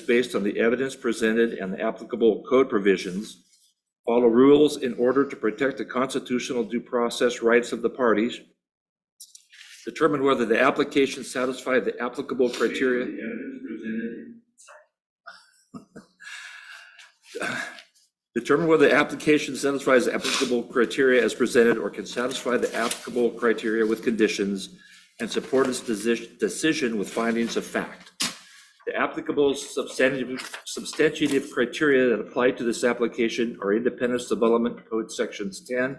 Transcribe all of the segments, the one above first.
based on the evidence presented and the applicable code provisions, follow rules in order to protect the constitutional due process rights of the parties, determine whether the application satisfies the applicable criteria. Determine whether the application satisfies the applicable criteria as presented or can satisfy the applicable criteria with conditions, and support its decision with findings of fact. The applicable substantive criteria that apply to this application are Independence Development Code Sections 10,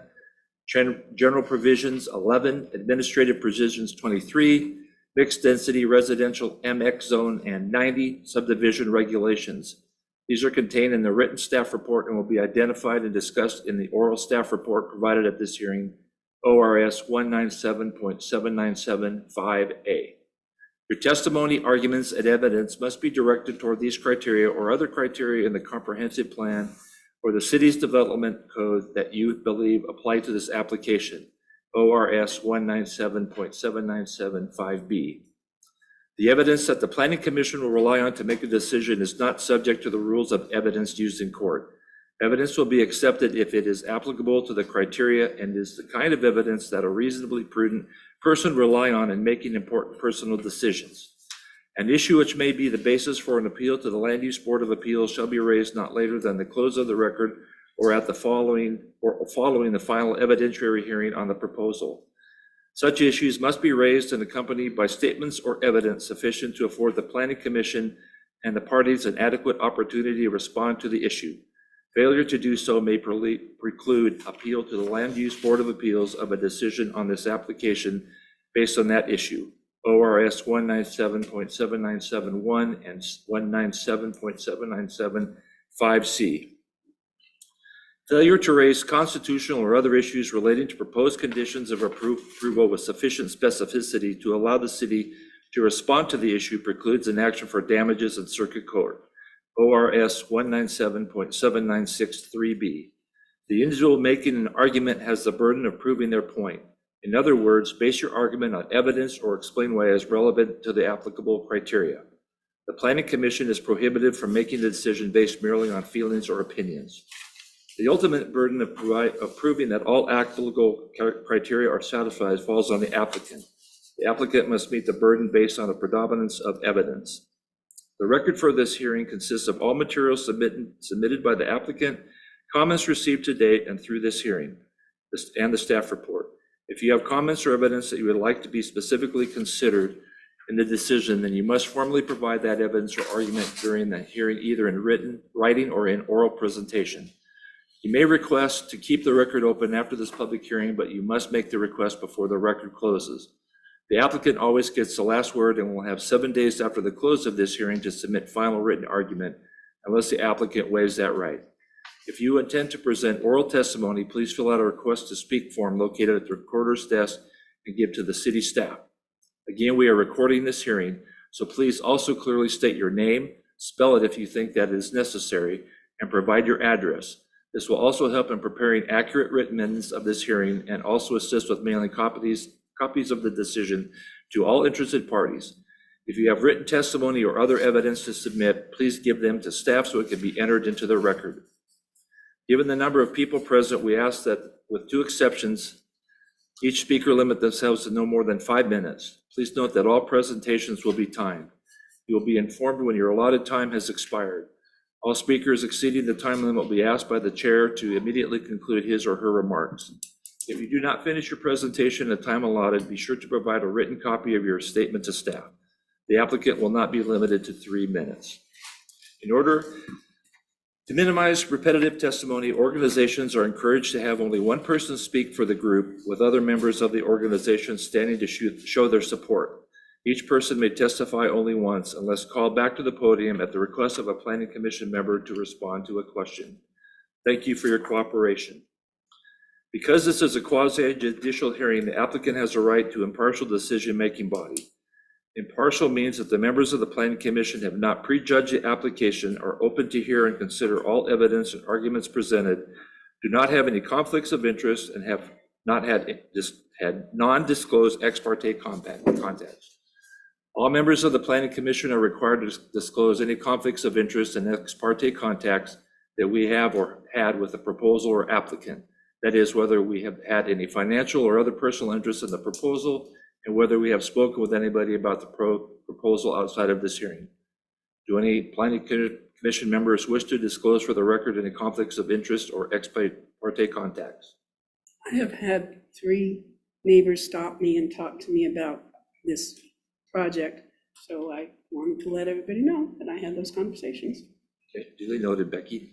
General Provisions 11, Administrative Provisions 23, Mixed Density Residential MX Zone, and 90 Subdivision Regulations. These are contained in the written staff report and will be identified and discussed in the oral staff report provided at this hearing, ORS 197.7975A. Your testimony, arguments, and evidence must be directed toward these criteria or other criteria in the comprehensive plan or the city's development code that you believe apply to this application, ORS 197.7975B. The evidence that the Planning Commission will rely on to make a decision is not subject to the rules of evidence used in court. Evidence will be accepted if it is applicable to the criteria and is the kind of evidence that a reasonably prudent person rely on in making important personal decisions. An issue which may be the basis for an appeal to the Land Use Board of Appeals shall be raised not later than the close of the record or at the following the final evidentiary hearing on the proposal. Such issues must be raised and accompanied by statements or evidence sufficient to afford the Planning Commission and the parties an adequate opportunity to respond to the issue. Failure to do so may preclude appeal to the Land Use Board of Appeals of a decision on this application based on that issue, ORS 197.7971 and 197.7975C. Failure to raise constitutional or other issues relating to proposed conditions of approval with sufficient specificity to allow the city to respond to the issue precludes an action for damages in circuit court, ORS 197.7963B. The individual making an argument has the burden of proving their point. In other words, base your argument on evidence or explain why it is relevant to the applicable criteria. The Planning Commission is prohibited from making the decision based merely on feelings or opinions. The ultimate burden of proving that all applicable criteria are satisfied falls on the applicant. The applicant must meet the burden based on a predominance of evidence. The record for this hearing consists of all materials submitted by the applicant, comments received to date and through this hearing, and the staff report. If you have comments or evidence that you would like to be specifically considered in the decision, then you must formally provide that evidence or argument during the hearing, either in writing or in oral presentation. You may request to keep the record open after this public hearing, but you must make the request before the record closes. The applicant always gets the last word and will have 7 days after the close of this hearing to submit final written argument, unless the applicant waives that right. If you intend to present oral testimony, please fill out a request to speak form located at the recorder's desk and give to the city staff. Again, we are recording this hearing, so please also clearly state your name, spell it if you think that is necessary, and provide your address. This will also help in preparing accurate written minutes of this hearing and also assist with mailing copies of the decision to all interested parties. If you have written testimony or other evidence to submit, please give them to staff so it can be entered into the record. Given the number of people present, we ask that, with 2 exceptions, each speaker limit themselves to no more than 5 minutes. Please note that all presentations will be timed. You will be informed when your allotted time has expired. All speakers exceeding the time limit will be asked by the chair to immediately conclude his or her remarks. If you do not finish your presentation in the time allotted, be sure to provide a written copy of your statement to staff. The applicant will not be limited to 3 minutes. In order to minimize repetitive testimony, organizations are encouraged to have only one person speak for the group, with other members of the organization standing to show their support. Each person may testify only once unless called back to the podium at the request of a Planning Commission member to respond to a question. Thank you for your cooperation. Because this is a quasi-judicial hearing, the applicant has a right to impartial decision-making body. Impartial means that the members of the Planning Commission have not prejudged the application, are open to hear and consider all evidence and arguments presented, do not have any conflicts of interest, and have not had non-disclosed ex parte contacts. All members of the Planning Commission are required to disclose any conflicts of interest and ex parte contacts that we have or had with the proposal or applicant. That is, whether we have had any financial or other personal interest in the proposal, and whether we have spoken with anybody about the proposal outside of this hearing. Do any Planning Commission members wish to disclose for the record any conflicts of interest or ex parte contacts? I have had 3 neighbors stop me and talk to me about this project, so I wanted to let everybody know that I had those conversations. Okay, duly noted, Becky.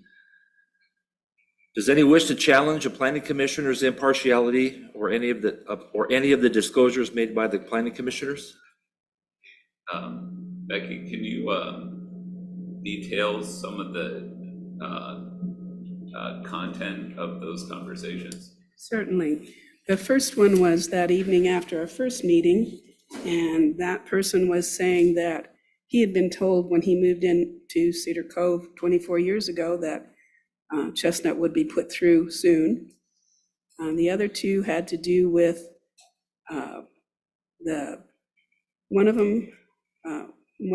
Does any wish to challenge a planning commissioner's impartiality or any of the disclosures made by the planning commissioners? Becky, can you detail some of the content of those conversations? Certainly. The first one was that evening after our first meeting, and that person was saying that he had been told when he moved into Cedar Cove 24 years ago that Chestnut would be put through soon. The other 2 had to do with one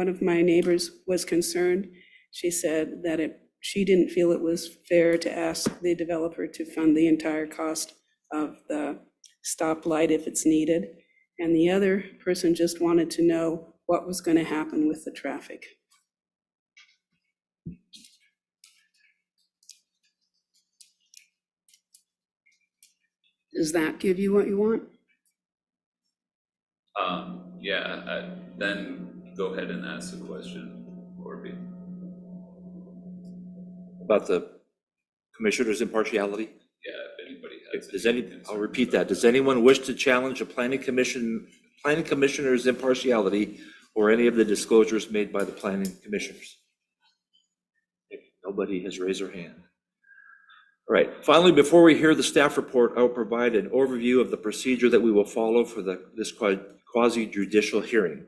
of my neighbors was concerned. She said that she didn't feel it was fair to ask the developer to fund the entire cost of the stoplight if it's needed. And the other person just wanted to know what was going to happen with the traffic. Does that give you what you want? Then go ahead and ask the question, Corby. About the commissioner's impartiality? Yeah, if anybody has. I'll repeat that. Does anyone wish to challenge a planning commissioner's impartiality or any of the disclosures made by the planning commissioners? If nobody has raised their hand. All right, finally, before we hear the staff report, I will provide an overview of the procedure that we will follow for this quasi-judicial hearing.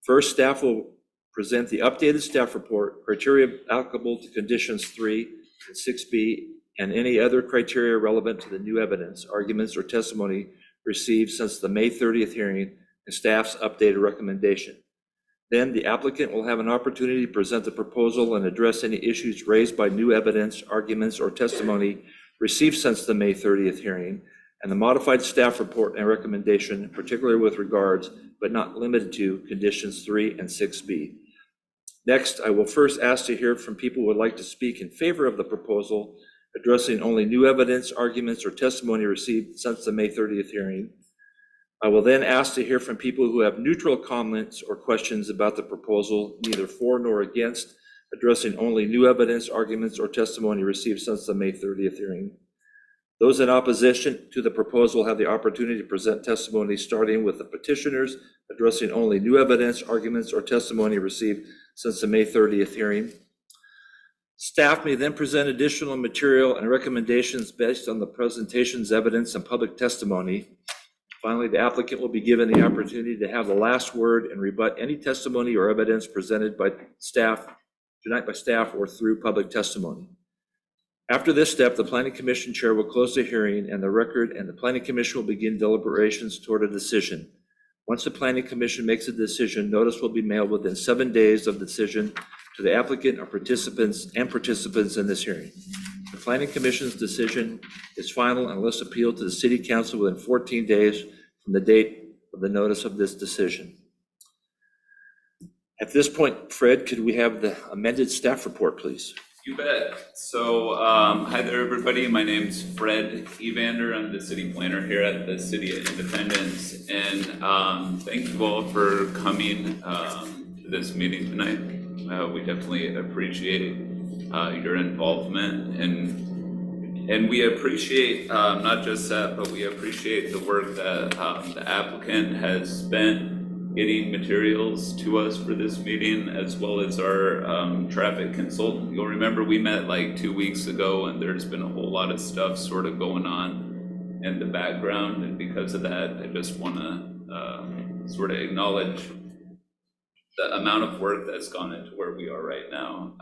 First, staff will present the updated staff report, criteria applicable to conditions 3 and 6B, and any other criteria relevant to the new evidence, arguments, or testimony received since the May 30th hearing, and staff's updated recommendation. Then the applicant will have an opportunity to present the proposal and address any issues raised by new evidence, arguments, or testimony received since the May 30th hearing, and the modified staff report and recommendation, particularly with regards, but not limited to, conditions 3 and 6B. Next, I will first ask to hear from people who would like to speak in favor of the proposal, addressing only new evidence, arguments, or testimony received since the May 30th hearing. I will then ask to hear from people who have neutral comments or questions about the proposal, neither for nor against, addressing only new evidence, arguments, or testimony received since the May 30th hearing. Those in opposition to the proposal have the opportunity to present testimony, starting with the petitioners, addressing only new evidence, arguments, or testimony received since the May 30th hearing. Staff may then present additional material and recommendations based on the presentation's evidence and public testimony. Finally, the applicant will be given the opportunity to have the last word and rebut any testimony or evidence presented by staff, tonight by staff or through public testimony. After this step, the Planning Commission Chair will close the hearing and the record, and the Planning Commission will begin deliberations toward a decision. Once the Planning Commission makes a decision, notice will be mailed within 7 days of decision to the applicant or participants in this hearing. The Planning Commission's decision is final unless appealed to the City Council within 14 days from the date of the notice of this decision. At this point, Fred, could we have the amended staff report, please? You bet. So, hi there, everybody. My name's Fred Evander. I'm the city planner here at the City of Independence. And thank you all for coming to this meeting tonight. We definitely appreciate your involvement, and we appreciate not just that, but we appreciate the work that the applicant has spent getting materials to us for this meeting, as well as our traffic consultant. You'll remember we met like 2 weeks ago, and there's been a whole lot of stuff sort of going on in the background, and because of that, I just want to sort of acknowledge the amount of work that's gone into where we are right now.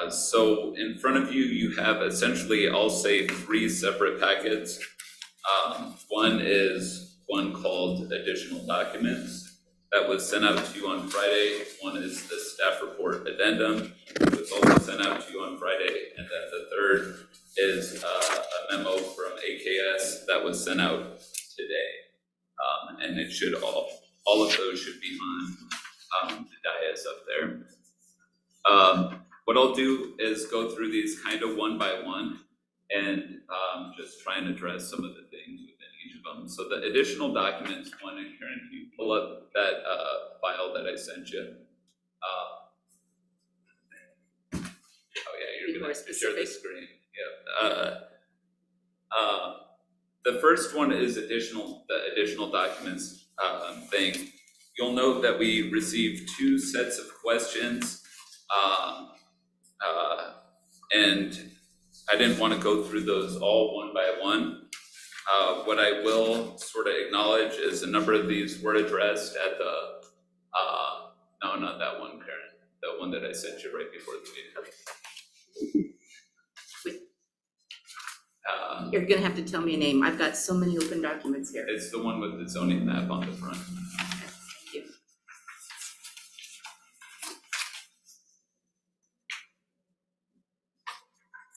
So in front of you, you have essentially, I'll say, 3 separate packets. One is one called additional documents. that was sent out to you on Friday. One is the staff report addendum, which was also sent out to you on Friday. And then the third is a memo from AKS that was sent out today. And it should all of those should be on the dais up there. What I'll do is go through these kind of one by one and just try and address some of the things within each of them. So the additional documents one, and Karen, can you pull up that file that I sent you? Oh yeah, you're going to share the screen. Yeah. The first one is the additional documents thing. You'll note that we received 2 sets of questions, and I didn't want to go through those all one by one. What I will sort of acknowledge is a number of these were addressed at the, no, not that one, Karen, the one that I sent you right before the meeting. You're gonna have to tell me a name. I've got so many open documents here. It's the one with the zoning map on the front. Thank you.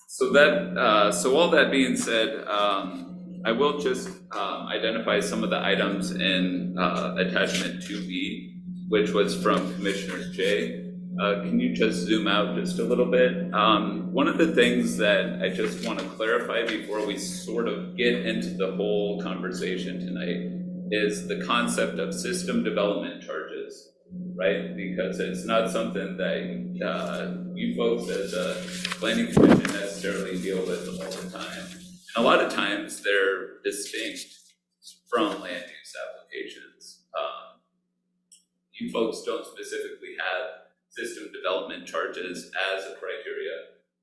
So that, so all that being said, I will just identify some of the items in attachment 2B, which was from Commissioner Jay. Can you just zoom out just a little bit? One of the things that I just want to clarify before we sort of get into the whole conversation tonight is the concept of system development charges, right? Because it's not something that you folks as a planning commission necessarily deal with all the time. And a lot of times they're distinct from land use applications. You folks don't specifically have system development charges as a criteria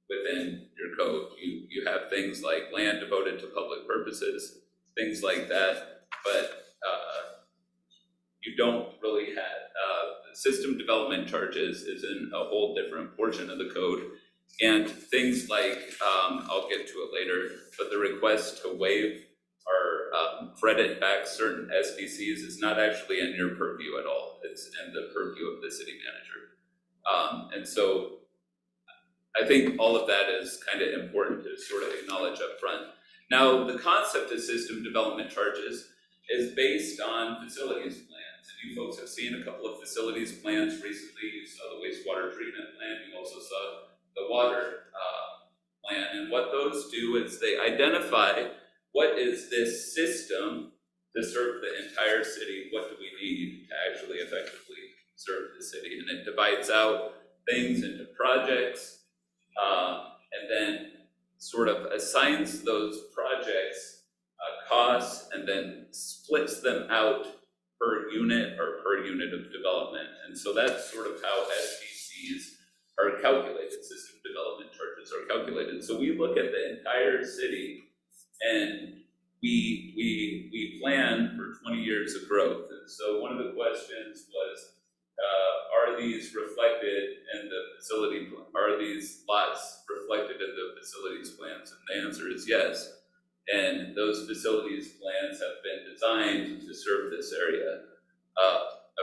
within your code. You have things like land devoted to public purposes, things like that, but you don't really have, system development charges is in a whole different portion of the code. And things like, I'll get to it later, but the request to waive or credit back certain SDCs is not actually in your purview at all. It's in the purview of the city manager. And so I think all of that is kind of important to sort of acknowledge up front. Now, the concept of system development charges is based on facilities plans. And you folks have seen a couple of facilities plans recently. You saw the wastewater treatment plan. You also saw the water plan. And what those do is they identify what is this system to serve the entire city. What do we need to actually effectively serve the city? And it divides out things into projects and then sort of assigns those projects costs and then splits them out per unit or per unit of development. And so that's sort of how SDCs are calculated, system development charges are calculated. So we look at the entire city and we plan for 20 years of growth. And so one of the questions was, are these reflected in the facility, are these lots reflected in the facilities plans? And the answer is yes. And those facilities plans have been designed to serve this area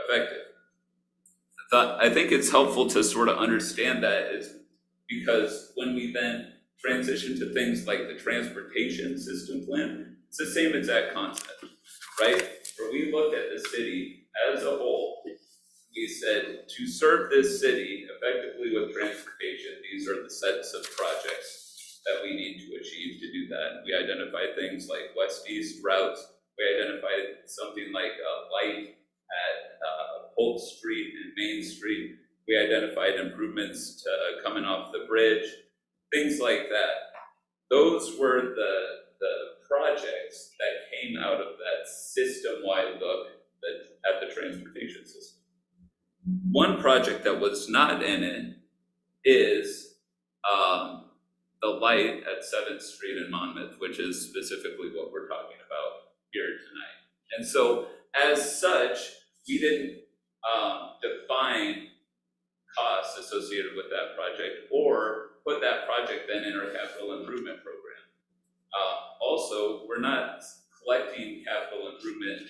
effectively. I think it's helpful to sort of understand that is because when we then transition to things like the transportation system plan, it's the same exact concept, right? Where we looked at the city as a whole, we said to serve this city effectively with transportation, these are the sets of projects that we need to achieve to do that. We identified things like west-east routes. We identified something like a light at Polk Street and Main Street. We identified improvements to coming off the bridge, things like that. Those were the projects that came out of that system-wide look at the transportation system. One project that was not in it is the light at 7th Street in Monmouth, which is specifically what we're talking about here tonight. And so as such, we didn't define costs associated with that project or put that project then in our capital improvement program. Also, we're not collecting capital improvement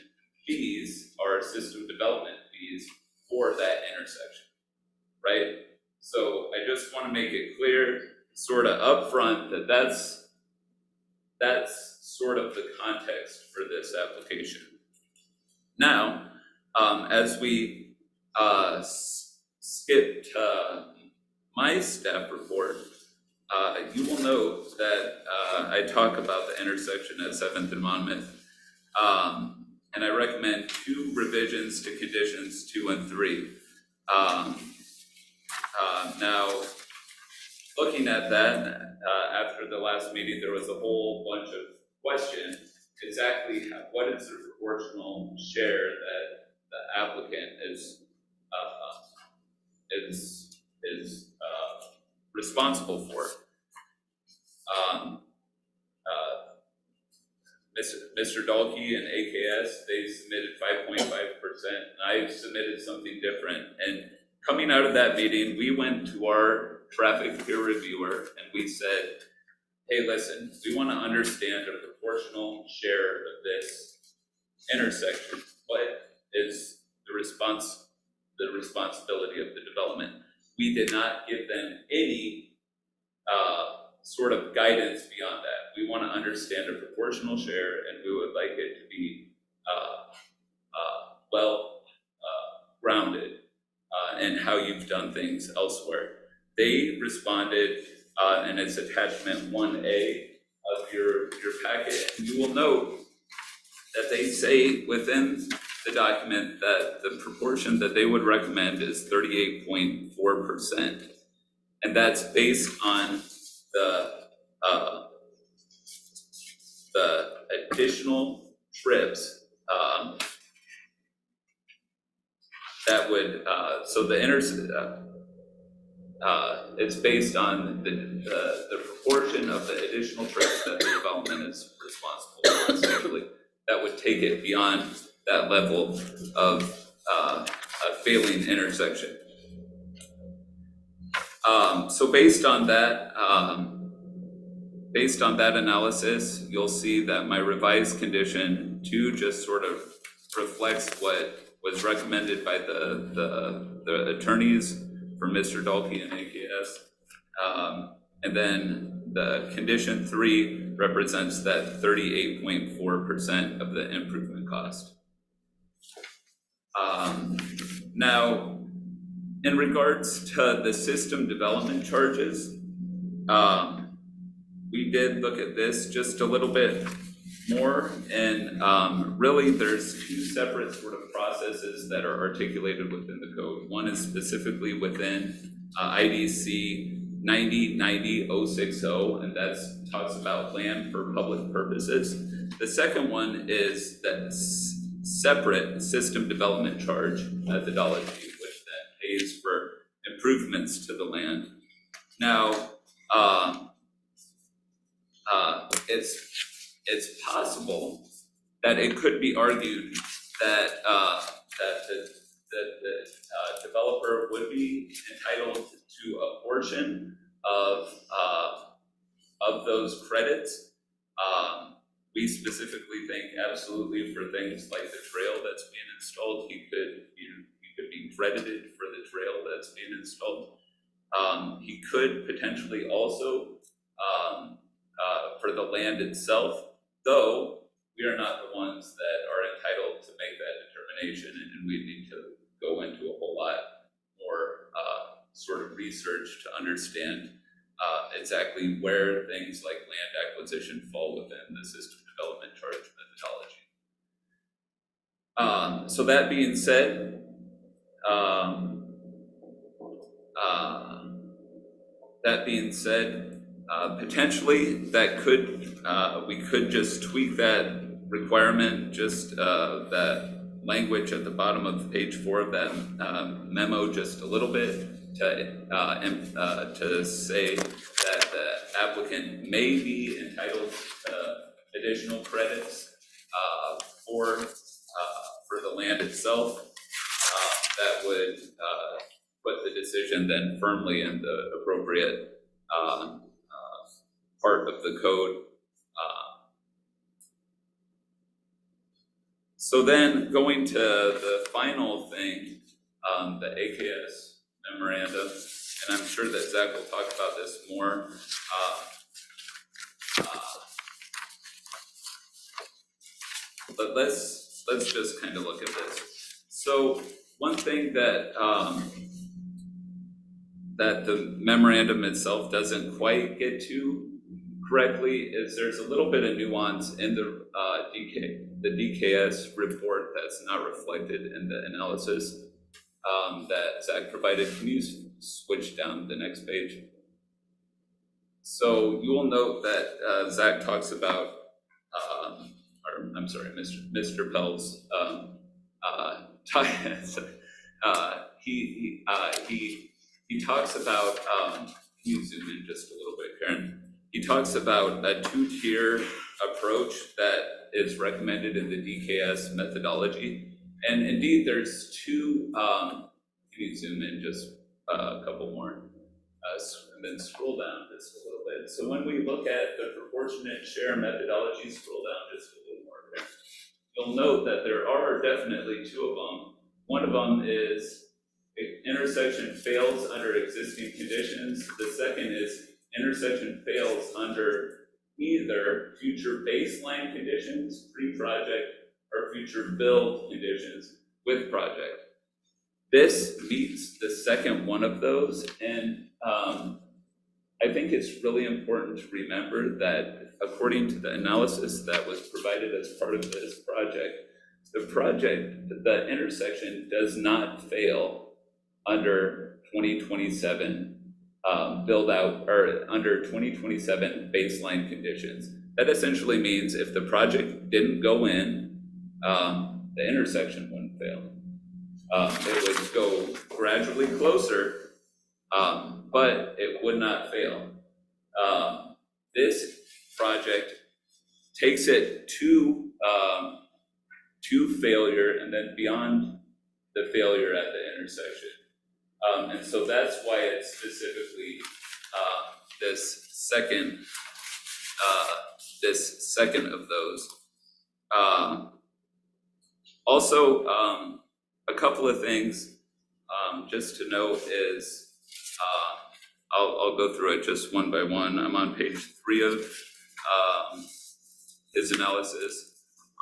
fees or system development fees fees for that intersection, right? So I just want to make it clear, sort of upfront, that that's sort of the context for this application. Now, as we skip to my staff report, you will note that I talk about the intersection at 7th and Monmouth, and I recommend 2 revisions to conditions 2 and 3. Now, looking at that, after the last meeting, there was a whole bunch of questions. Exactly what is the proportional share that the applicant is responsible for? Mr. Dalkey and AKS, they submitted 5.5%, and I submitted something different. And coming out of that meeting, we went to our traffic peer reviewer and we said, hey, listen, we want to understand a proportional share of this intersection. What is the responsibility of the development? We did not give them any sort of guidance beyond that. We want to understand a proportional share, and we would like it to be well grounded in how you've done things elsewhere. They responded, and it's attachment 1A of your packet. And you will note that they say within the document that the proportion that they would recommend is 38.4%. And that's based on the additional trips that would, so the it's based on the proportion of the additional trips that the development is responsible for, essentially, that would take it beyond that level of a failing intersection. So based on that analysis, you'll see that my revised condition 2 just sort of reflects what was recommended by the attorneys for Mr. Dalkey and AKS. And then the condition 3 represents that 38.4% of the improvement cost. Now, in regards to the system development charges, we did look at this just a little bit more, and really there's 2 separate sort of processes that are articulated within the code. One is specifically within IDC 9090-060, and that talks about land for public purposes. The second one is that separate system development charge methodology, which then pays for improvements to the land. Now, it's possible that it could be argued that the developer would be entitled to a portion of those credits. We specifically think absolutely for things like the trail that's being installed, he could be credited for the trail that's being installed. He could potentially also for the land itself, though we are not the ones that are entitled to make that determination, and we need to go into a whole lot more sort of research to understand exactly where things like land acquisition fall within the system development charge methodology. So that being said, potentially that could, we could just tweak that requirement, just that language at the bottom of page 4 of that memo just a little bit to say that the applicant may be entitled to additional credits for the land itself. That would put the decision then firmly in the appropriate part of the code. So then going to the final thing, the AKS memorandum, and I'm sure that Zach will talk about this more. But let's just kind of look at this. So one thing that that the memorandum itself doesn't quite get to correctly is there's a little bit of nuance in the DKS report that's not reflected in the analysis that Zach provided. Can you switch down the next page? So you will note that Zach talks about, or I'm sorry, Mr. Pell's, he talks about, can you zoom in just a little bit, Karen? He talks about a two-tier approach that is recommended in the DKS methodology. And indeed, there's two, can you zoom in just a couple more? And then scroll down just a little bit. So when we look at the proportionate share methodology, scroll down just a little more there. You'll note that there are definitely two of them. One of them is intersection fails under existing conditions. The second is intersection fails under either future baseline conditions, pre-project, or future build conditions with project. This meets the second one of those, and I think it's really important to remember that according to the analysis that was provided as part of this project, the intersection does not fail under 2027 build out, or under 2027 baseline conditions. That essentially means if the project didn't go in, the intersection wouldn't fail. It would go gradually closer, but it would not fail. This project takes it to failure and then beyond the failure at the intersection. And so that's why it's specifically this second of those. Also, a couple of things just to note is, I'll go through it just one by one. I'm on page 3 of his analysis.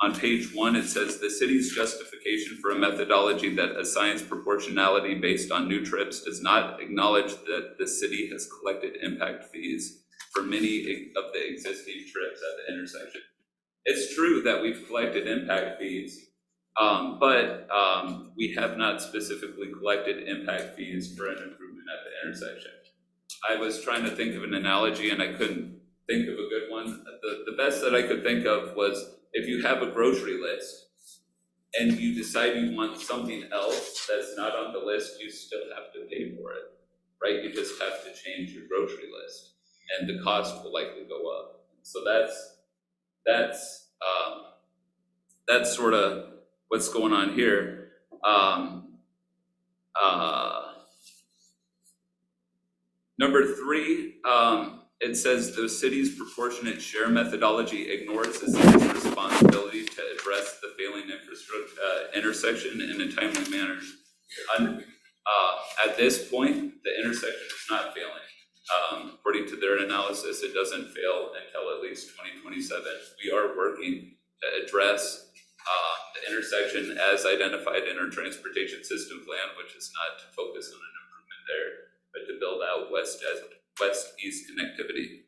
On page 1, it says the city's justification for a methodology that assigns proportionality based on new trips does not acknowledge that the city has collected impact fees for many of the existing trips at the intersection. It's true that we've collected impact fees, but we have not specifically collected impact fees for an improvement at the intersection. I was trying to think of an analogy and I couldn't think of a good one. The best that I could think of was if you have a grocery list and you decide you want something else that's not on the list, you still have to pay for it, right? You just have to change your grocery list and the cost will likely go up. So that's sort of what's going on here. Number 3, it says the city's proportionate share methodology ignores the city's responsibility to address the failing intersection in a timely manner. At this point, the intersection is not failing. According to their analysis, it doesn't fail until at least 2027. We are working to address the intersection as identified in our transportation system plan, which is not to focus on an improvement there, but to build out west-east connectivity.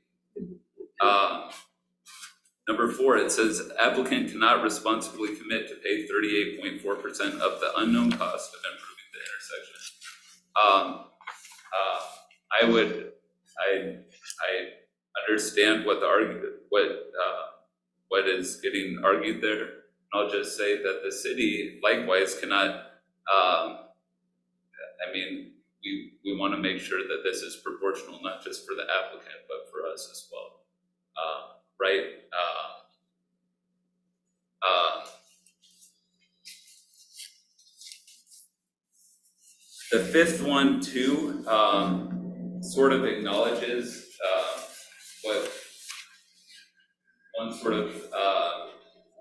Number 4, it says applicant cannot responsibly commit to pay 38.4% of the unknown cost of improving the intersection. I understand what what is getting argued there. I'll just say that the city likewise cannot. We want to make sure that this is proportional, not just for the applicant, but for us as well, right? The 5th one too sort of acknowledges what one sort of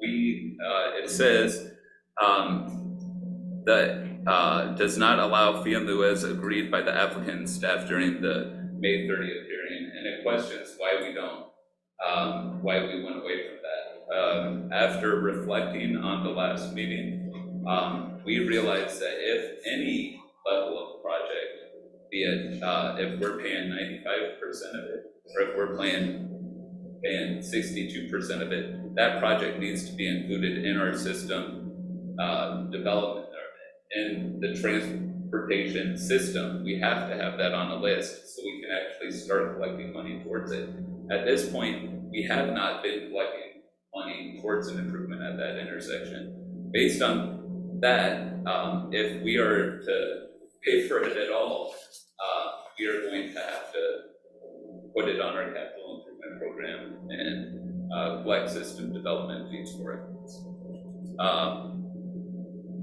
it says that does not allow fee in lieu as agreed by the applicant and staff during the May 30th hearing, and it questions why we don't, why we went away from that. After reflecting on the last meeting, we realized that if any level of project, be it if we're paying 95% of it, or if we're paying 62% of it, that project needs to be included in our system development, in the transportation system. We have to have that on a list so we can actually start collecting money towards it. At this point, we have not been collecting money towards an improvement at that intersection. Based on that, if we are to pay for it at all, we are going to have to put it on our capital improvement program and collect system development fees for it.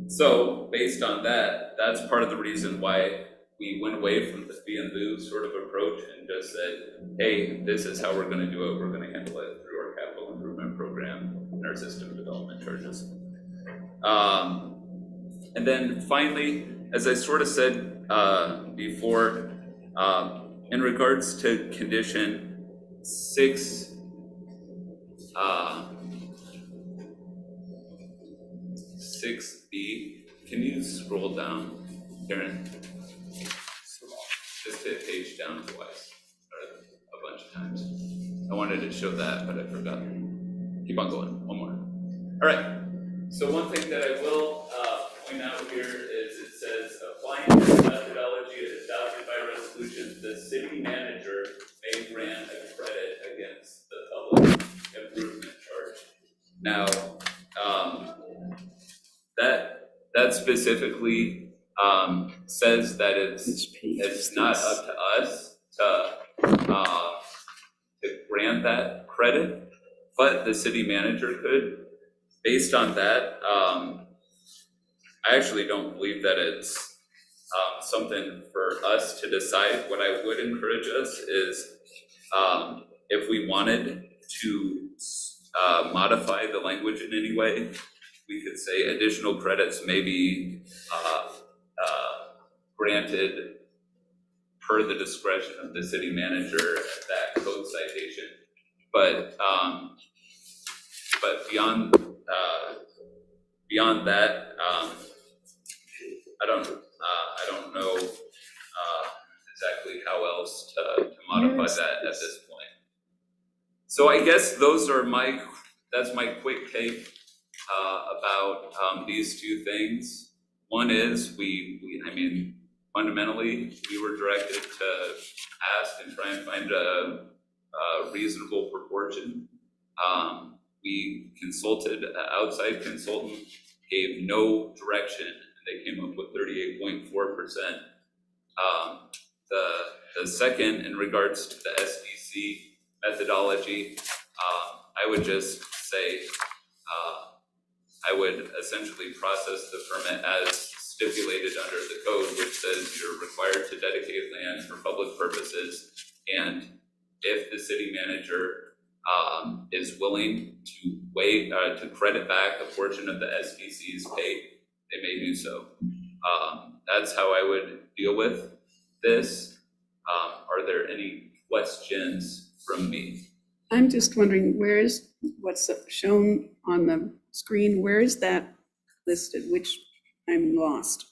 So based on that, that's part of the reason why we went away from the fee and lieu sort of approach and just said, hey, this is how we're going to do it. We're going to handle it through our capital improvement program and our system development charges. And then finally, as I sort of said before, in regards to condition 6, 6B, can you scroll down, Karen? Just hit page down twice, or a bunch of times. I wanted to show that, but I forgot. Keep on going, one more. All right, so one thing that I will point out here is it says, applying this methodology adopted by resolution, the city manager may grant a credit against the public improvement charge. Now, that specifically says that it's not up to us to grant that credit, but the city manager could. Based on that, I actually don't believe that it's something for us to decide. What I would encourage us is if we wanted to modify the language in any way, we could say additional credits may be granted per the discretion of the city manager at that code citation. But beyond that, I don't know exactly how else to modify that at this point. So I guess that's my quick take about these two things. One is fundamentally we were directed to ask and try and find a reasonable proportion. We consulted an outside consultant, gave no direction, and they came up with 38.4%. The second, in regards to the SDC methodology, I would just say I would essentially process the permit as stipulated under the code, which says you're required to dedicate land for public purposes, and if the city manager is willing to credit back a portion of the SDC's paid, they may do so. That's how I would deal with this. Are there any questions from me? I'm just wondering, where's what's shown on the screen? Where is that listed? Which I'm lost.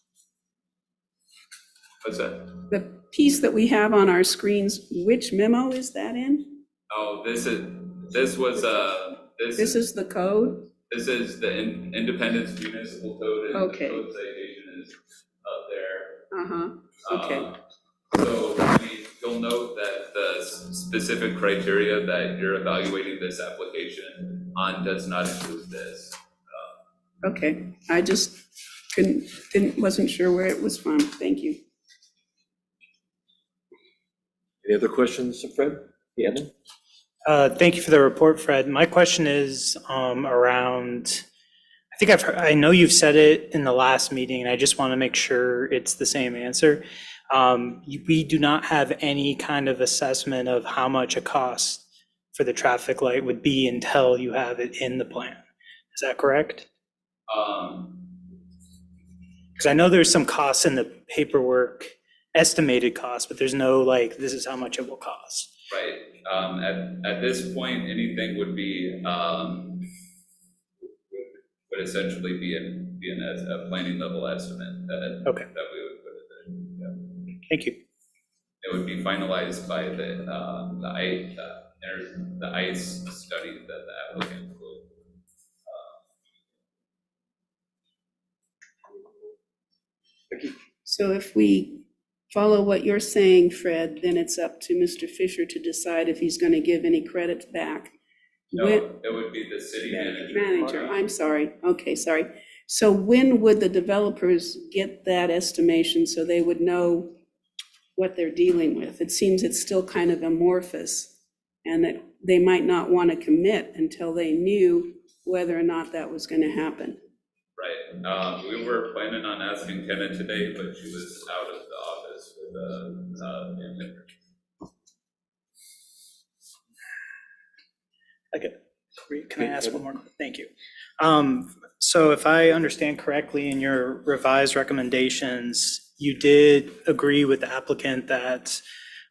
What's that? The piece that we have on our screens, which memo is that in? Oh, this is the code? This is the Independence Municipal Code, and Okay. the code citation is up there. Okay. So you'll note that the specific criteria that you're evaluating this application on does not include this. Okay, I just wasn't sure where it was from. Thank you. Any other questions of Fred? Evan? Thank you for the report, Fred. My question is around, I know you've said it in the last meeting, and I just want to make sure it's the same answer. We do not have any kind of assessment of how much a cost for the traffic light would be until you have it in the plan. Is that correct? Because I know there's some costs in the paperwork, estimated costs, but there's no like, this is how much it will cost. Right, at this point, anything would be, would essentially be a planning level estimate that Okay. that we would put it in. Yeah. Thank you. It would be finalized by the ICE study that the applicant will. So if we follow what you're saying, Fred, then it's up to Mr. Fisher to decide if he's going to give any credits back. No, When- it would be the city manager. Manager, I'm sorry. Okay, sorry. So when would the developers get that estimation so they would know what they're dealing with? It seems it's still kind of amorphous and that they might not want to commit until they knew whether or not that was going to happen. Right, we were planning on asking Kenna today, but she was out of the office with a family. Okay, can I ask one more? Thank you. So if I understand correctly, in your revised recommendations, you did agree with the applicant that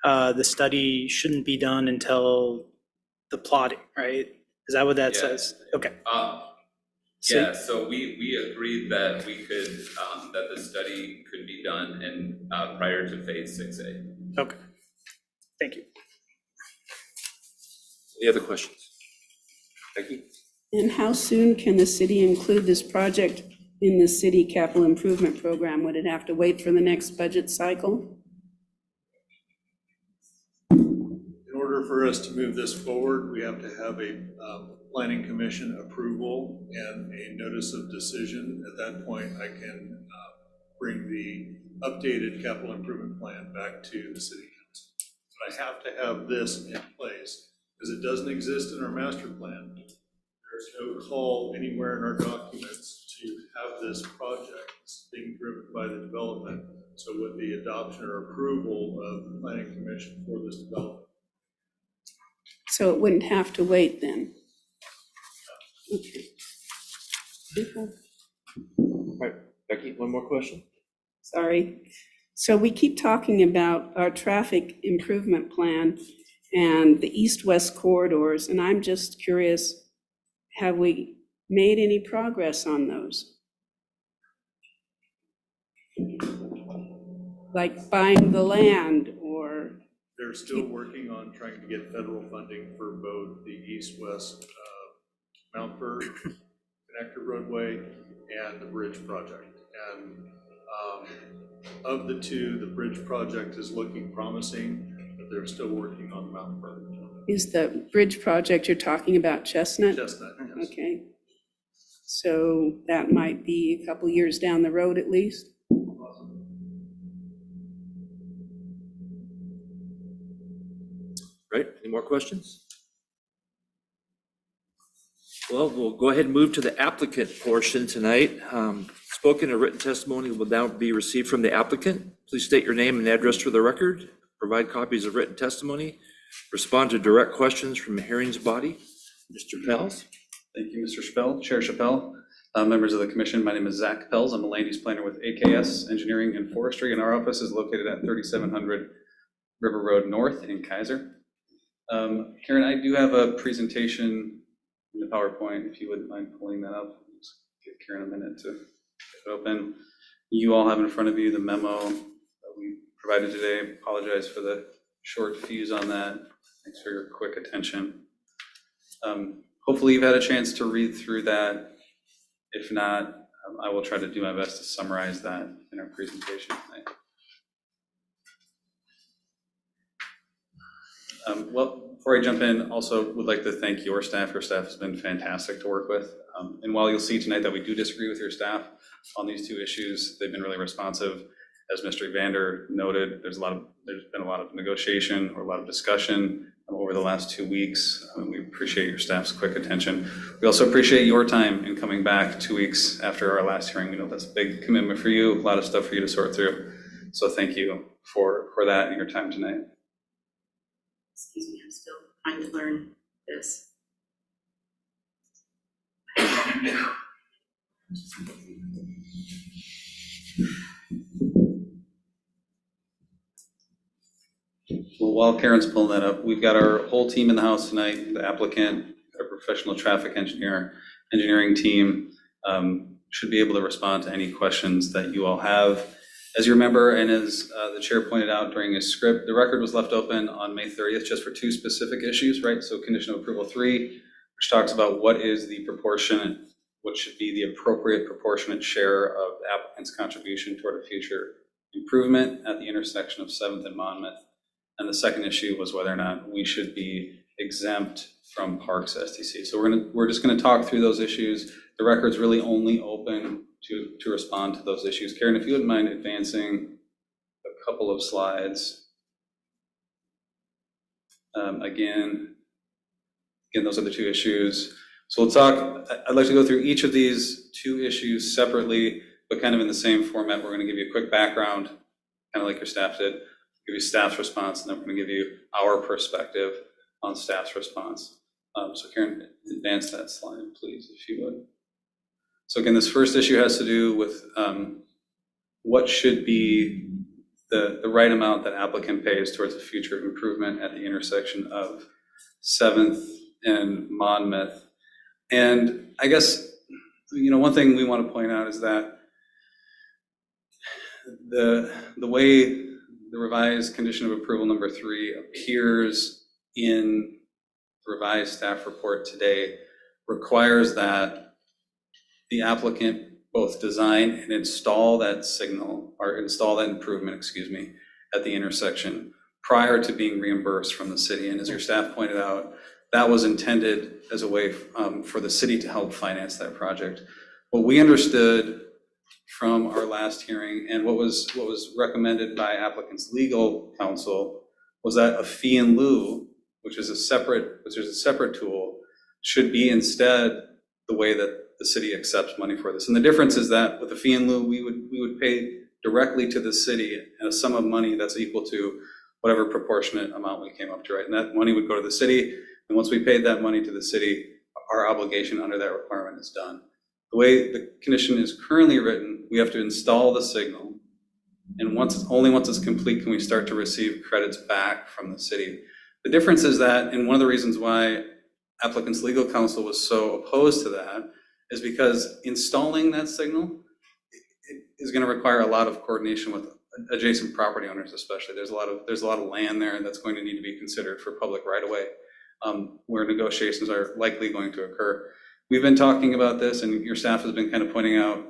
the study shouldn't be done until the plotting, right? Is that what that Yeah. says? Okay. Yeah, so we agreed that we could, that the study could be done prior to phase 6A. Okay. Thank you. Any other questions? Becky? And how soon can the city include this project in the city capital improvement program? Would it have to wait for the next budget cycle? In order for us to move this forward, we have to have a planning commission approval and a notice of decision. At that point, I can bring the updated capital improvement plan back to the city council. But I have to have this in place because it doesn't exist in our master plan. There's no call anywhere in our documents to have this project being driven by the development. So with the adoption or approval of the planning commission for this development, So it wouldn't have to wait then? Okay. All right, Becky, one more question? Sorry. So we keep talking about our traffic improvement plan and the east-west corridors, and I'm just curious, have we made any progress on those? Like buying the land or, they're still working on trying to get federal funding for both the east-west Mount Bird connector roadway and the bridge project. And of the two, the bridge project is looking promising, but they're still working on Mount Bird. is the bridge project you're talking about Chestnut? Chestnut, yes. Okay. So that might be a couple years down the road at least? Right, any more questions? Well, we'll go ahead and move to the applicant portion tonight. Spoken or written testimony will now be received from the applicant. Please state your name and address for the record. Provide copies of written testimony. Respond to direct questions from the hearings body. Mr. Pels? Thank you, Mr. Chappelle, Chair Chappelle. Members of the commission, my name is Zach Pels. I'm a land use planner with AKS Engineering and Forestry, and our office is located at 3700 River Road North in Kaiser. Karen, I do have a presentation in the PowerPoint, if you wouldn't mind pulling that up. Just give Karen a minute to get it open. You all have in front of you the memo that we provided today. Apologize for the short fuse on that. Thanks for your quick attention. Hopefully you've had a chance to read through that. If not, I will try to do my best to summarize that in our presentation tonight. Well, before I jump in, also would like to thank your staff. Your staff has been fantastic to work with. And while you'll see tonight that we do disagree with your staff on these two issues, they've been really responsive. As Mr. Evander noted, there's been a lot of negotiation or a lot of discussion over the last 2 weeks. We appreciate your staff's quick attention. We also appreciate your time in coming back 2 weeks after our last hearing. We know that's a big commitment for you, a lot of stuff for you to sort through. So thank you for that and your time tonight. Excuse me, I'm still trying to learn this. Well, while Karen's pulling that up, we've got our whole team in the house tonight, the applicant, our professional traffic engineering team, should be able to respond to any questions that you all have. As you remember, and as the chair pointed out during his script, the record was left open on May 30th just for two specific issues, right? So condition of approval 3, which talks about what is the proportionate, what should be the appropriate proportionate share of the applicant's contribution toward a future improvement at the intersection of 7th and Monmouth. And the second issue was whether or not we should be exempt from Parks STC. So we're just gonna talk through those issues. The record's really only open to respond to those issues. Karen, if you wouldn't mind advancing a couple of slides. Again, those are the two issues. So we'll talk, I'd like to go through each of these two issues separately, but kind of in the same format. We're gonna give you a quick background, kind of like your staff did, give you staff's response, and then we're gonna give you our perspective on staff's response. So Karen, advance that slide, please, if you would. So again, this first issue has to do with what should be the right amount that applicant pays towards a future improvement at the intersection of 7th and Monmouth. And I guess, one thing we want to point out is that the way the revised condition of approval number 3 appears in the revised staff report today requires that the applicant both design and install that signal, or install that improvement, at the intersection prior to being reimbursed from the city. And as your staff pointed out, that was intended as a way for the city to help finance that project. What we understood from our last hearing and what was recommended by applicant's legal counsel was that a fee in lieu, which is a separate tool, should be instead the way that the city accepts money for this. And the difference is that with a fee in lieu, we would pay directly to the city a sum of money that's equal to whatever proportionate amount we came up to, right? And that money would go to the city. And once we paid that money to the city, our obligation under that requirement is done. The way the condition is currently written, we have to install the signal. And only once it's complete can we start to receive credits back from the city. The difference is that, and one of the reasons why applicant's legal counsel was so opposed to that is because installing that signal is going to require a lot of coordination with adjacent property owners, especially. There's a lot of land there that's going to need to be considered for public right-of-way, where negotiations are likely going to occur. We've been talking about this, and your staff has been kind of pointing out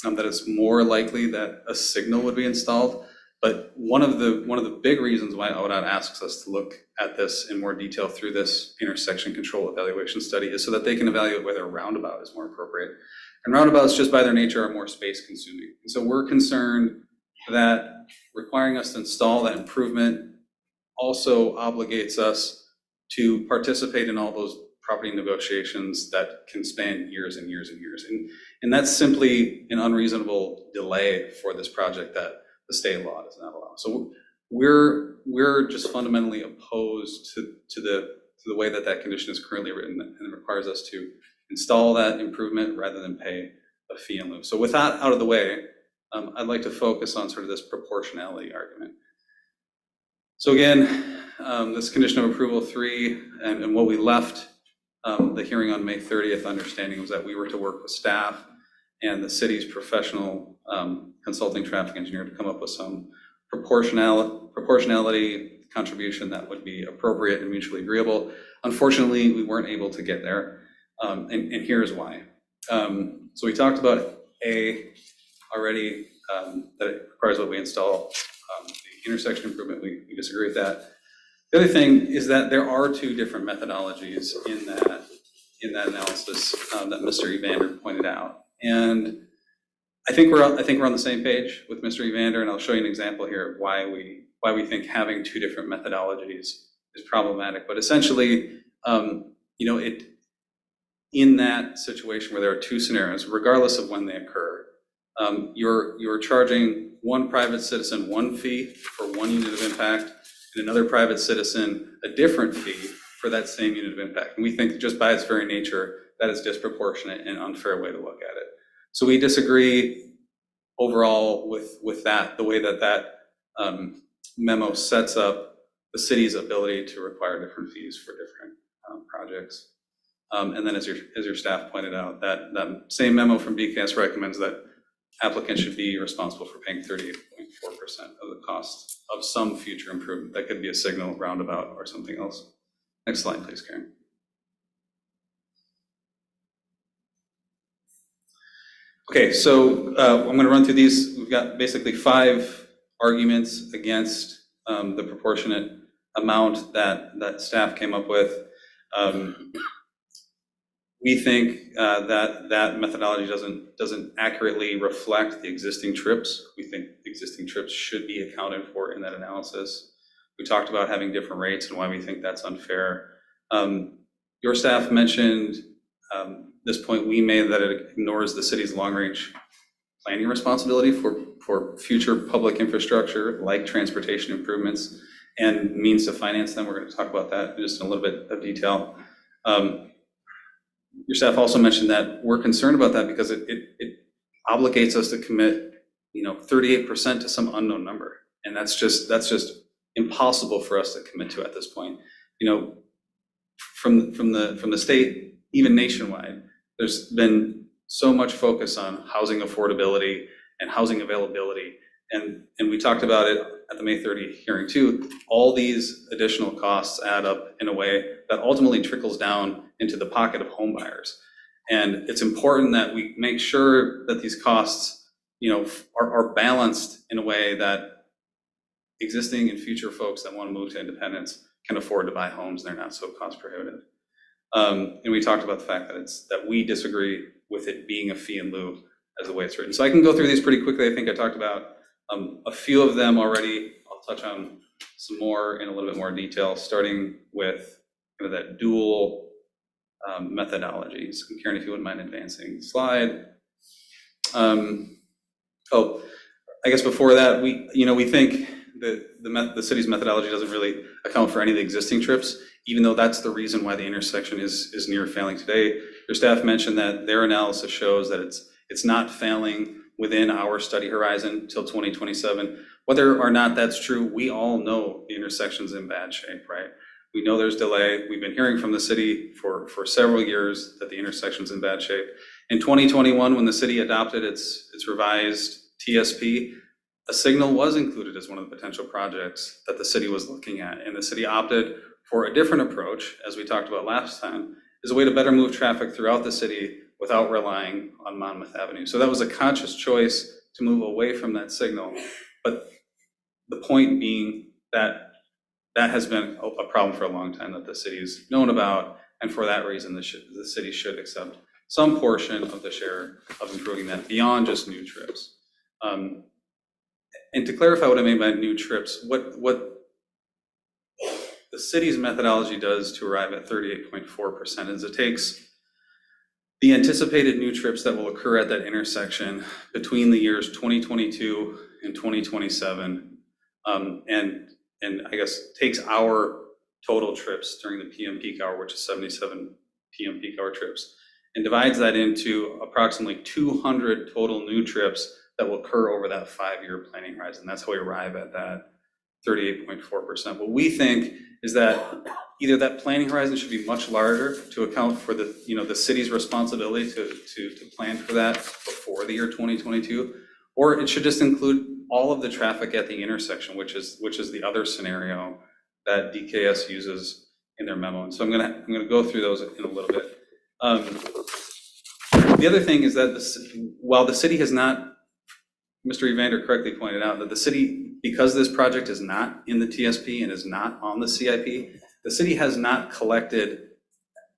that it's more likely that a signal would be installed. But one of the big reasons why ODOT asks us to look at this in more detail through this intersection control evaluation study is so that they can evaluate whether a roundabout is more appropriate. And roundabouts, just by their nature, are more space consuming. And so we're concerned that requiring us to install that improvement also obligates us to participate in all those property negotiations that can span years and years and years. And that's simply an unreasonable delay for this project that the state law does not allow. So we're just fundamentally opposed to the way that condition is currently written, and it requires us to install that improvement rather than pay a fee in lieu. So with that out of the way, I'd like to focus on sort of this proportionality argument. So again, this condition of approval 3 and what we left the hearing on May 30th understanding was that we were to work with staff and the city's professional consulting traffic engineer to come up with some proportionality contribution that would be appropriate and mutually agreeable. Unfortunately, we weren't able to get there, and here's why. So we talked about already, that it requires that we install the intersection improvement. We disagree with that. The other thing is that there are two different methodologies in that analysis that Mr. Evander pointed out. And I think we're on the same page with Mr. Evander, and I'll show you an example here of why we think having two different methodologies is problematic. But essentially, in that situation where there are two scenarios, regardless of when they occur, you're charging one private citizen one fee for one unit of impact, and another private citizen a different fee for that same unit of impact. And we think just by its very nature, that is disproportionate and unfair way to look at it. So we disagree overall with that, the way that memo sets up the city's ability to require different fees for different projects. And then as your staff pointed out, that same memo from BKS recommends that applicants should be responsible for paying 38.4% of the cost of some future improvement. That could be a signal, roundabout, or something else. Next slide, please, Karen. Okay, so I'm going to run through these. We've got basically 5 arguments against the proportionate amount that staff came up with. We think that methodology doesn't accurately reflect the existing trips. We think existing trips should be accounted for in that analysis. We talked about having different rates and why we think that's unfair. Your staff mentioned this point we made, that it ignores the city's long-range planning responsibility for future public infrastructure like transportation improvements and means to finance them. We're going to talk about that just in a little bit of detail. Your staff also mentioned that we're concerned about that because it obligates us to commit, 38% to some unknown number, and that's just impossible for us to commit to at this point. From the state, even nationwide, there's been so much focus on housing affordability and housing availability, and we talked about it at the May 30 hearing too. All these additional costs add up in a way that ultimately trickles down into the pocket of home buyers. And it's important that we make sure that these costs, are balanced in a way that existing and future folks that want to move to independence can afford to buy homes and they're not so cost prohibitive. And we talked about the fact that we disagree with it being a fee in lieu as the way it's written. So I can go through these pretty quickly. I think I talked about a few of them already. I'll touch on some more in a little bit more detail, starting with kind of that dual methodologies. Karen, if you wouldn't mind advancing the slide. I guess before that, we think that the city's methodology doesn't really account for any of the existing trips, even though that's the reason why the intersection is near failing today. Your staff mentioned that their analysis shows that it's not failing within our study horizon till 2027. Whether or not that's true, we all know the intersection's in bad shape, right? We know there's delay. We've been hearing from the city for several years that the intersection's in bad shape. In 2021, when the city adopted its revised TSP, a signal was included as one of the potential projects that the city was looking at. And the city opted for a different approach, as we talked about last time, as a way to better move traffic throughout the city without relying on Monmouth Avenue. So that was a conscious choice to move away from that signal. But the point being that has been a problem for a long time that the city's known about, and for that reason, the city should accept some portion of the share of improving that beyond just new trips. And to clarify what I mean by new trips, what the city's methodology does to arrive at 38.4% is it takes the anticipated new trips that will occur at that intersection between the years 2022 and 2027, and I guess takes our total trips during the PM peak hour, which is 77 PM peak hour trips, and divides that into approximately 200 total new trips that will occur over that 5-year planning horizon. That's how we arrive at that 38.4%. What we think is that either that planning horizon should be much larger to account for the city's responsibility to plan for that before the year 2022, or it should just include all of the traffic at the intersection, which is the other scenario that DKS uses in their memo. And so I'm gonna go through those in a little bit. The other thing is that while the city has not, Mr. Evander correctly pointed out that the city, because this project is not in the TSP and is not on the CIP, the city has not collected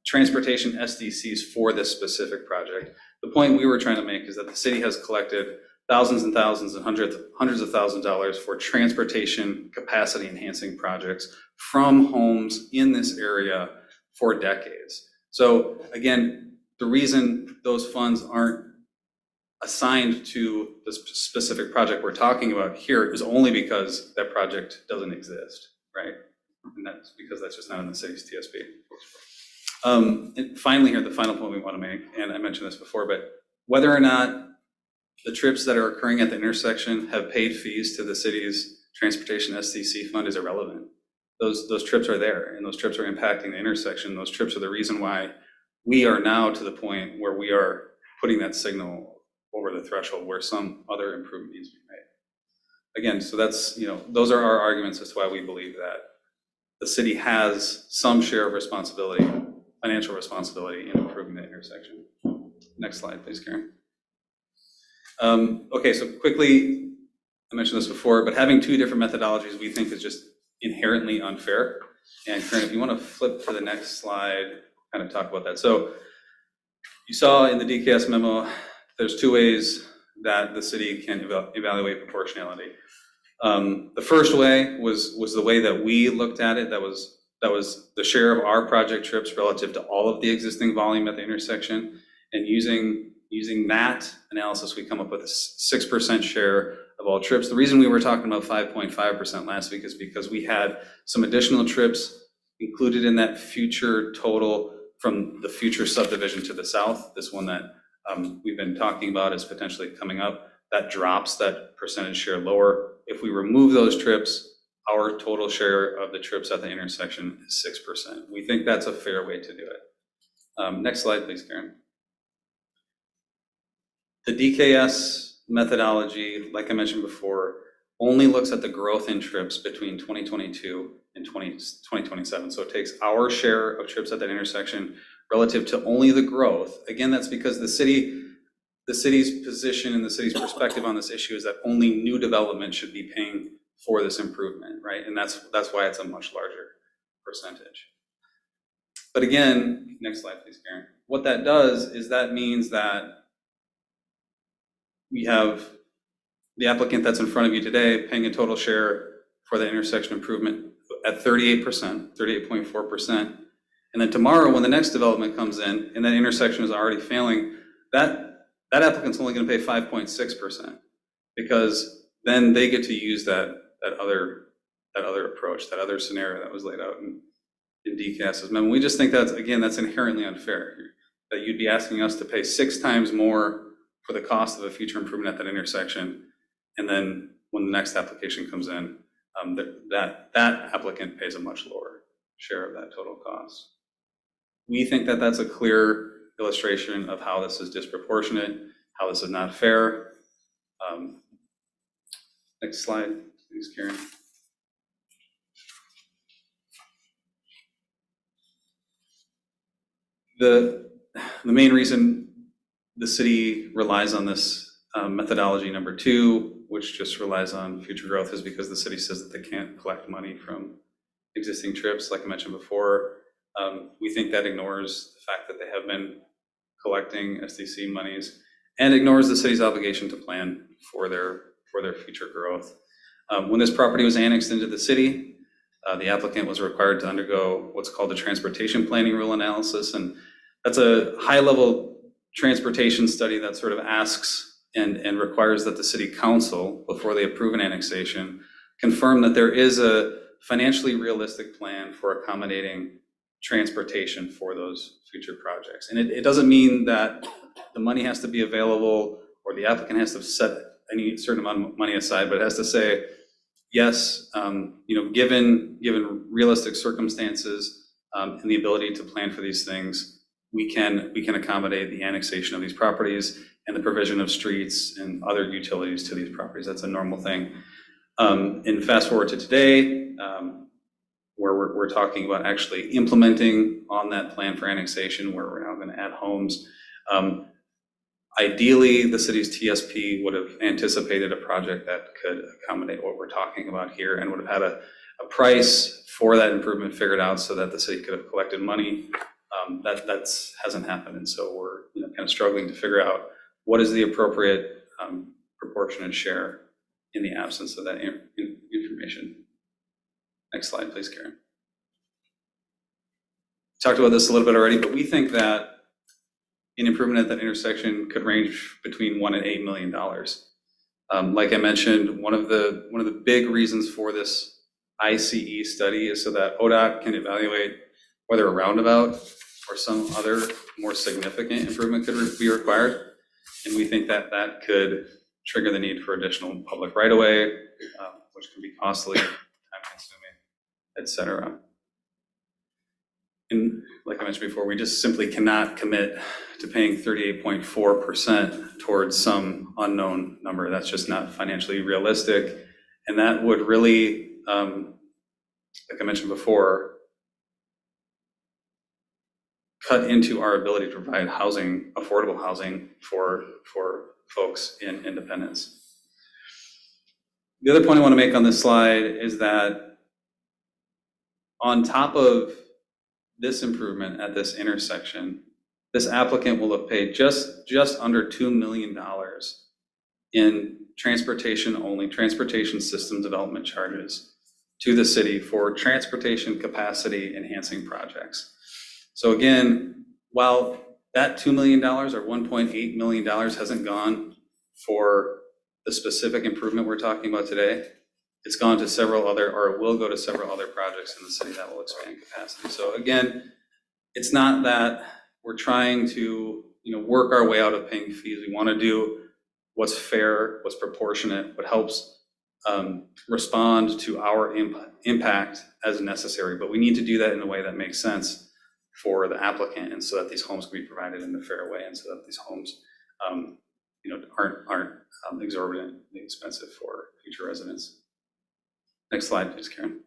transportation SDCs for this specific project. The point we were trying to make is that the city has collected thousands and thousands and hundreds of thousands of dollars for transportation capacity enhancing projects from homes in this area for decades. So again, the reason those funds aren't assigned to the specific project we're talking about here is only because that project doesn't exist, right? And that's because that's just not in the city's TSP. And finally here, the final point we want to make, and I mentioned this before, but whether or not the trips that are occurring at the intersection have paid fees to the city's transportation SDC fund is irrelevant. Those trips are there, and those trips are impacting the intersection. Those trips are the reason why we are now to the point where we are putting that signal over the threshold where some other improvement needs to be made. Again, so that's, those are our arguments as to why we believe that the city has some share of responsibility, financial responsibility in improving the intersection. Next slide, please, Karen. Okay, so quickly, I mentioned this before, but having two different methodologies we think is just inherently unfair. And Karen, if you want to flip to the next slide, kind of talk about that. So you saw in the DKS memo, there's two ways that the city can evaluate proportionality. The first way was the way that we looked at it. That was the share of our project trips relative to all of the existing volume at the intersection. And using that analysis, we come up with a 6% share of all trips. The reason we were talking about 5.5% last week is because we had some additional trips included in that future total from the future subdivision to the south. This one that we've been talking about is potentially coming up. That drops that percentage share lower. If we remove those trips, our total share of the trips at the intersection is 6%. We think that's a fair way to do it. Next slide, please, Karen. The DKS methodology, like I mentioned before, only looks at the growth in trips between 2022 and 2027. So it takes our share of trips at that intersection relative to only the growth. Again, that's because the city's position and the city's perspective on this issue is that only new development should be paying for this improvement, right? And that's why it's a much larger percentage. But again, next slide, please, Karen. What that does is that means that we have the applicant that's in front of you today paying a total share for the intersection improvement at 38%, 38.4%. And then tomorrow, when the next development comes in and that intersection is already failing, that applicant's only going to pay 5.6%, because then they get to use that other approach, that other scenario that was laid out in DCAS's memo. We just think that's inherently unfair, that you'd be asking us to pay 6 times more for the cost of a future improvement at that intersection, and then when the next application comes in, that applicant pays a much lower share of that total cost. We think that that's a clear illustration of how this is disproportionate, how this is not fair. Next slide, please, Karen. The main reason the city relies on this methodology number 2, which just relies on future growth, is because the city says that they can't collect money from existing trips, like I mentioned before. We think that ignores the fact that they have been collecting SDC monies and ignores the city's obligation to plan for their future growth. When this property was annexed into the city, the applicant was required to undergo what's called a transportation planning rule analysis, and that's a high-level transportation study that sort of asks and requires that the city council, before they approve an annexation, confirm that there is a financially realistic plan for accommodating transportation for those future projects. And it doesn't mean that the money has to be available or the applicant has to set any certain amount of money aside, but it has to say, yes, given realistic circumstances and the ability to plan for these things, we can accommodate the annexation of these properties and the provision of streets and other utilities to these properties. That's a normal thing. And fast forward to today, where we're talking about actually implementing on that plan for annexation, where we're now going to add homes. Ideally, the city's TSP would have anticipated a project that could accommodate what we're talking about here and would have had a price for that improvement figured out so that the city could have collected money. That hasn't happened, and so we're kind of struggling to figure out what is the appropriate proportionate share in the absence of that information. Next slide, please, Karen. Talked about this a little bit already, but we think that an improvement at that intersection could range between $1 and $8 million. Like I mentioned, one of the big reasons for this ICE study is so that ODOT can evaluate whether a roundabout or some other more significant improvement could be required. And we think that that could trigger the need for additional public right-of-way, which can be costly, time-consuming, et cetera. And like I mentioned before, we just simply cannot commit to paying 38.4% towards some unknown number. That's just not financially realistic. And that would really, like I mentioned before, cut into our ability to provide housing, affordable housing for folks in Independence. The other point I want to make on this slide is that on top of this improvement at this intersection, this applicant will have paid just under $2 million in transportation system development charges to the city for transportation capacity enhancing projects. So again, while that $2 million or $1.8 million hasn't gone for the specific improvement we're talking about today, it's gone to several other, or it will go to several other projects in the city that will expand capacity. So again, it's not that we're trying to, work our way out of paying fees. We want to do what's fair, what's proportionate, what helps respond to our impact as necessary. But we need to do that in a way that makes sense for the applicant, and so that these homes can be provided in a fair way, and so that these homes, aren't exorbitantly expensive for future residents. Next slide, please, Karen.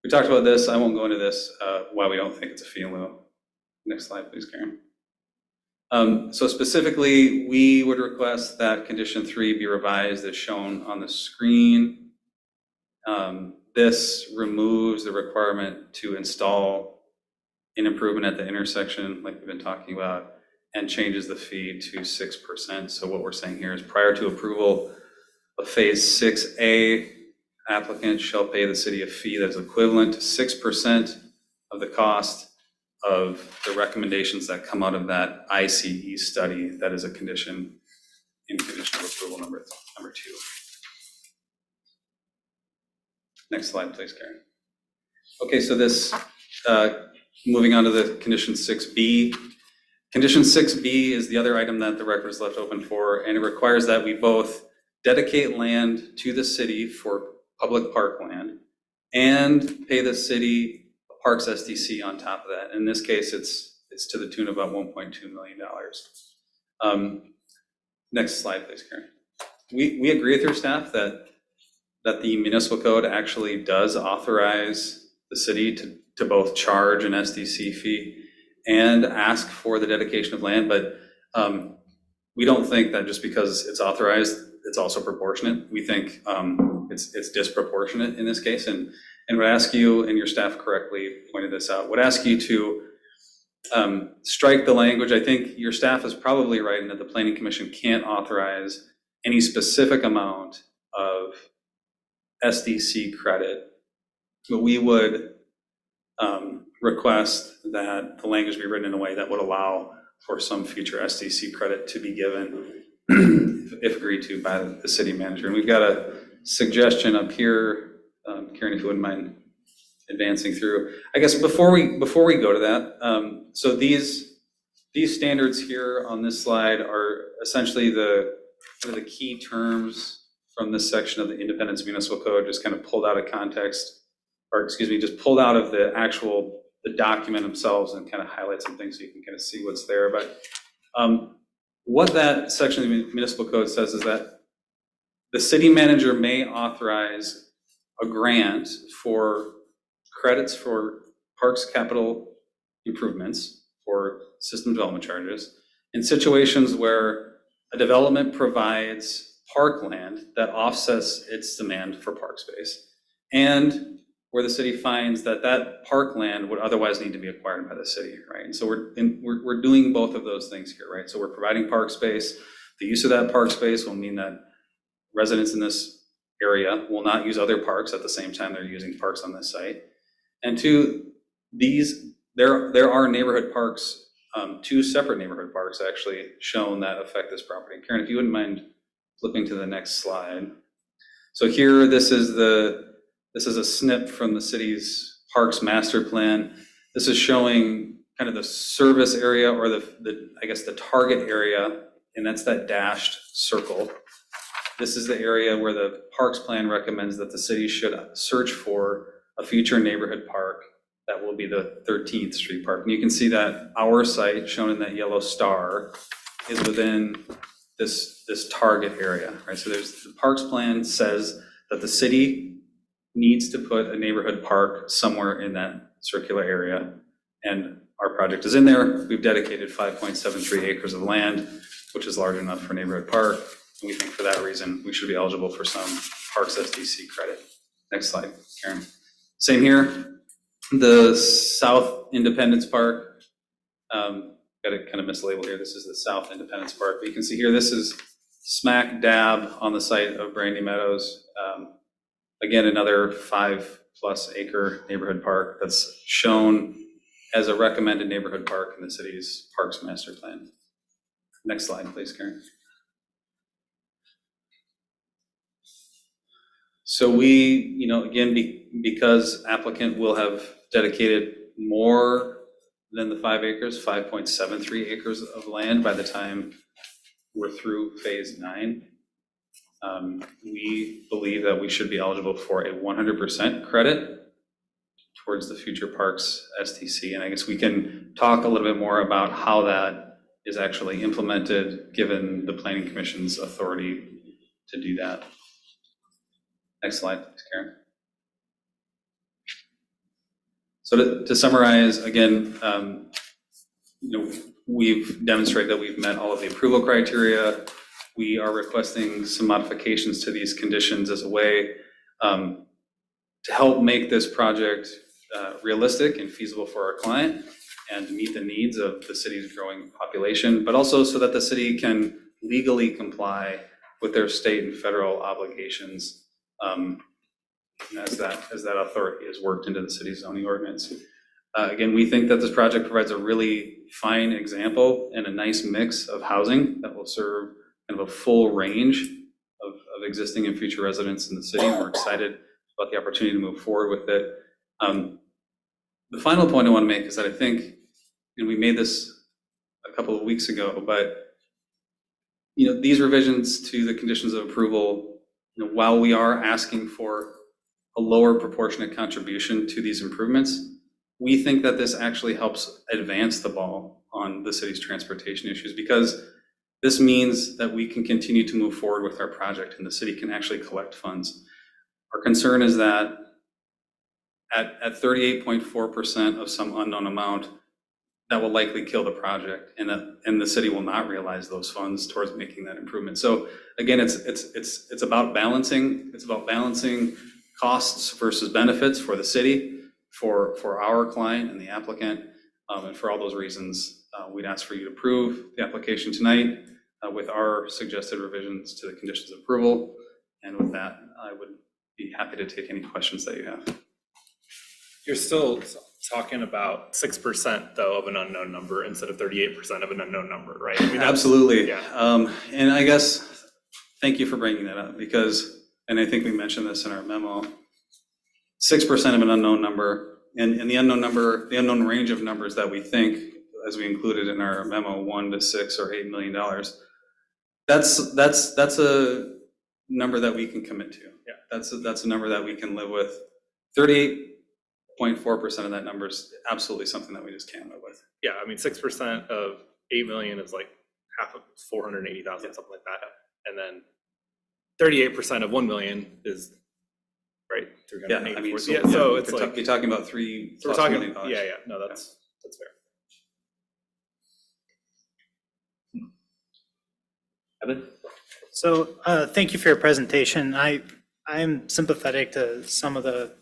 We talked about this. I won't go into this, why we don't think it's a fee in lieu. Next slide, please, Karen. So specifically, we would request that condition 3 be revised as shown on the screen. This removes the requirement to install an improvement at the intersection, like we've been talking about, and changes the fee to 6%. So what we're saying here is prior to approval of phase 6A, applicant shall pay the city a fee that is equivalent to 6% of the cost of the recommendations that come out of that ICE study that is a condition in condition of approval number 2. Next slide, please, Karen. Okay, so this, moving on to the condition 6B. Condition 6B is the other item that the record is left open for, and it requires that we both dedicate land to the city for public park land and pay the city a Parks SDC on top of that. In this case, it's to the tune of about $1.2 million. Next slide, please, Karen. We agree with your staff that the municipal code actually does authorize the city to both charge an SDC fee and ask for the dedication of land, but we don't think that just because it's authorized, it's also proportionate. We think it's disproportionate in this case, and would ask you, and your staff correctly pointed this out, would ask you to strike the language. I think your staff is probably right in that the Planning Commission can't authorize any specific amount of SDC credit, but we would request that the language be written in a way that would allow for some future SDC credit to be given if agreed to by the city manager. And we've got a suggestion up here, Karen, if you wouldn't mind advancing through. I guess before we go to that, so these standards here on this slide are essentially the key terms from this section of the Independence Municipal Code, just kind of pulled out of context, or excuse me, just pulled out of the document themselves and kind of highlight some things so you can kind of see what's there. But what that section of the municipal code says is that the city manager may authorize a grant for credits for parks capital improvements for system development charges in situations where a development provides parkland that offsets its demand for park space, and where the city finds that that parkland would otherwise need to be acquired by the city, right? And so we're doing both of those things here, right? So we're providing park space. The use of that park space will mean that residents in this area will not use other parks at the same time they're using parks on this site. And two, there are neighborhood parks, 2 separate neighborhood parks actually shown that affect this property. Karen, if you wouldn't mind flipping to the next slide. So here, this is a snip from the city's parks master plan. This is showing kind of the service area or the I guess the target area, and that's that dashed circle. This is the area where the Parks Plan recommends that the city should search for a future neighborhood park that will be the 13th Street Park. And you can see that our site, shown in that yellow star, is within this target area, right? So the Parks Plan says that the city needs to put a neighborhood park somewhere in that circular area. And our project is in there. We've dedicated 5.73 acres of land, which is large enough for a neighborhood park. And we think for that reason, we should be eligible for some Parks SDC credit. Next slide, Karen. Same here. The South Independence Park, got to kind of mislabel here. This is the South Independence Park. But you can see here, this is smack dab on the site of Brandy Meadows. Again, another 5+ acre neighborhood park that's shown as a recommended neighborhood park in the city's Parks Master Plan. Next slide, please, Karen. So we, again, because applicant will have dedicated more than the 5 acres, 5.73 acres of land by the time we're through phase 9. We believe that we should be eligible for a 100% credit towards the Future Parks STC. And I guess we can talk a little bit more about how that is actually implemented, given the Planning Commission's authority to do that. Next slide, please, Karen. So to summarize, again, we've demonstrated that we've met all of the approval criteria. We are requesting some modifications to these conditions as a way to help make this project realistic and feasible for our client and meet the needs of the city's growing population, but also so that the city can legally comply with their state and federal obligations as that authority is worked into the city's zoning ordinance. Again, we think that this project provides a really fine example and a nice mix of housing that will serve kind of a full range of existing and future residents in the city. And we're excited about the opportunity to move forward with it. The final point I want to make is that I think, and we made this a couple of weeks ago, but these revisions to the conditions of approval, while we are asking for a lower proportionate contribution to these improvements, we think that this actually helps advance the ball on the city's transportation issues, because this means that we can continue to move forward with our project and the city can actually collect funds. Our concern is that at 38.4% of some unknown amount, that will likely kill the project, and the city will not realize those funds towards making that improvement. So again, it's about balancing. It's about balancing costs versus benefits for the city, for our client and the applicant, and for all those reasons, we'd ask for you to approve the application tonight with our suggested revisions to the conditions of approval. And with that, I would be happy to take any questions that you have. You're still talking about 6% though of an unknown number instead of 38% of an unknown number, right? I mean, Absolutely. Yeah. And I guess, thank you for bringing that up, because, and I think we mentioned this in our memo, 6% of an unknown number, and the unknown range of numbers that we think, as we included in our memo, $1 to $6 or $8 million. That's a number that we can commit to. Yeah. That's a number that we can live with. 38.4% of that number is absolutely something that we just can't live with. Yeah, I mean, 6% of 8 million is like half of 480,000, something like that. And then 38% of 1 million is, right, 380. Yeah, so it's like, you're talking about $3+ so we're talking, million. yeah, no, that's fair. Evan? So thank you for your presentation. I'm sympathetic to some of the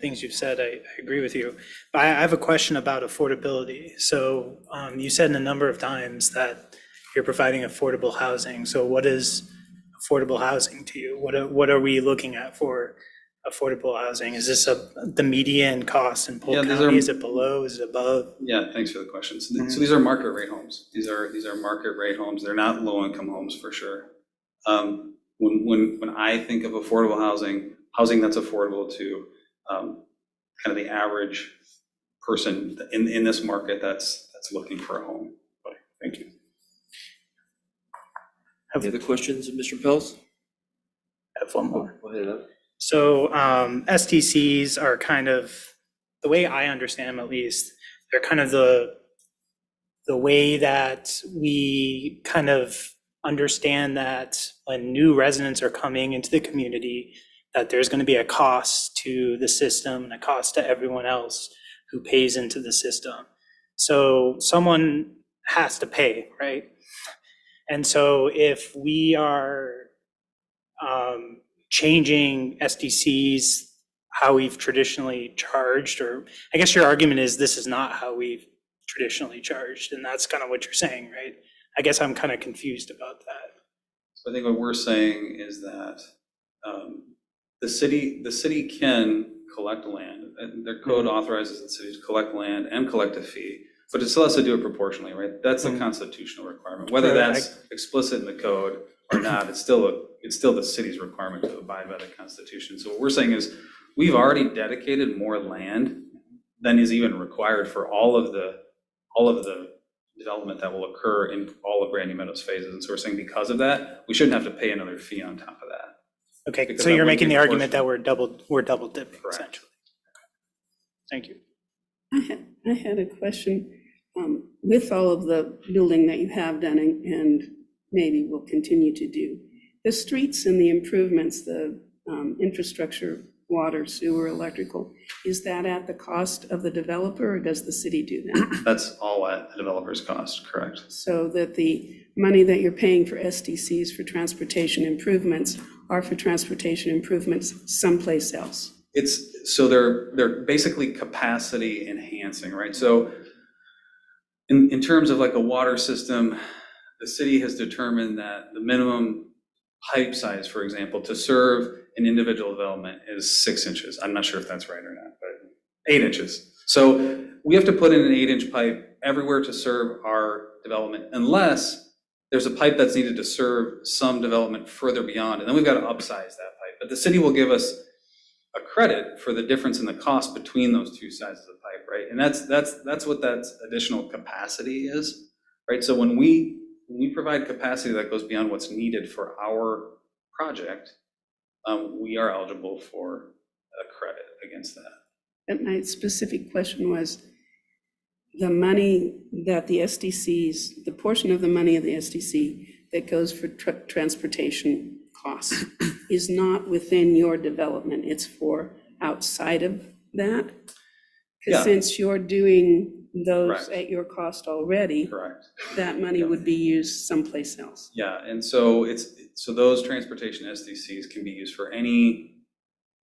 things you've said. I agree with you. But I have a question about affordability. So you said a number of times that you're providing affordable housing. So what is affordable housing to you? What are we looking at for affordable housing? Is this the median cost in Polk County? Is it below? Is it above? Yeah, thanks for the question. So these are market rate homes. These are market rate homes. They're not low income homes for sure. When I think of affordable housing that's affordable to kind of the average person in this market that's looking for a home. But thank you. Any other questions of Mr. Pels? I have one more. Go ahead, Ed. So STCs are kind of, the way I understand them at least, they're kind of the way that we kind of understand that when new residents are coming into the community, that there's going to be a cost to the system and a cost to everyone else who pays into the system. So someone has to pay, right? And so if we are changing SDCs, how we've traditionally charged, or I guess your argument is this is not how we've traditionally charged, and that's kind of what you're saying, right? I guess I'm kind of confused about that. So I think what we're saying is that the city can collect land, and their code authorizes the city to collect land and collect a fee, but it still has to do it proportionally, right? That's a constitutional requirement. Whether that's explicit in the code or not, it's still the city's requirement to abide by the Constitution. So what we're saying is we've already dedicated more land than is even required for all of the development that will occur in all of Brandy Meadows phases. And so we're saying because of that, we shouldn't have to pay another fee on top of that. Okay, Because so that you're wouldn't making be the argument that proportional. we're double dipping, Correct. essentially. Thank you. I had a question. With all of the building that you have done and maybe will continue to do, the streets and the improvements, the infrastructure, water, sewer, electrical, is that at the cost of the developer, or does the city do that? That's all at the developer's cost, correct? So that the money that you're paying for SDCs for transportation improvements are for transportation improvements someplace else? So they're basically capacity enhancing, right? So in terms of like a water system, the city has determined that the minimum pipe size, for example, to serve an individual development is 6 inches. I'm not sure if that's right or not, but 8 inches. So we have to put in an 8-inch pipe everywhere to serve our development, unless there's a pipe that's needed to serve some development further beyond, and then we've got to upsize that pipe. But the city will give us a credit for the difference in the cost between those two sizes of pipe, right? And that's what that additional capacity is, right? So when we provide capacity that goes beyond what's needed for our project, we are eligible for a credit against that. And my specific question was, the money that the SDCs, the portion of the money of the SDC that goes for transportation costs is not within your development, it's for outside of that? Yeah. Because since you're doing those Correct. at your cost already, Correct. that money would be used someplace else. Yeah, and so those transportation SDCs can be used for any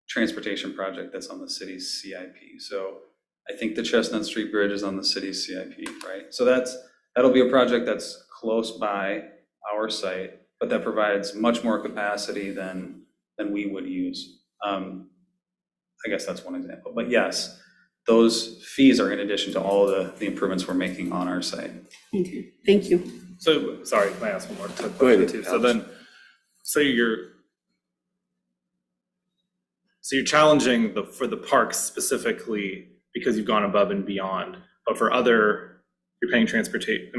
transportation project that's on the city's CIP. So I think the Chestnut Street Bridge is on the city's CIP, right? So that'll be a project that's close by our site, but that provides much more capacity than we would use. I guess that's one example, but yes, those fees are in addition to all of the improvements we're making on our site. Okay, thank you. So, sorry, can I ask one more quick Go ahead, question too? So then, so you're challenging for the parks specifically because you've gone above and beyond, but for you're paying transportation,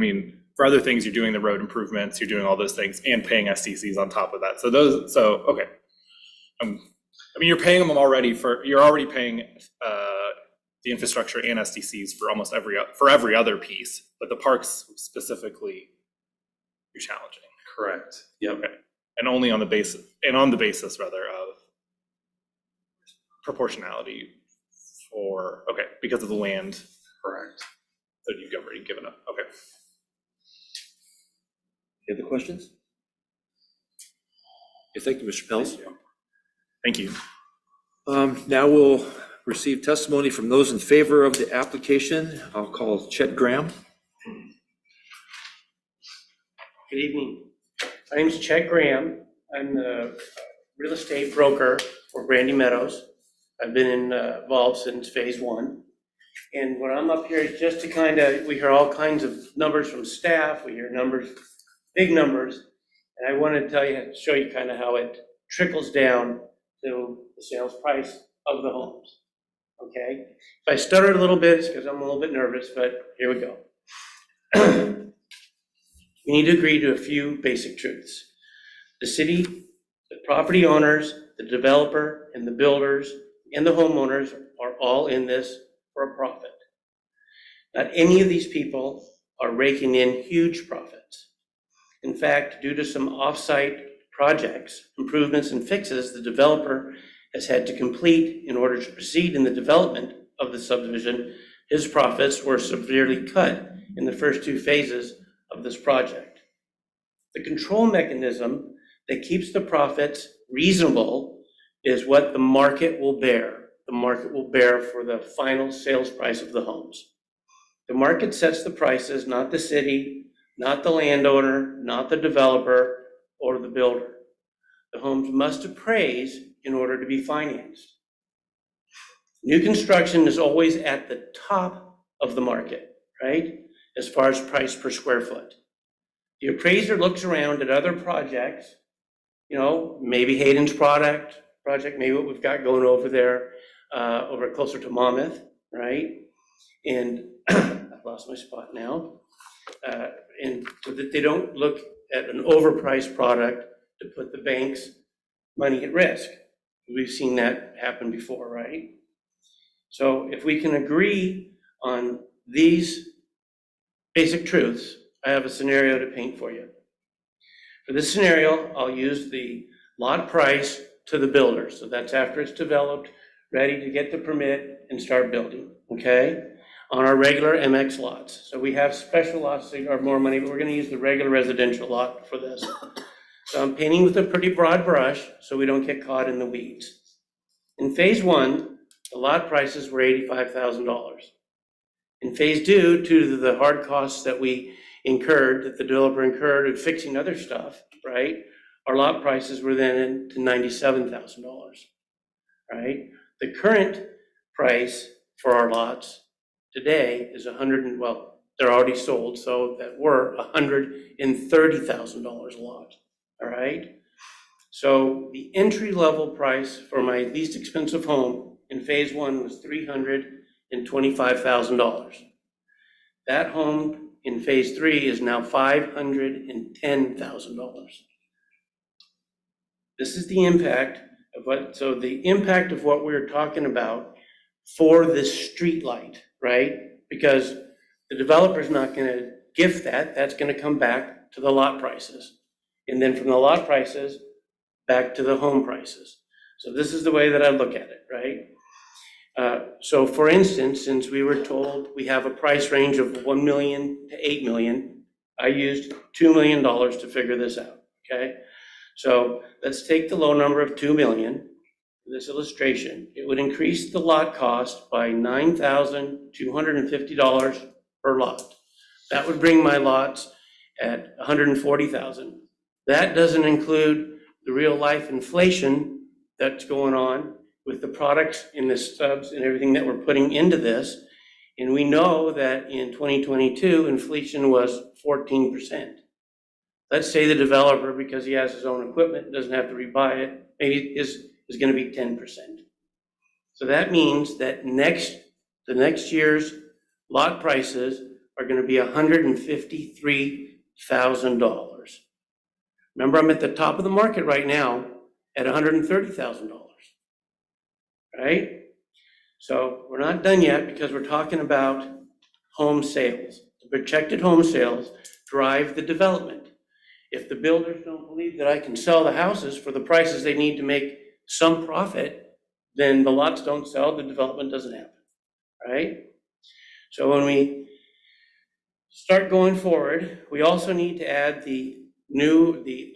for other things, you're doing the road improvements, you're doing all those things and paying SDCs on top of that. Okay. You're paying them already you're already paying the infrastructure and SDCs for almost every other piece, but the parks specifically, you're challenging. Correct. Yep. Okay. And only on the basis, rather, of proportionality because of the land Correct. that you've already given up. Okay. Any other questions? Okay, thank you, Mr. Pels. Thank you. Now we'll receive testimony from those in favor of the application. I'll call Chet Graham. Good evening. My name is Chet Graham. I'm the real estate broker for Brandy Meadows. I've been involved since phase 1. And when I'm up here is just to we hear all kinds of numbers from staff. We hear numbers, big numbers. And I want to show you kind of how it trickles down to the sales price of the homes. okay? If I stutter a little bit, it's because I'm a little bit nervous, but here we go. We need to agree to a few basic truths. The city, the property owners, the developer, and the builders, and the homeowners are all in this for a profit. Not any of these people are raking in huge profits. In fact, due to some off-site projects, improvements, and fixes the developer has had to complete in order to proceed in the development of the subdivision, his profits were severely cut in the first 2 phases of this project. The control mechanism that keeps the profits reasonable is what the market will bear. The market will bear for the final sales price of the homes. The market sets the prices, not the city, not the landowner, not the developer, or the builder. The homes must appraise in order to be financed. New construction is always at the top of the market, right? As far as price per square foot. The appraiser looks around at other projects, you know, maybe Hayden's project, maybe what we've got going over there, over closer to Monmouth, right? And I've lost my spot now. And so that they don't look at an overpriced product to put the bank's money at risk. We've seen that happen before, right? So if we can agree on these basic truths, I have a scenario to paint for you. For this scenario, I'll use the lot price to the builder. So that's after it's developed, ready to get the permit and start building, okay? On our regular MX lots. So we have special lots that are more money, but we're gonna use the regular residential lot for this. So I'm painting with a pretty broad brush so we don't get caught in the weeds. In phase 1, the lot prices were $85,000. In phase 2, due to the hard costs that we incurred, that the developer incurred in fixing other stuff, right? Our lot prices were then to $97,000, right? The current price for our lots today is well, they're already sold, so that were $130,000 a lot, all right? So the entry-level price for my least expensive home in phase 1 was $325,000. That home in phase 3 is now $510,000. This is the impact of the impact of what we're talking about for this street light, right? Because the developer's not gonna gift that, that's gonna come back to the lot prices. And then from the lot prices, back to the home prices. So this is the way that I look at it, right? So for instance, since we were told we have a price range of 1 million to 8 million, I used $2 million to figure this out, okay? So let's take the low number of 2 million, for this illustration. It would increase the lot cost by $9,250 per lot. That would bring my lots at 140,000. That doesn't include the real life inflation that's going on with the products in the subs and everything that we're putting into this. And we know that in 2022, inflation was 14%. Let's say the developer, because he has his own equipment, doesn't have to rebuy it, maybe is gonna be 10%. So that means that the next year's lot prices are gonna be $153,000. Remember, I'm at the top of the market right now at $130,000. Right? So we're not done yet because we're talking about home sales. The projected home sales drive the development. If the builders don't believe that I can sell the houses for the prices they need to make some profit, then the lots don't sell, the development doesn't happen, right? So when we start going forward, we also need to add the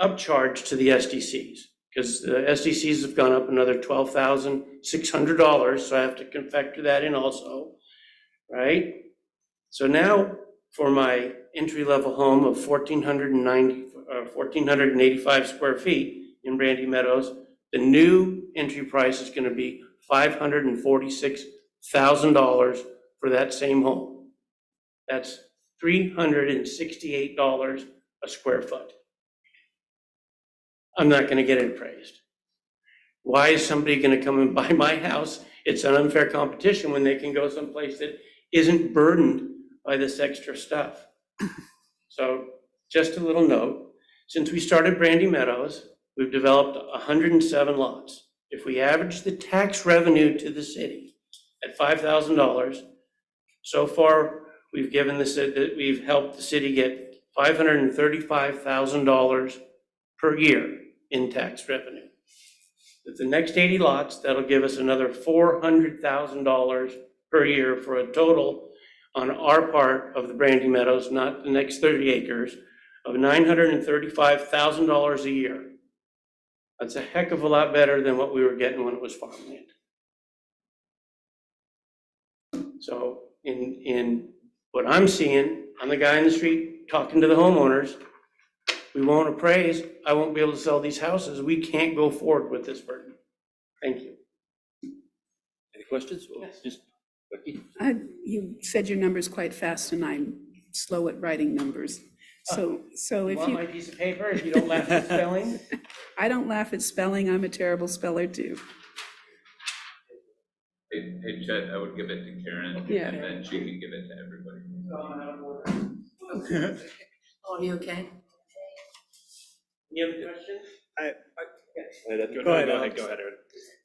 upcharge to the SDCs. Because the SDCs have gone up another $12,600, so I have to factor that in also, right? So now for my entry-level home of 1,485 square feet in Brandy Meadows, the new entry price is gonna be $546,000 for that same home. That's $368 a square foot. I'm not gonna get it appraised. Why is somebody gonna come and buy my house it's an unfair competition when they can go someplace that isn't burdened by this extra stuff. So just a little note, since we started Brandy Meadows, we've developed 107 lots. If we average the tax revenue to the city at $5,000, so far, we've helped the city get $535,000 per year in tax revenue. With the next 80 lots, that'll give us another $400,000 per year for a total on our part of the Brandy Meadows, not the next 30 acres, of $935,000 a year. That's a heck of a lot better than what we were getting when it was farmland. So in what I'm seeing, I'm the guy in the street talking to the homeowners. We won't appraise, I won't be able to sell these houses. We can't go forward with this burden. Thank you. Any questions? Yes. Just Becky? You said your numbers quite fast, and I'm slow at writing numbers. So You if want my you, piece of paper if you don't laugh at spelling? I don't laugh at spelling, I'm a terrible speller too. Hey, Chet, I would give it to Karen, Yeah. and then she can give it to everybody. Oh, are you okay? You have a question? Go ahead,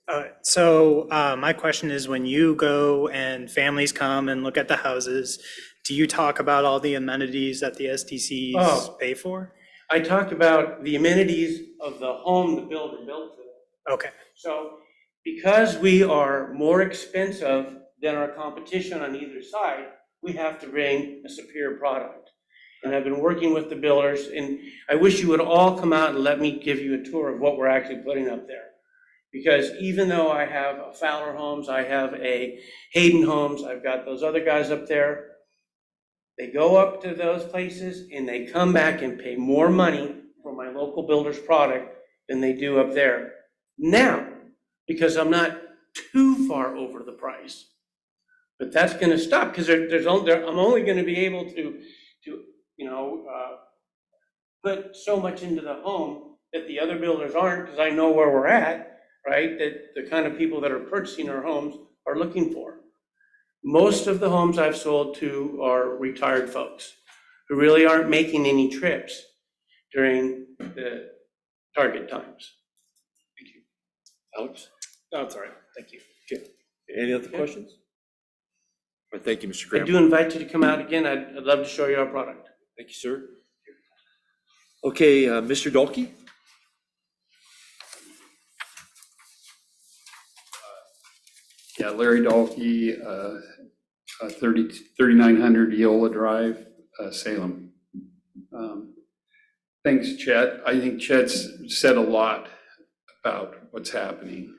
Aaron. So my question is, when you go and families come and look at the houses, do you talk about all the amenities that the SDCs Oh. pay for? I talked about the amenities of the home the builder built for them. Okay, So because we are more expensive than our competition on either side, we have to bring a superior product. And I've been working with the builders, and I wish you would all come out and let me give you a tour of what we're actually putting up there. Because even though I have a Fowler Homes, I have a Hayden Homes, I've got those other guys up there, they go up to those places and they come back and pay more money for my local builder's product than they do up there. Now, because I'm not too far over the price. But that's gonna stop, because I'm only gonna be able to put so much into the home that the other builders aren't, because I know where we're at, right? That the kind of people that are purchasing our homes are looking for. Most of the homes I've sold to are retired folks who really aren't making any trips during the target times. Alex? No, it's all right. Thank you. Any other questions? All right, thank you, Mr. I Graham. do invite you to come out again. I'd love to show you our product. Thank you, sir. Okay, Mr. Dolkey? Yeah, Larry Dahlke, 3900 Eola Drive, Salem. Thanks, Chet. I think Chet's said a lot about what's happening.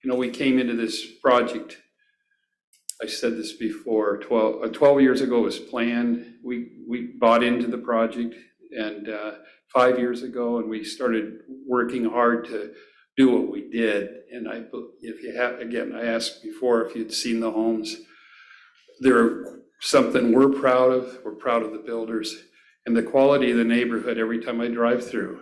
You know, we came into this project, I said this before, 12 years ago it was planned. We bought into the project, and 5 years ago, and we started working hard to do what we did. And if you have, again, I asked before if you'd seen the homes. They're something we're proud of. We're proud of the builders and the quality of the neighborhood. Every time I drive through,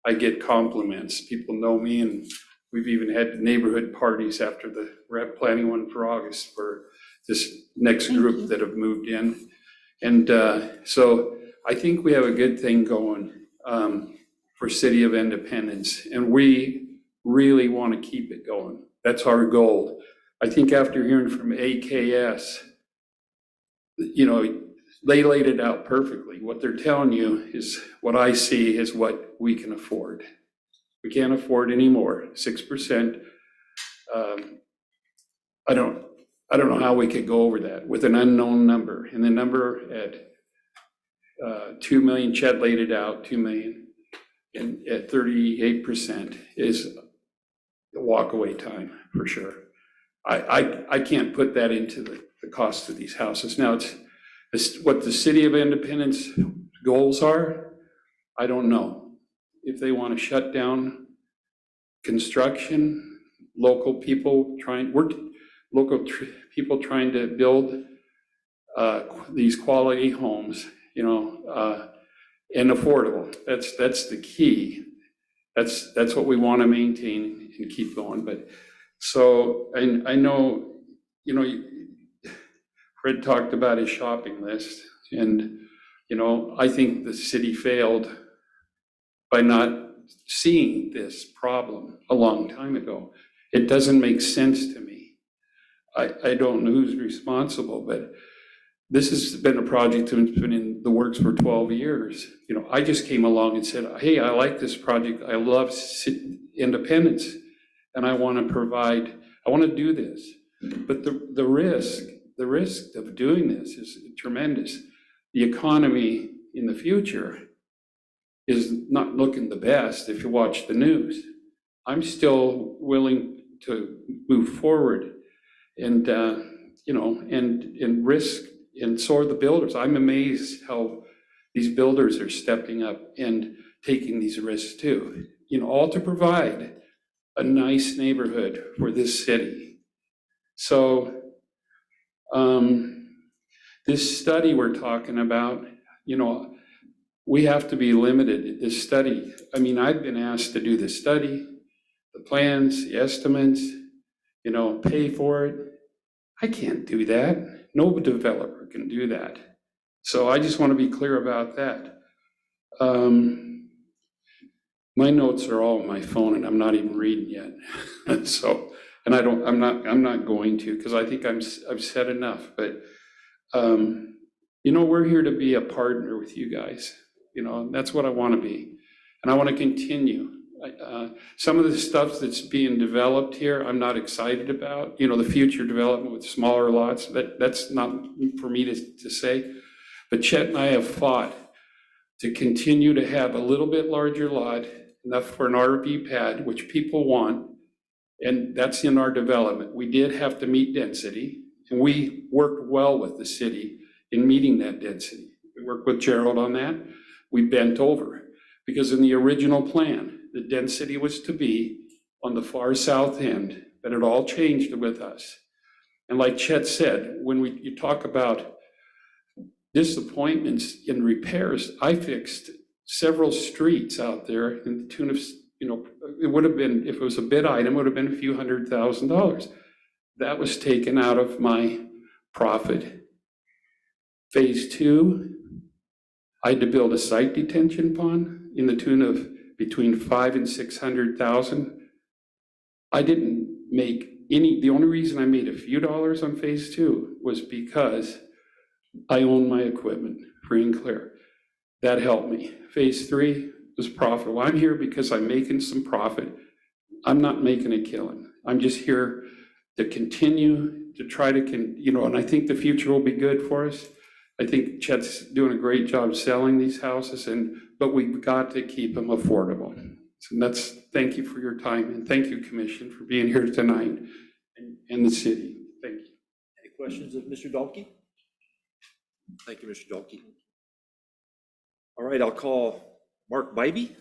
I get compliments. People know me, and we've even had neighborhood parties after we're planning one for August for this next group that have moved in. And so I think we have a good thing going for City of Independence, and we really want to keep it going. That's our goal. I think after hearing from AKS, you know, they laid it out perfectly. What they're telling you is what I see is what we can afford. We can't afford any more. 6%. I don't know how we could go over that with an unknown number. And the number at 2 million, Chet laid it out, 2 million, and at 38% is a walkaway time for sure. I can't put that into the cost of these houses. Now, it's what the City of Independence goals are. I don't know. If they want to shut down construction, local people trying to build these quality homes, you know, and affordable. That's the key. That's what we want to maintain and keep going. But So, I know, you know, Fred talked about his shopping list, and, you know, I think the city failed by not seeing this problem a long time ago. It doesn't make sense to me. I don't know who's responsible, but this has been a project that's been in the works for 12 years. You know, I just came along and said, hey, I like this project. I love independence, and I want to do this. But the risk of doing this is tremendous. The economy in the future is not looking the best if you watch the news. I'm still willing to move forward and, you know, and risk, and so are the builders. I'm amazed how these builders are stepping up and taking these risks too, you know, all to provide a nice neighborhood for this city. So this study we're talking about, you know, we have to be limited. This study, I mean, I've been asked to do the study, the plans, the estimates, you know, pay for it. I can't do that. No developer can do that. So I just want to be clear about that. My notes are all on my phone and I'm not even reading yet. So, and I'm not going to, because I think I've said enough, but you know, we're here to be a partner with you guys. You know, that's what I want to be. And I want to continue. Some of the stuff that's being developed here, I'm not excited about. You know, the future development with smaller lots, that's not for me to say. But Chet and I have fought to continue to have a little bit larger lot, enough for an RV pad, which people want, and that's in our development. We did have to meet density, and we worked well with the city in meeting that density. We worked with Gerald on that. We bent over, because in the original plan, the density was to be on the far south end, but it all changed with us. And like Chet said, when you talk about disappointments in repairs, I fixed several streets out there in the tune of, you know, it would have been, if it was a bid item, it would have been a few $100,000. That was taken out of my profit. Phase 2, I had to build a site detention pond in the tune of between $500,000 and $600,000. I didn't make any, the only reason I made a few dollars on phase 2 was because I own my equipment free and clear. That helped me. Phase 3 was profitable. I'm here because I'm making some profit. I'm not making a killing. I'm just here to continue to try to, you know, and I think the future will be good for us. I think Chet's doing a great job selling these houses, but we've got to keep them affordable. So thank you for your time, and thank you, Commission, for being here tonight, and the city. Thank you. Any questions of Mr. Dalkey? Thank you, Mr. Dalkey. All right, I'll call Mark Bybee.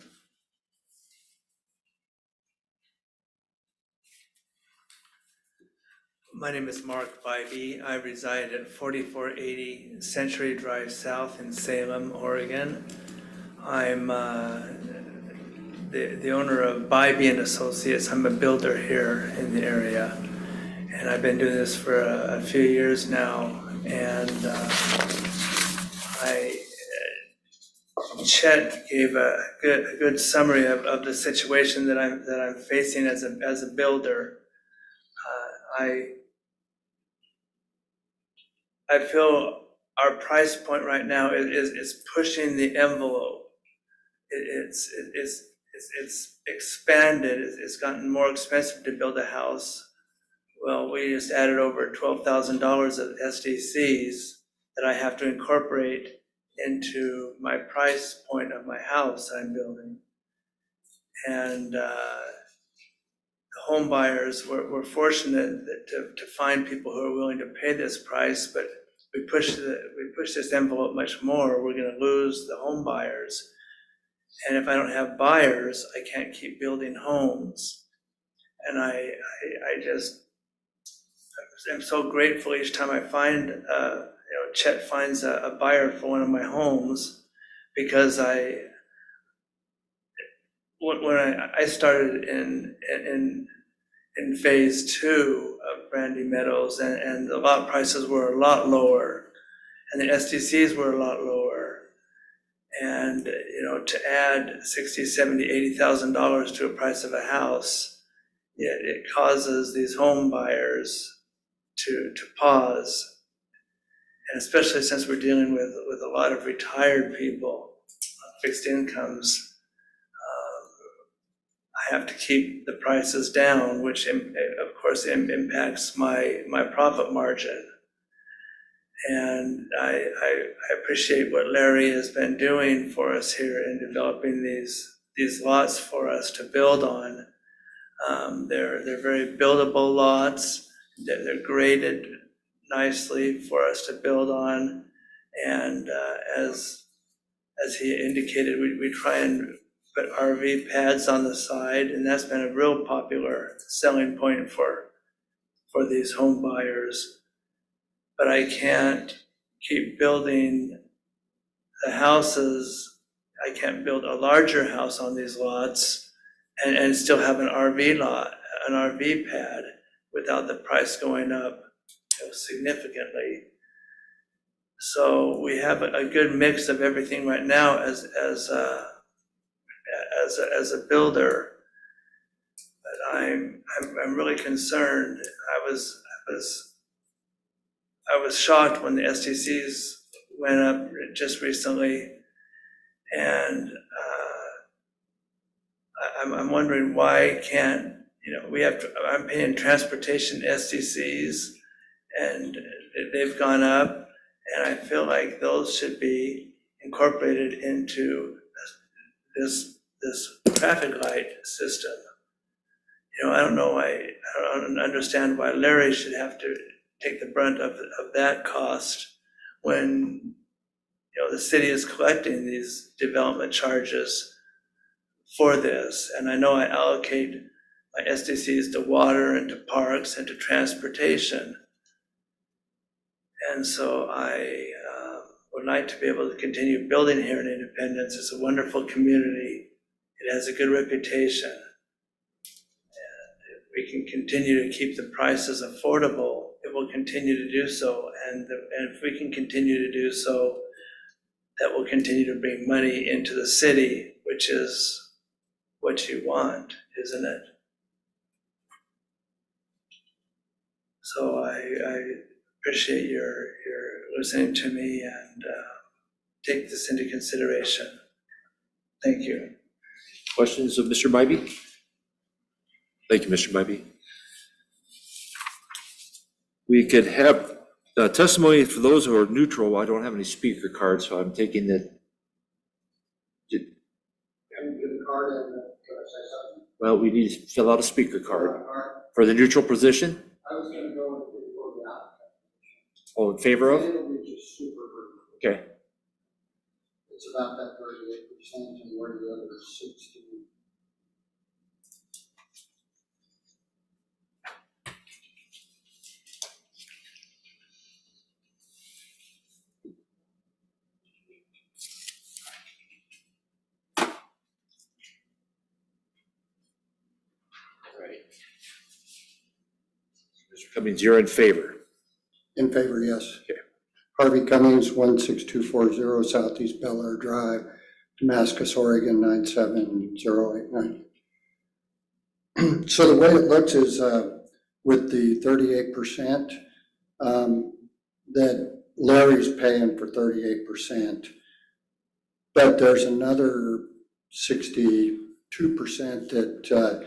My name is Mark Bybee. I reside at 4480 Century Drive South in Salem, Oregon. I'm the owner of Bybee and Associates. I'm a builder here in the area, and I've been doing this for a few years now. And Chet gave a good summary of the situation that I'm facing as a builder. I feel our price point right now is pushing the envelope. It's expanded. It's gotten more expensive to build a house. Well, we just added over $12,000 of SDCs that I have to incorporate into my price point of my house I'm building. And the home buyers, we're fortunate to find people who are willing to pay this price, but we push this envelope much more, we're going to lose the home buyers. And if I don't have buyers, I can't keep building homes. And I'm so grateful each time I find, Chet finds a buyer for one of my homes, because when I started in in phase 2 of Brandy Meadows, and the lot prices were a lot lower, and the SDCs were a lot lower. And, to add $60,000, $70,000, $80,000 to a price of a house, it causes these home buyers to pause. And especially since we're dealing with a lot of retired people on fixed incomes, I have to keep the prices down, which of course impacts my profit margin. And I appreciate what Larry has been doing for us here in developing these lots for us to build on. They're very buildable lots. They're graded nicely for us to build on. And as he indicated, we try and put RV pads on the side, and that's been a real popular selling point for these home buyers. But I can't keep building the houses. I can't build a larger house on these lots and still have an RV lot, an RV pad, without the price going up significantly. So we have a good mix of everything right now as a builder. But I'm really concerned. I was shocked when the SDCs went up just recently, and I'm wondering why can't, I'm paying transportation SDCs, and they've gone up, and I feel like those should be incorporated into this traffic light system. I don't know why, I don't understand why Larry should have to take the brunt of that cost when, the city is collecting these development charges for this. And I know I allocate my SDCs to water and to parks and to transportation. And so I would like to be able to continue building here in Independence. It's a wonderful community. It has a good reputation. And if we can continue to keep the prices affordable, it will continue to do so. And if we can continue to do so, that will continue to bring money into the city, which is what you want, isn't it? So I appreciate your listening to me and take this into consideration. Thank you. Questions of Mr. Bybee? Thank you, Mr. Bybee. We could have testimony for those who are neutral. I don't have any speaker cards, so I'm taking that. Well, we need to fill out a speaker card for the neutral position. I was gonna go with the applicant. All in favor of? It'll be just super. Okay. It's about that 38% and where the other 60. Mr. Cummings, you're in favor. In favor, yes. Okay. Harvey Cummings, 16240 Southeast Bel Air Drive, Damascus, Oregon, 97089. So the way it looks is with the 38%, that Larry's paying for 38%, but there's another 62% that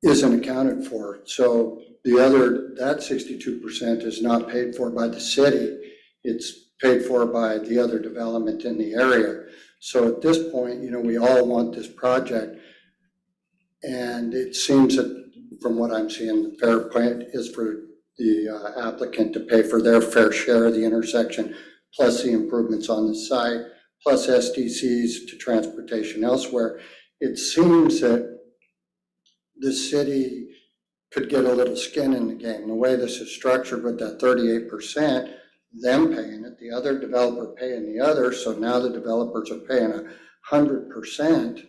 isn't accounted for. So that 62% is not paid for by the city. It's paid for by the other development in the area. So at this point, we all want this project. And it seems that from what I'm seeing, the fair point is for the applicant to pay for their fair share of the intersection, plus the improvements on the site, plus SDCs to transportation elsewhere. It seems that the city could get a little skin in the game. The way this is structured with that 38%, them paying it, the other developer paying the other, so now the developers are paying 100%,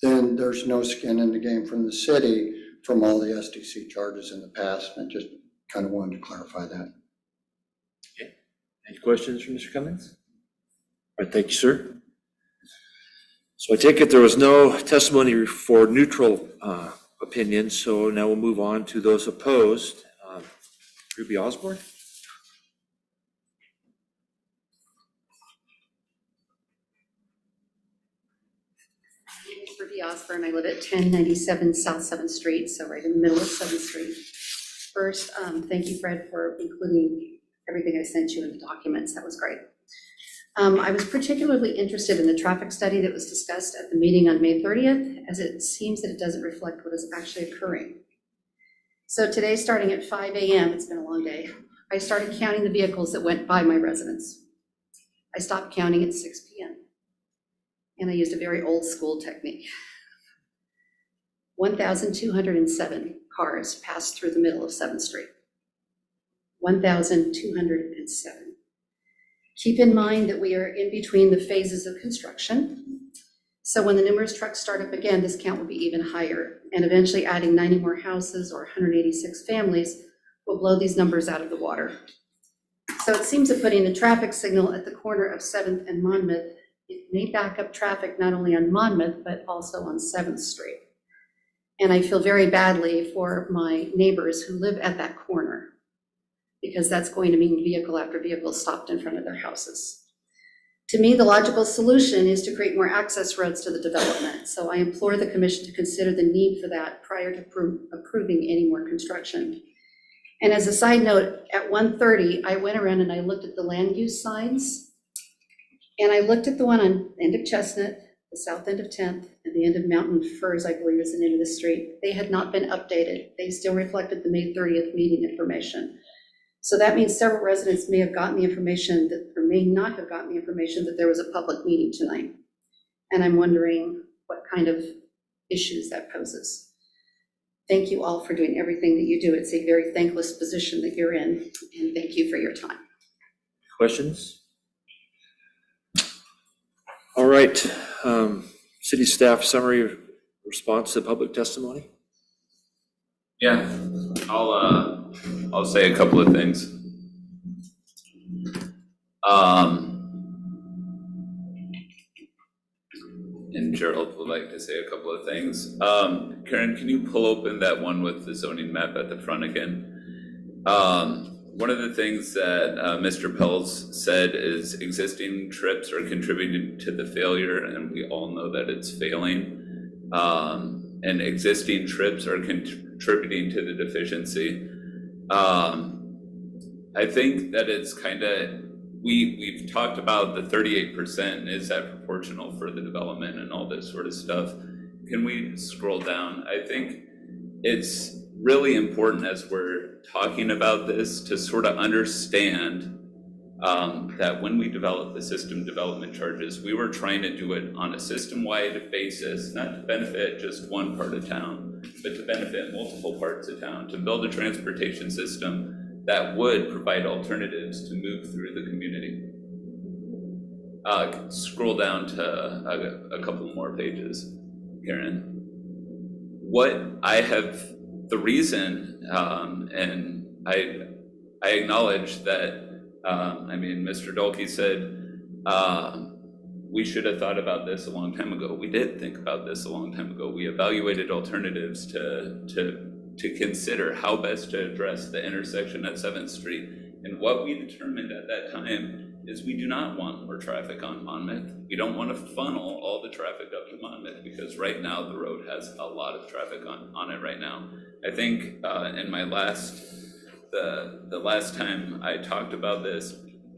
then there's no skin in the game from the city from all the SDC charges in the past, and I just kind of wanted to clarify that. Any questions from Mr. Cummings? All right, thank you, sir. So I take it there was no testimony for neutral opinion, so now we'll move on to those opposed. Ruby Osborne? My name is Ruby Osborne. I live at 1097 South 7th Street, so right in the middle of 7th Street. First, thank you, Fred, for including everything I sent you in the documents. That was great. I was particularly interested in the traffic study that was discussed at the meeting on May 30th, as it seems that it doesn't reflect what is actually occurring. So today, starting at 5 a.m., it's been a long day, I started counting the vehicles that went by my residence. I stopped counting at 6 p.m. and I used a very old school technique. 1,207 cars passed through the middle of 7th Street. 1,207. Keep in mind that we are in between the phases of construction. So when the numerous trucks start up again, this count will be even higher, and eventually adding 90 more houses or 186 families will blow these numbers out of the water. So it seems that putting a traffic signal at the corner of 7th and Monmouth, it may back up traffic not only on Monmouth, but also on 7th Street. And I feel very badly for my neighbors who live at that corner, because that's going to mean vehicle after vehicle stopped in front of their houses. To me, the logical solution is to create more access roads to the development. So I implore the commission to consider the need for that prior to approving any more construction. And as a side note, at 1:30, I went around and I looked at the land use signs. And I looked at the one on the end of Chestnut, the south end of 10th, and the end of Mountain Firs, I believe is the name of the street. They had not been updated. They still reflected the May 30th meeting information. So that means several residents may have gotten the information that, or may not have gotten the information that there was a public meeting tonight. And I'm wondering what kind of issues that poses. Thank you all for doing everything that you do. It's a very thankless position that you're in, and thank you for your time. Questions? All right, city staff summary response to public testimony? Yeah, I'll say a couple of things. And Gerald would like to say a couple of things. Karen, can you pull open that one with the zoning map at the front again? One of the things that Mr. Pelz said is existing trips are contributing to the failure, and we all know that it's failing. And existing trips are contributing to the deficiency. I think that it's kind of, we've talked about the 38%, is that proportional for the development and all this sort of stuff. Can we scroll down? I think it's really important as we're talking about this to sort of understand that when we developed the system development charges, we were trying to do it on a system-wide basis, not to benefit just one part of town, but to benefit multiple parts of town, to build a transportation system that would provide alternatives to move through the community. Scroll down to a couple more pages, Karen. The reason, and I acknowledge that, Mr. Dolkey said, we should have thought about this a long time ago. We did think about this a long time ago. We evaluated alternatives to consider how best to address the intersection at 7th Street. And what we determined at that time is we do not want more traffic on Monmouth. We don't want to funnel all the traffic up to Monmouth, because right now the road has a lot of traffic on it right now. I think in my the last time I talked about this,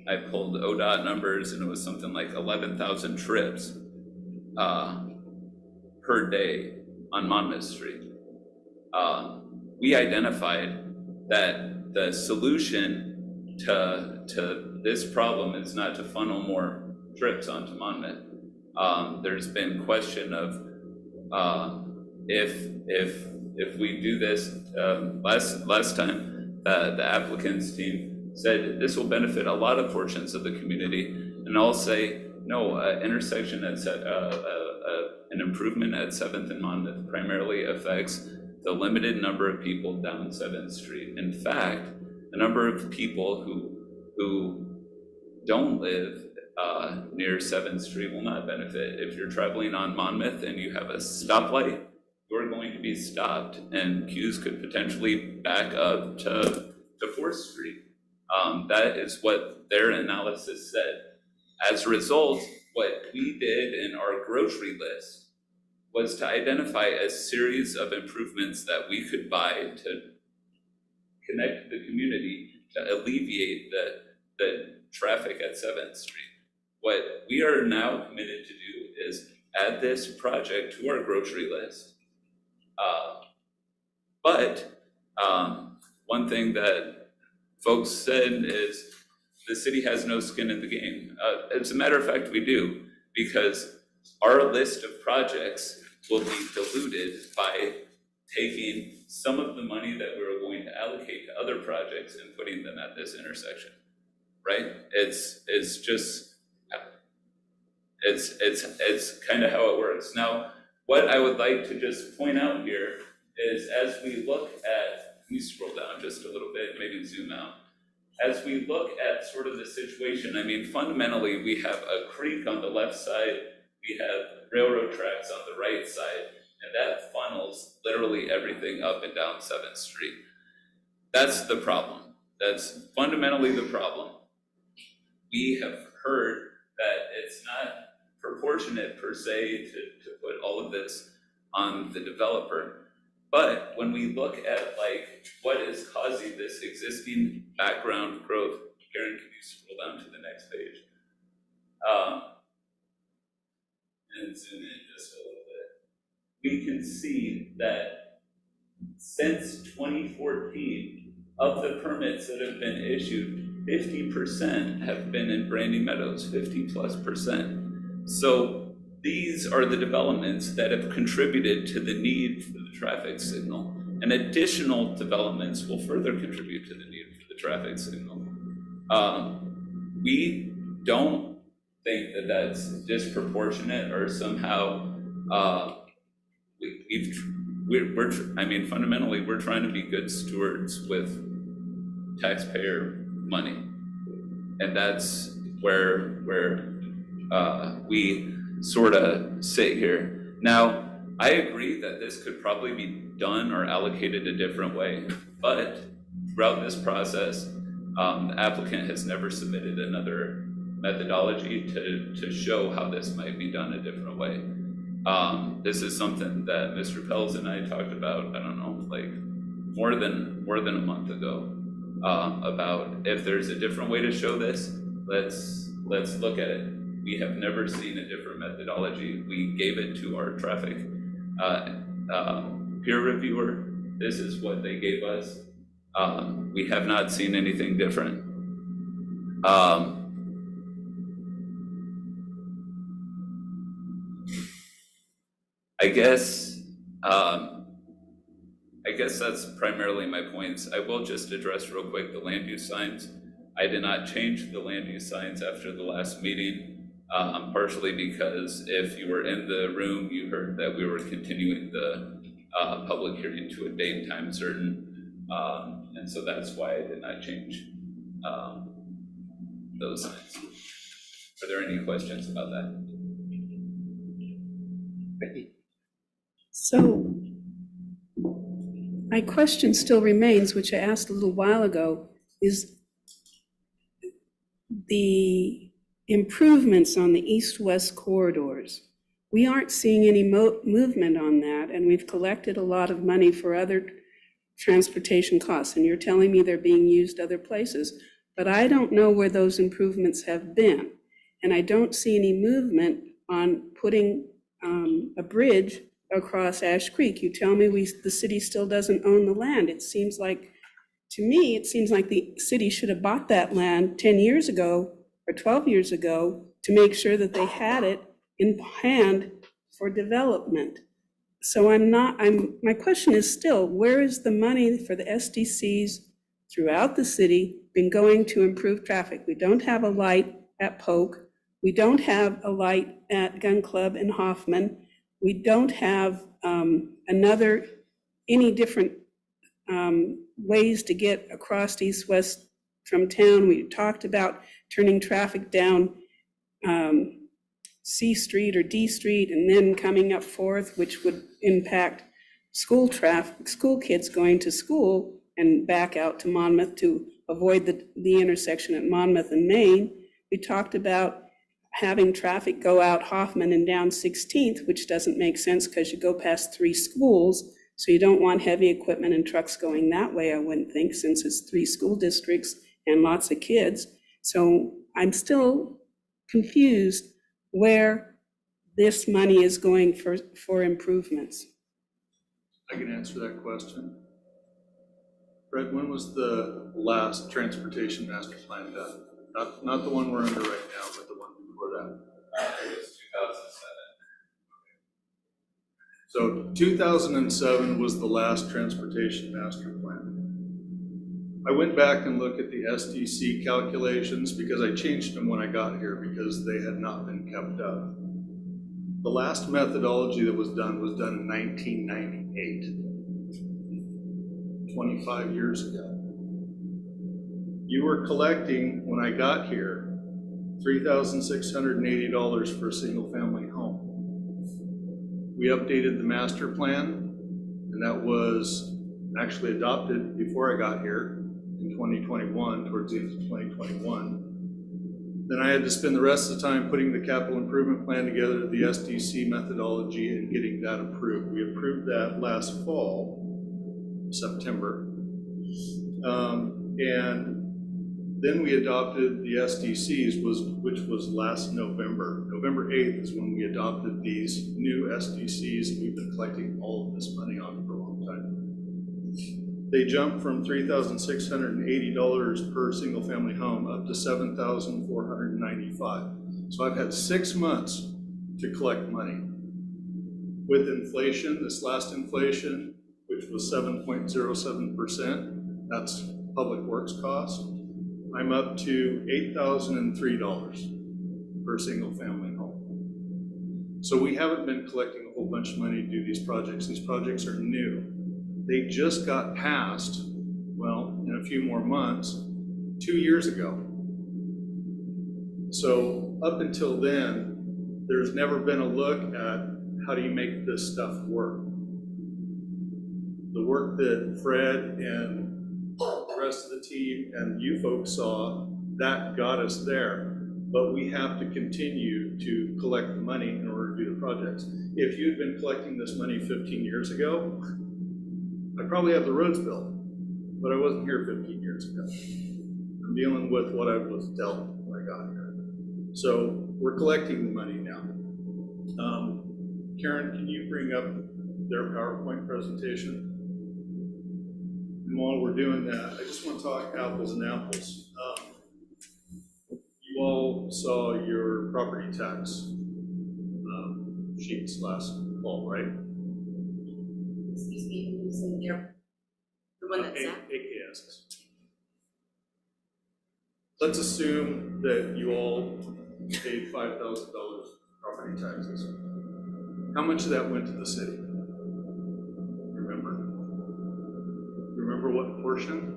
I pulled ODOT numbers, and it was something like 11,000 trips per day on Monmouth Street. We identified that the solution to this problem is not to funnel more trips onto Monmouth. There's been question of if we do this, last time, the applicant's team said this will benefit a lot of portions of the community, and I'll say, no, intersection that's an improvement at 7th and Monmouth primarily affects the limited number of people down 7th Street. In fact, the number of people who don't live near 7th Street will not benefit. If you're traveling on Monmouth and you have a stoplight, you're going to be stopped, and queues could potentially back up to 4th Street. That is what their analysis said. As a result, what we did in our grocery list was to identify a series of improvements that we could buy to connect the community, to alleviate the traffic at 7th Street. What we are now committed to do is add this project to our grocery list. But one thing that folks said is the city has no skin in the game. As a matter of fact, we do, because our list of projects will be diluted by taking some of the money that we were going to allocate to other projects and putting them at this intersection, right? It's kind of how it works. Now, what I would like to just point out here is, as we look at, let me scroll down just a little bit, maybe zoom out. As we look at sort of the situation, I mean, fundamentally, we have a creek on the left side, we have railroad tracks on the right side, and that funnels literally everything up and down 7th Street. That's the problem. That's fundamentally the problem. We have heard that it's not proportionate per se to put all of this on the developer. But when we look at like what is causing this existing background growth, Karen, can you scroll down to the next page? And zoom in just a little bit. We can see that since 2014, of the permits that have been issued, 50% have been in Brandy Meadows, 50+%. So these are the developments that have contributed to the need for the traffic signal, and additional developments will further contribute to the need for the traffic signal. We don't think that that's disproportionate or somehow, fundamentally, we're trying to be good stewards with taxpayer money. And that's where we sort of sit here. Now, I agree that this could probably be done or allocated a different way, but throughout this process, the applicant has never submitted another methodology to show how this might be done a different way. This is something that Mr. Pels and I talked about, I don't know, like more than a month ago, about if there's a different way to show this, let's look at it. We have never seen a different methodology. We gave it to our traffic peer reviewer. This is what they gave us. We have not seen anything different. I guess that's primarily my points. I will just address real quick the land use signs. I did not change the land use signs after the last meeting, partially because if you were in the room, you heard that we were continuing the public hearing to a date and time certain. And so that's why I did not change those signs. Are there any questions about that? Becky? So my question still remains, which I asked a little while ago, is the improvements on the east-west corridors. We aren't seeing any movement on that, and we've collected a lot of money for other transportation costs, and you're telling me they're being used other places, but I don't know where those improvements have been, and I don't see any movement on putting a bridge across Ash Creek. You tell me the city still doesn't own the land. It seems like, to me, it seems like the city should have bought that land 10 years ago or 12 years ago to make sure that they had it in hand for development. So my question is still, where is the money for the SDCs throughout the city been going to improve traffic? We don't have a light at Polk. We don't have a light at Gun Club in Hoffman. We don't have another any different ways to get across east-west from town. We talked about turning traffic down C Street or D Street and then coming up Fourth, which would impact school traffic, school kids going to school and back out to Monmouth to avoid the intersection at Monmouth and Main. We talked about having traffic go out Hoffman and down 16th, which doesn't make sense because you go past 3 schools. So you don't want heavy equipment and trucks going that way, I wouldn't think, since it's 3 school districts and lots of kids. So I'm still confused where this money is going for improvements. I can answer that question. Fred, when was the last transportation master plan done? Not the one we're under right now, but the one before that. It was 2007. So 2007 was the last transportation master plan. I went back and looked at the SDC calculations because I changed them when I got here because they had not been kept up. The last methodology that was done in 1998, 25 years ago. You were collecting, when I got here, $3,680 for a single family home. We updated the master plan, and that was actually adopted before I got here in 2021, towards the end of 2021. Then I had to spend the rest of the time putting the capital improvement plan together, the SDC methodology, and getting that approved. We approved that last fall, September. And then we adopted the SDCs, which was last November. November 8th is when we adopted these new SDCs, and we've been collecting all of this money on for a long time. They jumped from $3,680 per single family home up to $7,495. So I've had 6 months to collect money. With inflation, this last inflation, which was 7.07%, that's public works cost, I'm up to $8,003 per single family home. So we haven't been collecting a whole bunch of money to do these projects. These projects are new. They just got passed, well, in a few more months, 2 years ago. So up until then, there's never been a look at how do you make this stuff work. The work that Fred and the rest of the team and you folks saw, that got us there. But we have to continue to collect the money in order to do the projects. If you'd been collecting this money 15 years ago, I'd probably have the roads built, but I wasn't here 15 years ago. I'm dealing with what I was dealt when I got here. So we're collecting the money now. Karen, can you bring up their PowerPoint presentation? And while we're doing that, I just want to talk apples and apples. You all saw your property tax sheets last fall, right? Excuse me, you said you're the one that's at? AKS. Let's assume that you all paid $5,000 property taxes. How much of that went to the city? Remember what portion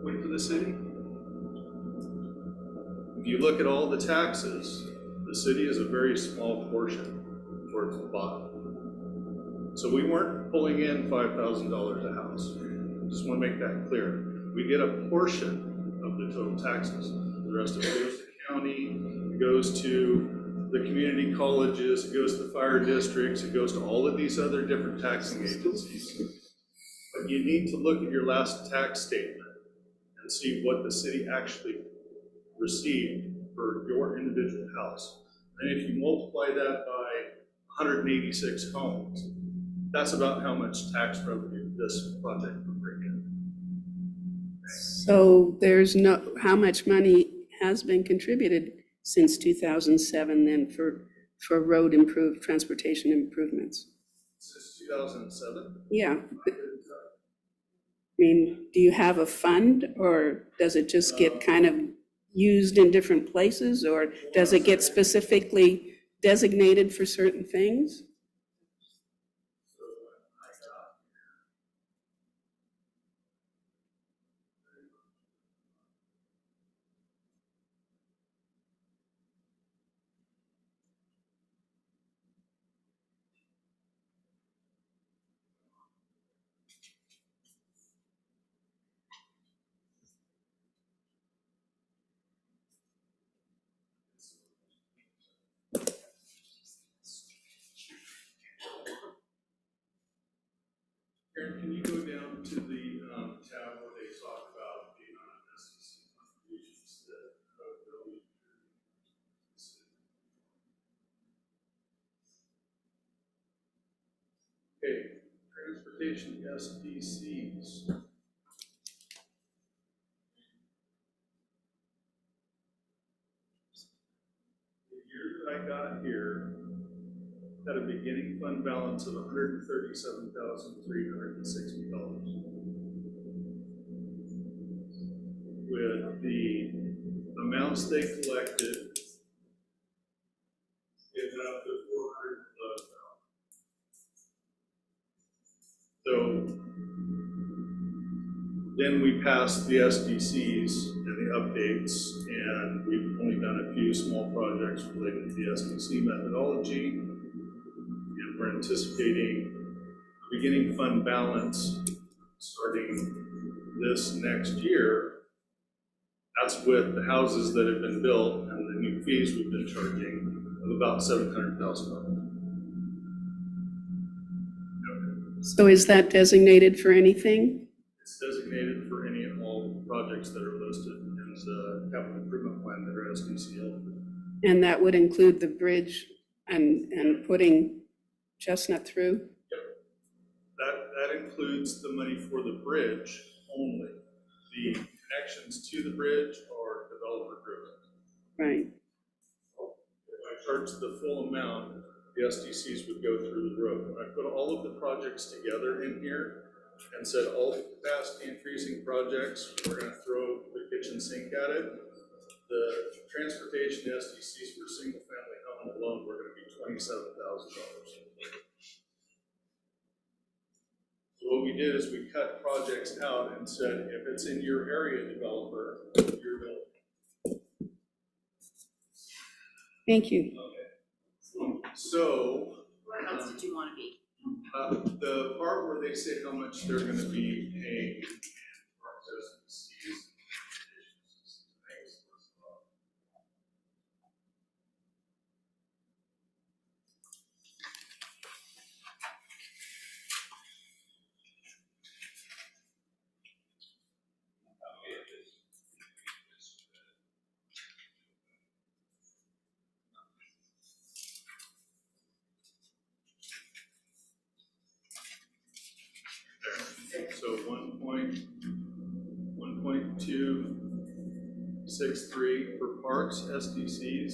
went to the city? If you look at all the taxes, the city is a very small portion towards the bottom. So we weren't pulling in $5,000 a house. Just want to make that clear. We get a portion of the total taxes. The rest of it goes to the county, it goes to the community colleges, it goes to the fire districts, it goes to all of these other different taxing agencies. But you need to look at your last tax statement and see what the city actually received for your individual house. And if you multiply that by 186 homes, that's about how much tax revenue this project would bring in. So there's how much money has been contributed since 2007 then for transportation improvements? Since 2007? Yeah. I mean, do you have a fund, or does it just get kind of used in different places, or does it get specifically designated for certain things? transportation SDCs. The year that I got here had a beginning fund balance of $137,360. With the amounts they collected, it went up to $411,000. So then we passed the SDCs and the updates, and we've only done a few small projects related to the SDC methodology. And we're anticipating a beginning fund balance starting this next year. That's with the houses that have been built and the new fees we've been charging of about $700,000. So is that designated for anything? It's designated for any and all projects that are listed in the capital improvement plan that are SDCL. And that would include the bridge and putting Chestnut through? That includes the money for the bridge only. The connections to the bridge are developer driven. Right. If I charge the full amount, the SDCs would go through the road. When I put all of the projects together in here and said all the capacity increasing projects, we're gonna throw the kitchen sink at it. The transportation SDCs for single family home alone, we're gonna be $27,000. So what we did is we cut projects out and said, if it's in your area, developer, you're building. Thank you. So, Where else did you want to be? the part where they say how much they're gonna be paying in process fees. So 1.263 for parks, SDCs,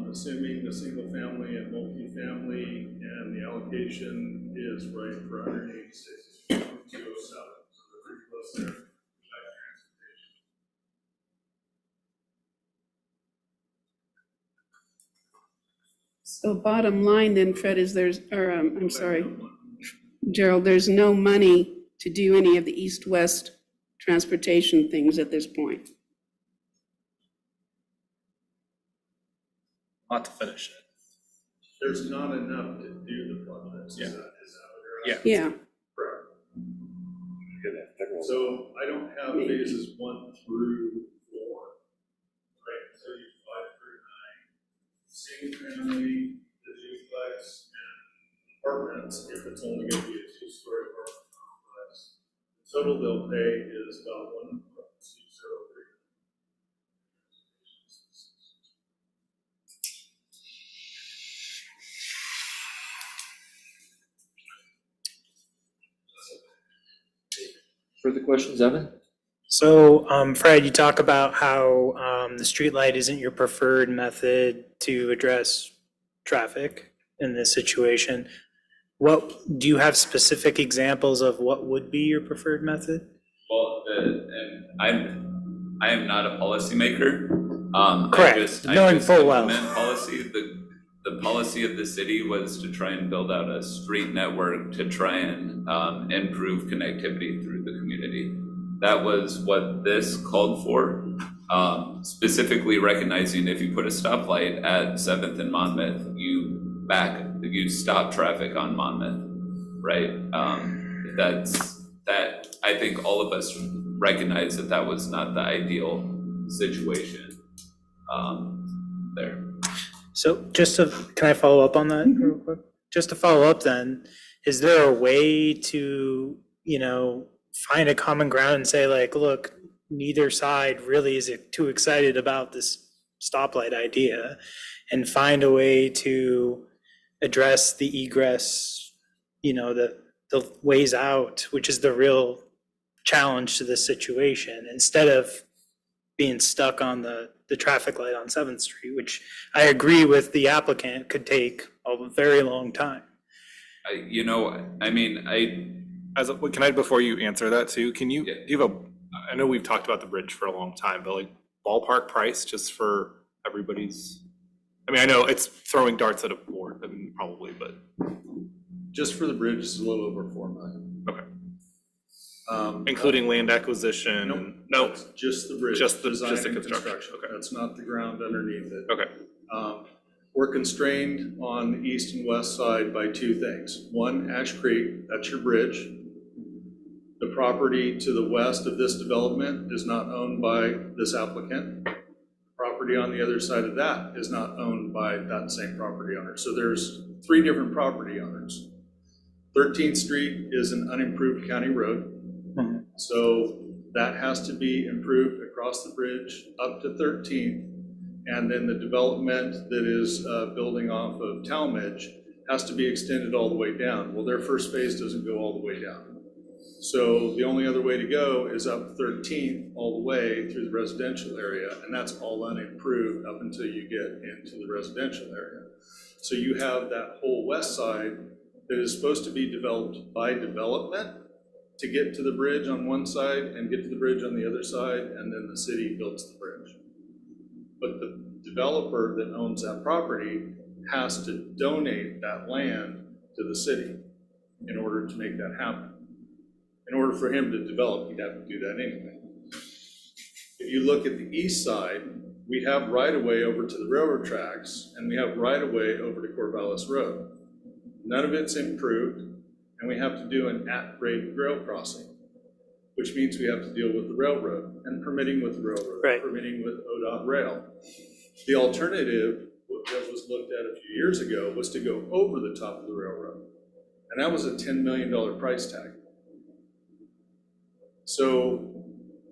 assuming the single family and multifamily, and the allocation is right for 186,207. So they're pretty close there. So bottom line then, Fred, is I'm sorry, Gerald, there's no money to do any of the east-west transportation things at this point. Not to finish it. There's not enough to do the projects. Yeah. Is that what you're asking? Yeah, Correct. So I don't have phases 1 through 4. Right, so you 5 through 9. Single family, the duplex, and apartments, if it's only gonna be a 2-story apartment complex. The total they'll pay is about 1.203. Further questions, Evan? So, Fred, you talk about how the streetlight isn't your preferred method to address traffic in this situation. What, do you have specific examples of what would be your preferred method? Well, and I am not a policymaker. Correct. I Knowing just full well. implement policy. The policy of the city was to try and build out a street network to try and improve connectivity through the community. That was what this called for, specifically recognizing if you put a stoplight at 7th and Monmouth, you stop traffic on Monmouth, right? That I think all of us recognize that was not the ideal situation there. So can I follow up on that real quick? Just to follow up then, is there a way to, find a common ground and say like, look, neither side really is too excited about this stoplight idea, and find a way to address the egress, the the ways out, which is the real challenge to this situation, instead of being stuck on the traffic light on 7th Street, which I agree with the applicant could take a very long time. Can I, before you answer that too, can you Yeah. give I know we've talked about the bridge for a long time, but like ballpark price just for everybody's, I mean, I know it's throwing darts at a board, I mean, probably, but. Just for the bridge, it's a little over 4 million. Okay. Including land acquisition? Nope. and- No, That's just the bridge. Just the design and construction, okay. That's not the ground underneath it. okay, We're constrained on the east and west side by two things. One, Ash Creek, that's your bridge. The property to the west of this development is not owned by this applicant. Property on the other side of that is not owned by that same property owner. So there's 3 different property owners. 13th Street is an unimproved county road. So that has to be improved across the bridge up to 13th. And then the development that is building off of Talmadge has to be extended all the way down. Well, their first phase doesn't go all the way down. So the only other way to go is up 13th all the way through the residential area, and that's all unimproved up until you get into the residential area. So you have that whole west side that is supposed to be developed by development to get to the bridge on one side and get to the bridge on the other side, and then the city builds the bridge. But the developer that owns that property has to donate that land to the city in order to make that happen. In order for him to develop, he'd have to do that anyway. If you look at the east side, we have right-of-way over to the railroad tracks, and we have right-of-way over to Corvallis Road. None of it's improved, and we have to do an at-grade rail crossing, which means we have to deal with the railroad and permitting with the railroad, Right. permitting with ODOT rail. The alternative that was looked at a few years ago was to go over the top of the railroad, and that was a $10 million price tag. So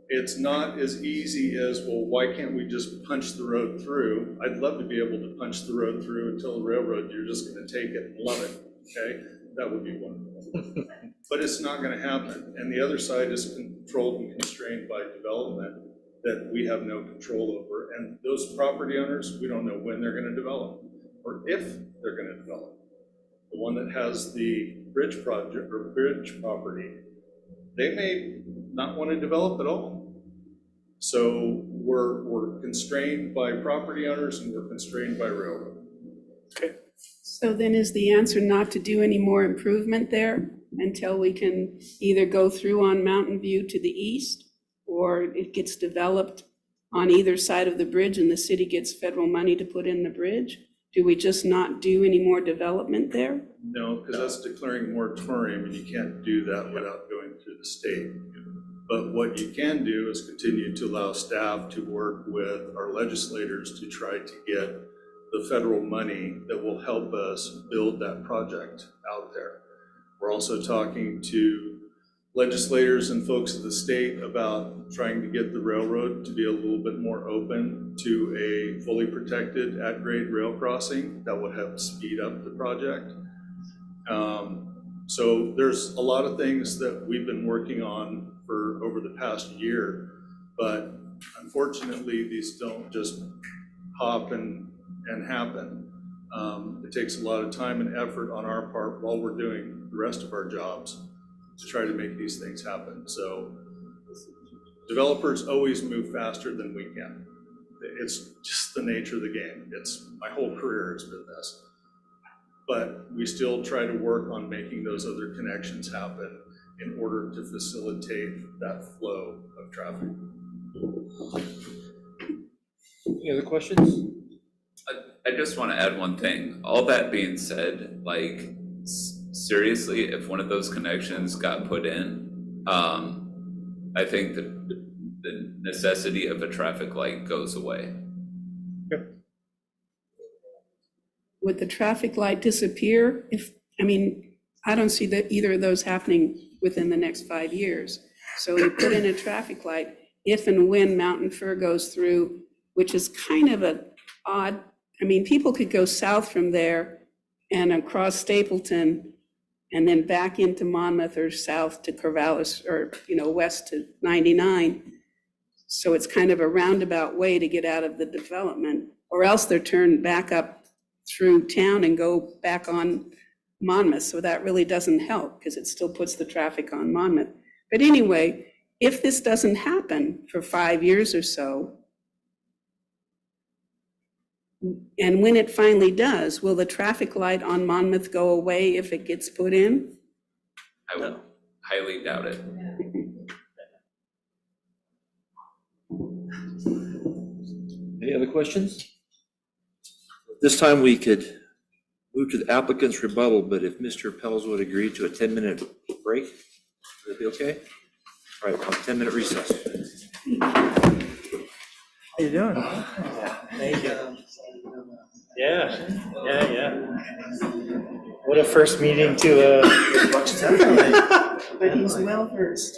it's not as easy as, well, why can't we just punch the road through? I'd love to be able to punch the road through and tell the railroad, you're just gonna take it and love it, okay? That would be wonderful. But it's not gonna happen. And the other side is controlled and constrained by development that we have no control over. And those property owners, we don't know when they're gonna develop or if they're gonna develop. The one that has the bridge project or bridge property, they may not want to develop at all. So we're constrained by property owners and we're constrained by railroad. So then is the answer not to do any more improvement there until we can either go through on Mountain View to the east, or it gets developed on either side of the bridge and the city gets federal money to put in the bridge? Do we just not do any more development there? No, because that's declaring a moratorium and you can't do that without going through the state. But what you can do is continue to allow staff to work with our legislators to try to get the federal money that will help us build that project out there. We're also talking to legislators and folks at the state about trying to get the railroad to be a little bit more open to a fully protected at-grade rail crossing that would help speed up the project. So there's a lot of things that we've been working on for over the past year, but unfortunately, these don't just hop and happen. It takes a lot of time and effort on our part while we're doing the rest of our jobs to try to make these things happen. So developers always move faster than we can. It's just the nature of the game. My whole career has been this. But we still try to work on making those other connections happen in order to facilitate that flow of traffic. Any other questions? I just want to add one thing. All that being said, like, seriously, if one of those connections got put in, I think that the necessity of a traffic light goes away. Would the traffic light disappear I don't see that either of those happening within the next 5 years. So you put in a traffic light if and when Mountain Fir goes through, which is kind of an odd, people could go south from there and across Stapleton and then back into Monmouth or south to Corvallis, or, west to 99. So it's kind of a roundabout way to get out of the development, or else they're turned back up through town and go back on Monmouth. So that really doesn't help because it still puts the traffic on Monmouth. But anyway, if this doesn't happen for 5 years or so, and when it finally does, will the traffic light on Monmouth go away if it gets put in? I would highly doubt it. Any other questions? This time we could move to the applicant's rebuttal, but if Mr. Pels would agree to a 10-minute break, would that be okay? All right, 10-minute recess. How you doing? Thank you. Yeah. What a first meeting to, But he's well versed.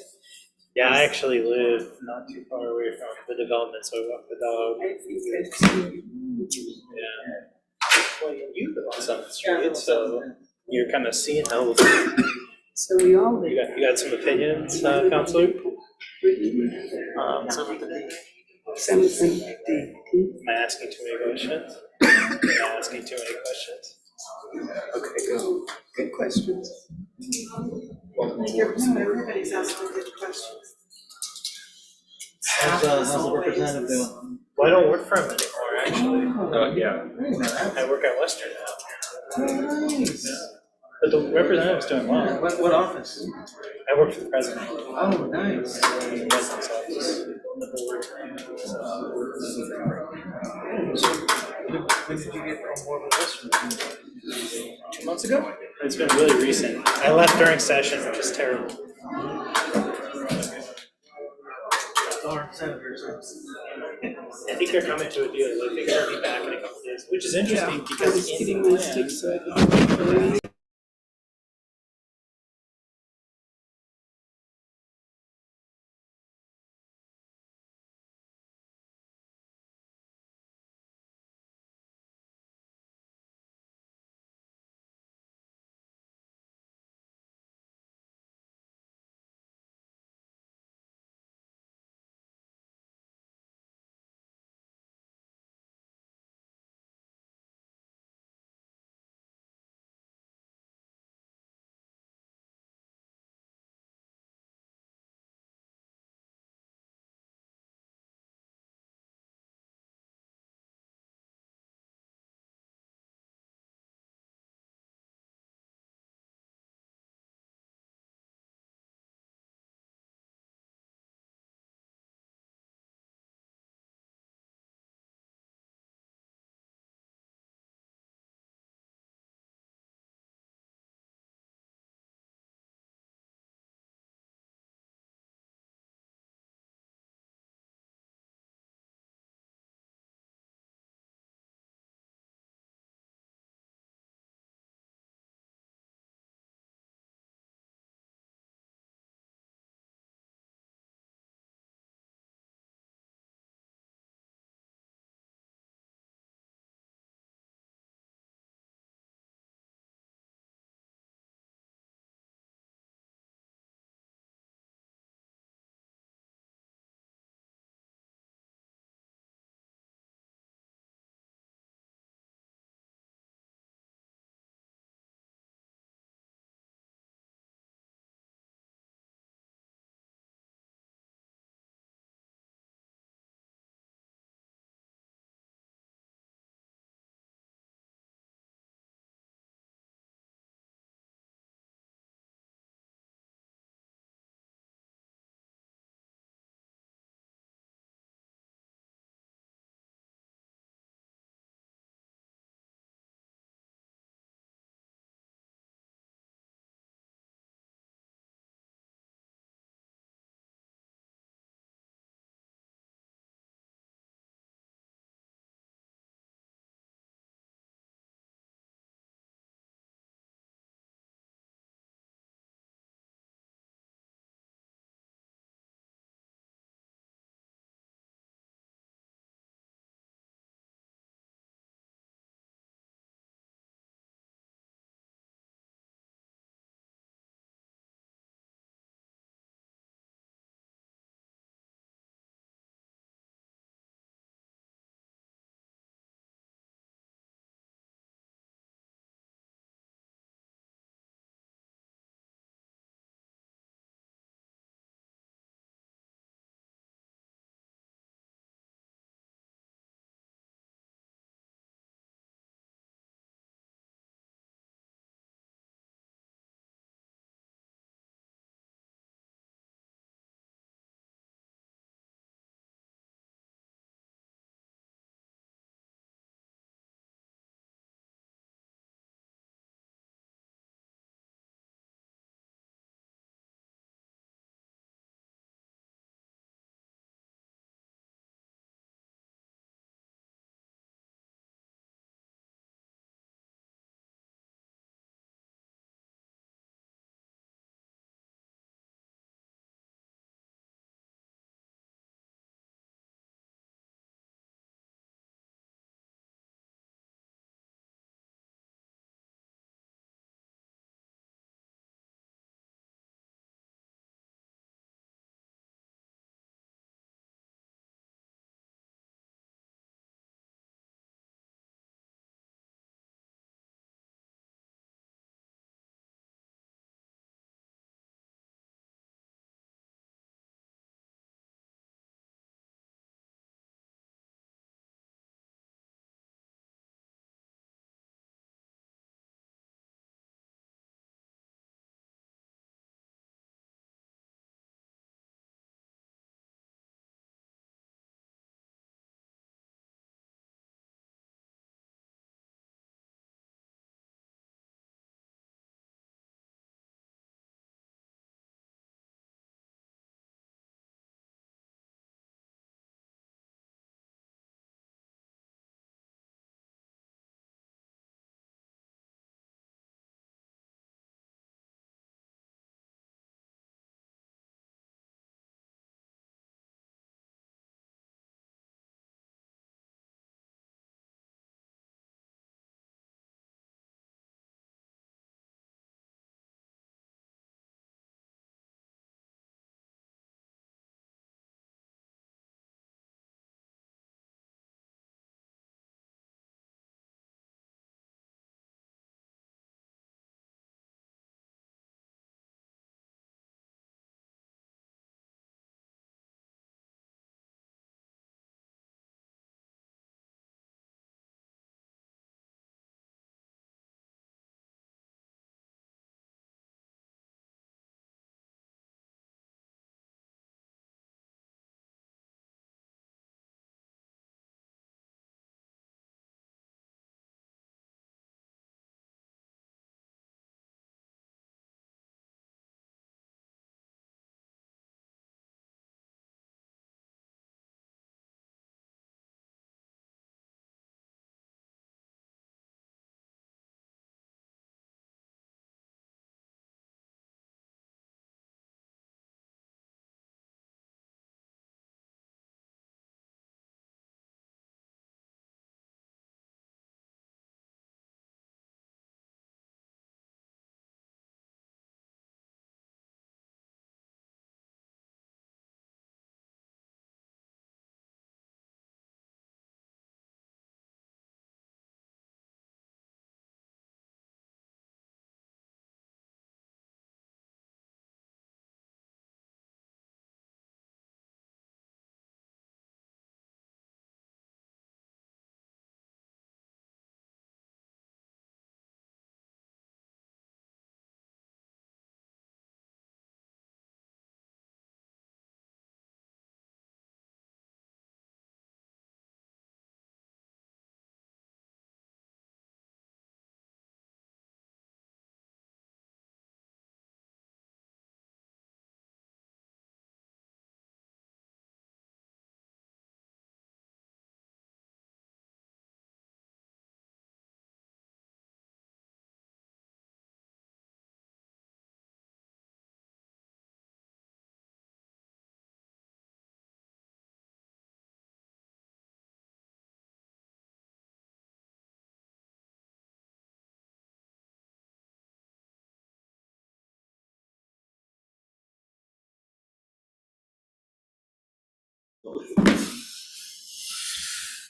yeah, I actually live not too far away from the development, so I walk the dog. Yeah. Well, you live on Summit Street, so you're kind of seeing how, So we all you got some opinions, Counselor? Something. Am I asking too many questions? Am I asking too many questions? Okay, good. Good questions. Everybody's asking good questions. How's the representative doing? Well, I don't work for him anymore, actually. Yeah. I work at Western now. But the representative's doing well. What office? I work for the president. Oh, nice. In the president's office. When did you get on board with this? 2 months ago? It's been really recent. I left during session, which is terrible. Darn senators. I think they're coming to a deal. I think they'll be back in a couple days, which is interesting I was because in getting the my plan, sticks so I could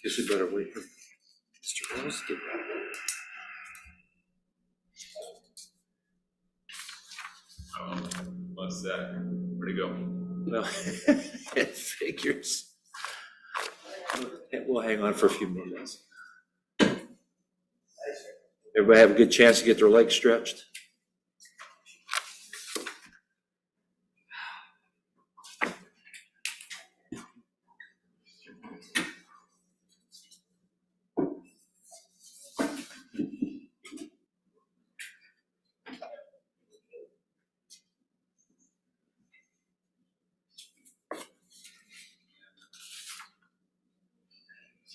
Guess we better wait for Mr. Wells to get back. What's that? Where'd he go? Well, it figures. We'll hang on for a few more minutes. Everybody have a good chance to get their legs stretched?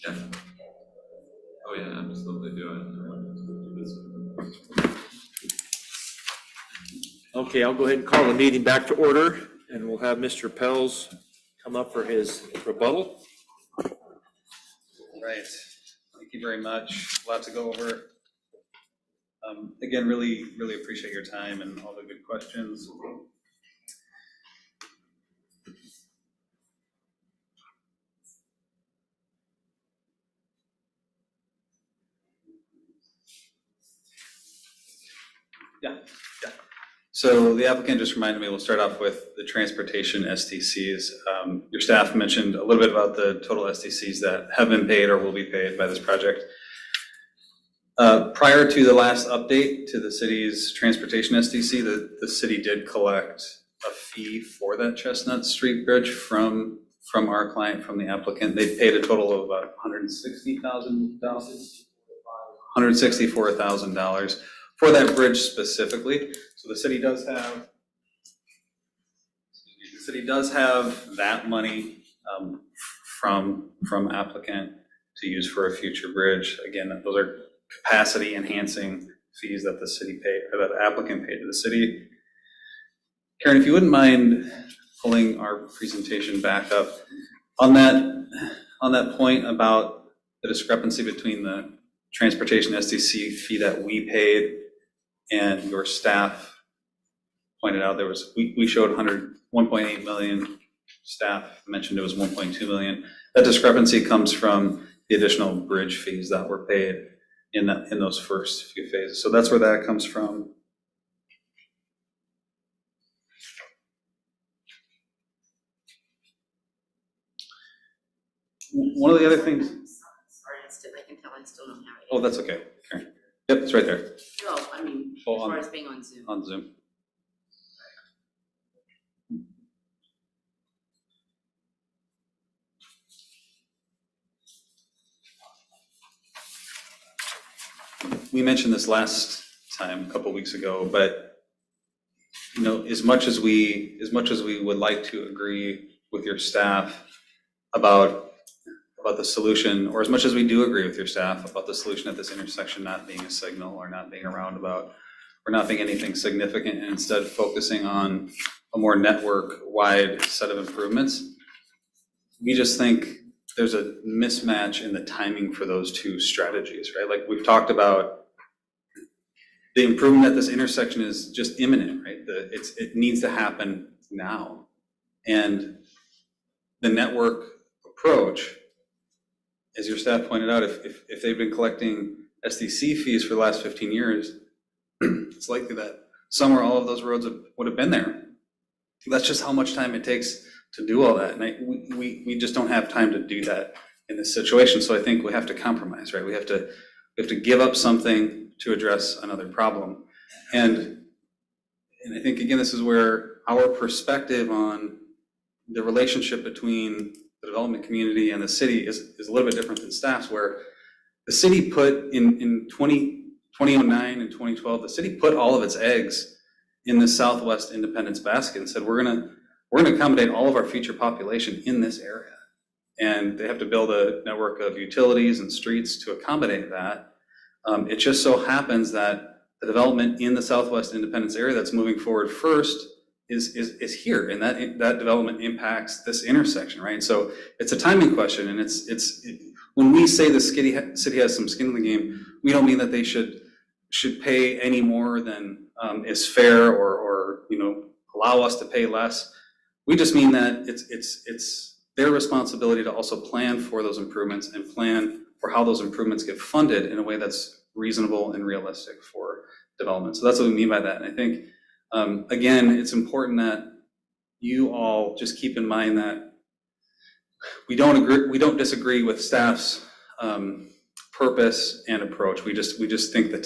Yeah. Oh, yeah, absolutely doing. Okay, I'll go ahead and call the meeting back to order, and we'll have Mr. Pels come up for his rebuttal. Right. Thank you very much. A lot to go over. Again, really appreciate your time and all the good questions. Yeah. So the applicant just reminded me, we'll start off with the transportation STCs. Your staff mentioned a little bit about the total STCs that have been paid or will be paid by this project. Prior to the last update to the city's transportation STC, the city did collect a fee for that Chestnut Street Bridge from our client, from the applicant. They paid a total of about $164,000 for that bridge specifically. So the city does have that money from applicant to use for a future bridge. Again, those are capacity enhancing fees that the city paid, or that the applicant paid to the city. Karen, if you wouldn't mind pulling our presentation back up on that point about the discrepancy between the transportation STC fee that we paid and your staff pointed out there was, we showed 1.8 million, staff mentioned it was 1.2 million. That discrepancy comes from the additional bridge fees that were paid in those first few phases. So that's where that comes from. One of the other things. Sorry, I can tell I still don't have it. Oh, that's okay, Karen. Yep, it's right there. No, I mean, as Oh, far as being on Zoom. On Zoom. We mentioned this last time, a couple weeks ago, but you know, as much as we would like to agree with your staff about the solution, or as much as we do agree with your staff about the solution at this intersection not being a signal or not being a roundabout, or not being anything significant, and instead focusing on a more network-wide set of improvements, we just think there's a mismatch in the timing for those two strategies, right? Like we've talked about, the improvement at this intersection is just imminent, right? It needs to happen now. And the network approach, as your staff pointed out, if they've been collecting SDC fees for the last 15 years, it's likely that some or all of those roads would have been there. That's just how much time it takes to do all that. And we just don't have time to do that in this situation. So I think we have to compromise, right? We have to give up something to address another problem. And I think, again, this is where our perspective on the relationship between the development community and the city is a little bit different than staff's, where the city put in 2009 and 2012, the city put all of its eggs in the Southwest Independence basket and said, we're gonna accommodate all of our future population in this area. And they have to build a network of utilities and streets to accommodate that. It just so happens that the development in the Southwest Independence area that's moving forward first is here, and that development impacts this intersection, right? So it's a timing question, and when we say the city has some skin in the game, we don't mean that they should pay any more than is fair, or allow us to pay less. We just mean that their responsibility to also plan for those improvements and plan for how those improvements get funded in a way that's reasonable and realistic for development. So that's what we mean by that. And I think, again, it's important that you all just keep in mind that we don't disagree with staff's purpose and approach. We just think the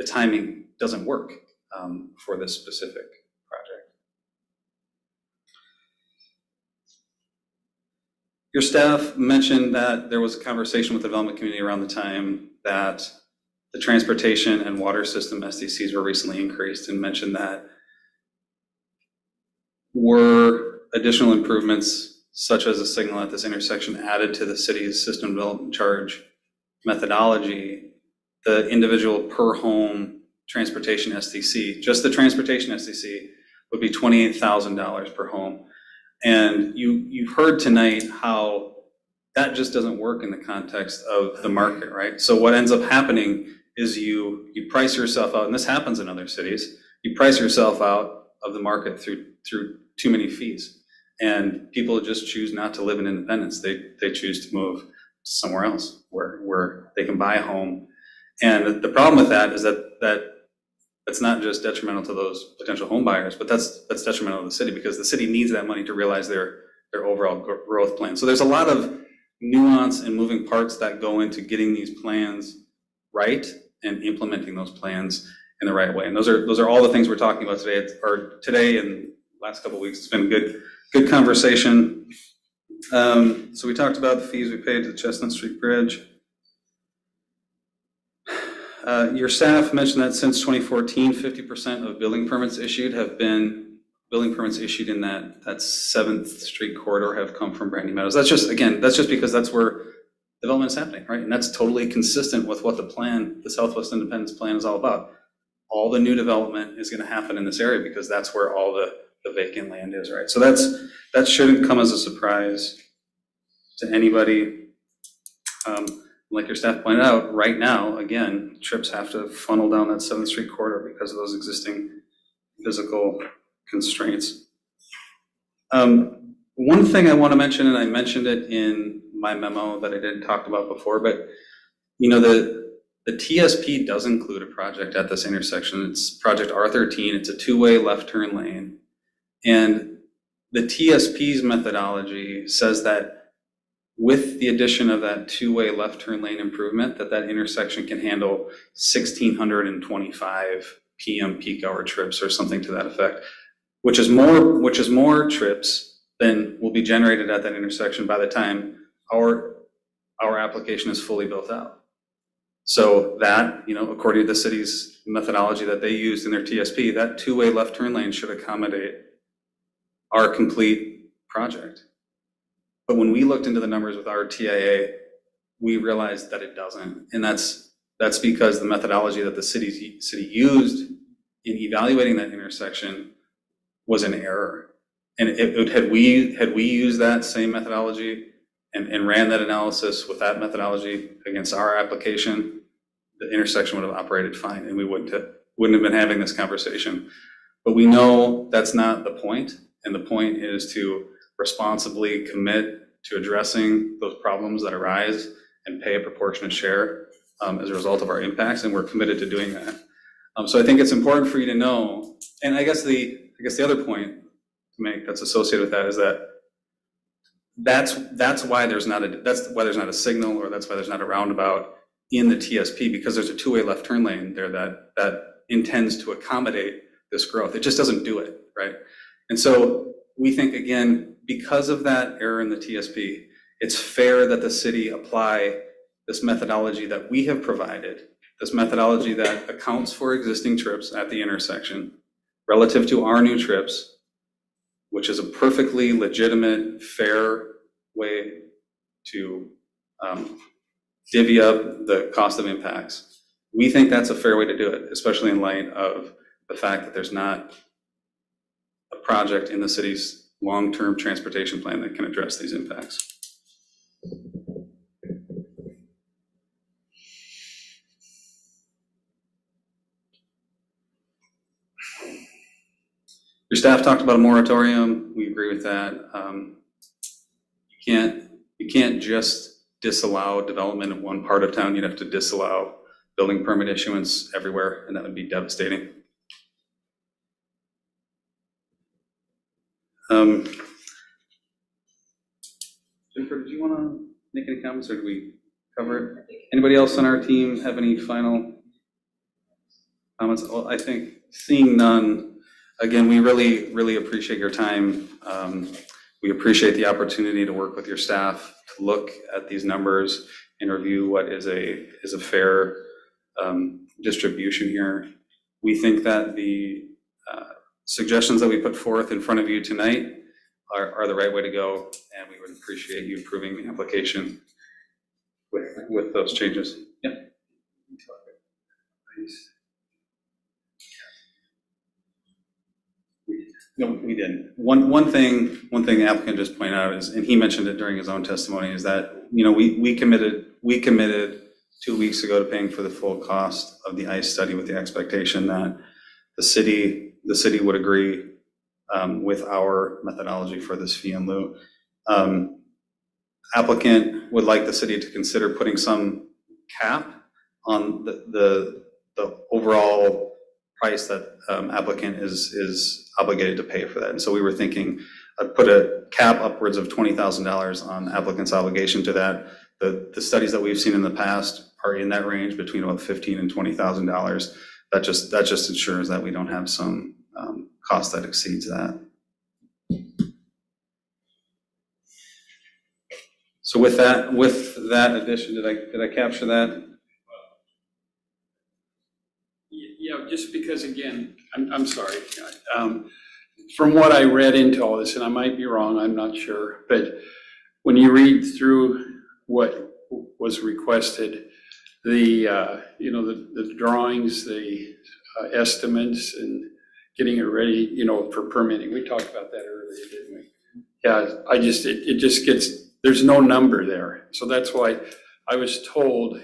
timing doesn't work for this specific project. Your staff mentioned that there was a conversation with the development community around the time that the transportation and water system SDCs were recently increased, and mentioned that were additional improvements such as a signal at this intersection added to the city's system development charge methodology, the individual per home transportation SDC, just the transportation SDC, would be $28,000 per home. And you've heard tonight how that just doesn't work in the context of the market, right? So what ends up happening is you price yourself out, and this happens in other cities, you price yourself out of the market through too many fees. And people just choose not to live in Independence. They choose to move somewhere else where they can buy a home. And the problem with that is that's not just detrimental to those potential home buyers, but that's detrimental to the city, because the city needs that money to realize their overall growth plan. So there's a lot of nuance and moving parts that go into getting these plans right and implementing those plans in the right way. And those are all the things we're talking about today and last couple of weeks. It's been a good conversation. So we talked about the fees we paid to the Chestnut Street Bridge. Your staff mentioned that since 2014, 50% of building permits issued have been building permits issued in that 7th Street corridor have come from Brandy Meadows. That's just because that's where development is happening, right? And that's totally consistent with what the Southwest Independence Plan is all about. All the new development is going to happen in this area because that's where all the vacant land is, right? So that shouldn't come as a surprise to anybody. Like your staff pointed out, right now, again, trips have to funnel down that 7th Street corridor because of those existing physical constraints. One thing I want to mention, and I mentioned it in my memo that I didn't talk about before, but the TSP does include a project at this intersection. It's Project R13. It's a two-way left turn lane. And the TSP's methodology says that with the addition of that two-way left turn lane improvement, that intersection can handle 1,625 PM peak hour trips or something to that effect, which is more trips than will be generated at that intersection by the time our application is fully built out. So that, according to the city's methodology that they used in their TSP, that two-way left turn lane should accommodate our complete project. But when we looked into the numbers with our TIA, we realized that it doesn't. And that's because the methodology that the city used in evaluating that intersection was an error. And had we used that same methodology and ran that analysis with that methodology against our application, the intersection would have operated fine and we wouldn't have been having this conversation. But we know that's not the point. And the point is to responsibly commit to addressing those problems that arise and pay a proportionate share as a result of our impacts, and we're committed to doing that. So I think it's important for you to know, and I guess the other point to make that's associated with that is that's why there's not a signal, or that's why there's not a roundabout in the TSP, because there's a two-way left turn lane there that intends to accommodate this growth. It just doesn't do it, right? And so we think, again, because of that error in the TSP, it's fair that the city apply this methodology that we have provided, this methodology that accounts for existing trips at the intersection relative to our new trips, which is a perfectly legitimate, fair way to divvy up the cost of impacts. We think that's a fair way to do it, especially in light of the fact that there's not a project in the city's long-term transportation plan that can address these impacts. Your staff talked about a moratorium. We agree with that. You can't just disallow development in one part of town. You'd have to disallow building permit issuance everywhere, and that would be devastating. Jennifer, did you want to make any comments, or do we cover it? Anybody else on our team have any final comments? Well, I think seeing none, again, we really appreciate your time. We appreciate the opportunity to work with your staff to look at these numbers and review what is a fair distribution here. We think that the suggestions that we put forth in front of you tonight are the right way to go, and we would appreciate you approving the application with those changes. Yeah. No, we didn't. One thing the applicant just pointed out is, and he mentioned it during his own testimony, is that, you know, we committed 2 weeks ago to paying for the full cost of the ICE study with the expectation that the city would agree with our methodology for this fee in lieu. Applicant would like the city to consider putting some cap on the overall price that applicant is obligated to pay for that. And so we were thinking, put a cap upwards of $20,000 on applicant's obligation to that. The studies that we've seen in the past are in that range between about $15,000 and $20,000. That just ensures that we don't have some cost that exceeds that. So with that addition, did I capture that? Yeah, just because, again, I'm sorry. From what I read into all this, and I might be wrong, I'm not sure, but when you read through what was requested, the drawings, the estimates, and getting it ready, for permitting, we talked about that earlier, didn't we? Yeah, it just gets, there's no number there. So that's why I was told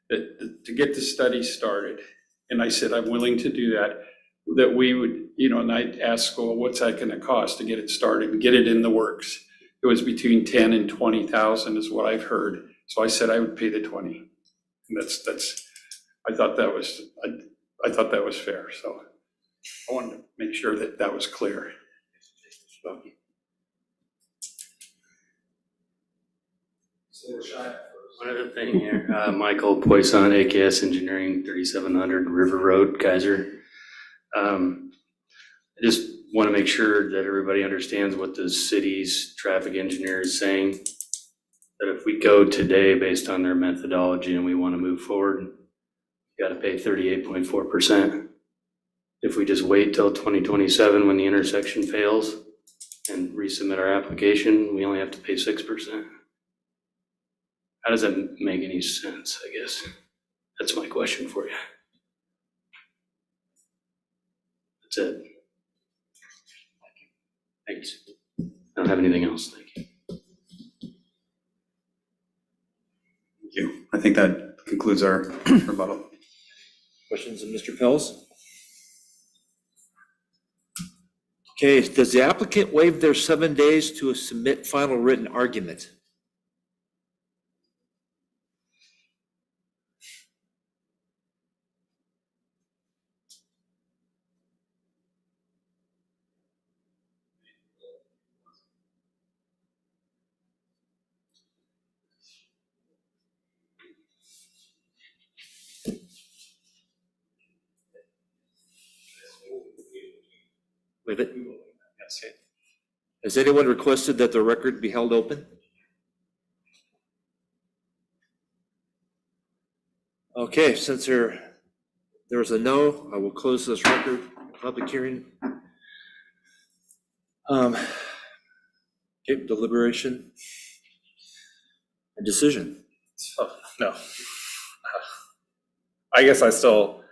that to get the study started, and I said, I'm willing to do that we would, and I'd ask, well, what's that gonna cost to get it started and get it in the works? It was between 10 and 20,000 is what I've heard. So I said I would pay the 20. And I thought that was fair. So I wanted to make sure that was clear. One other thing here, Michael Poisson, AKS Engineering, 3700 River Road, Kaiser. I just want to make sure that everybody understands what the city's traffic engineer is saying. That if we go today based on their methodology and we want to move forward, you got to pay 38.4%. If we just wait till 2027 when the intersection fails and resubmit our application, we only have to pay 6%. How does that make any sense, I guess? That's my question for you. That's it. Thanks. I don't have anything else. Thank you. Thank you. I think that concludes our rebuttal. Questions of Mr. Pels? Okay, does the applicant waive their 7 days to submit final written argument? Waive it? Yes. Has anyone requested that the record be held open? Okay, since there is a no, I will close this record, public hearing. Okay, deliberation and decision. Oh, no. I guess I still,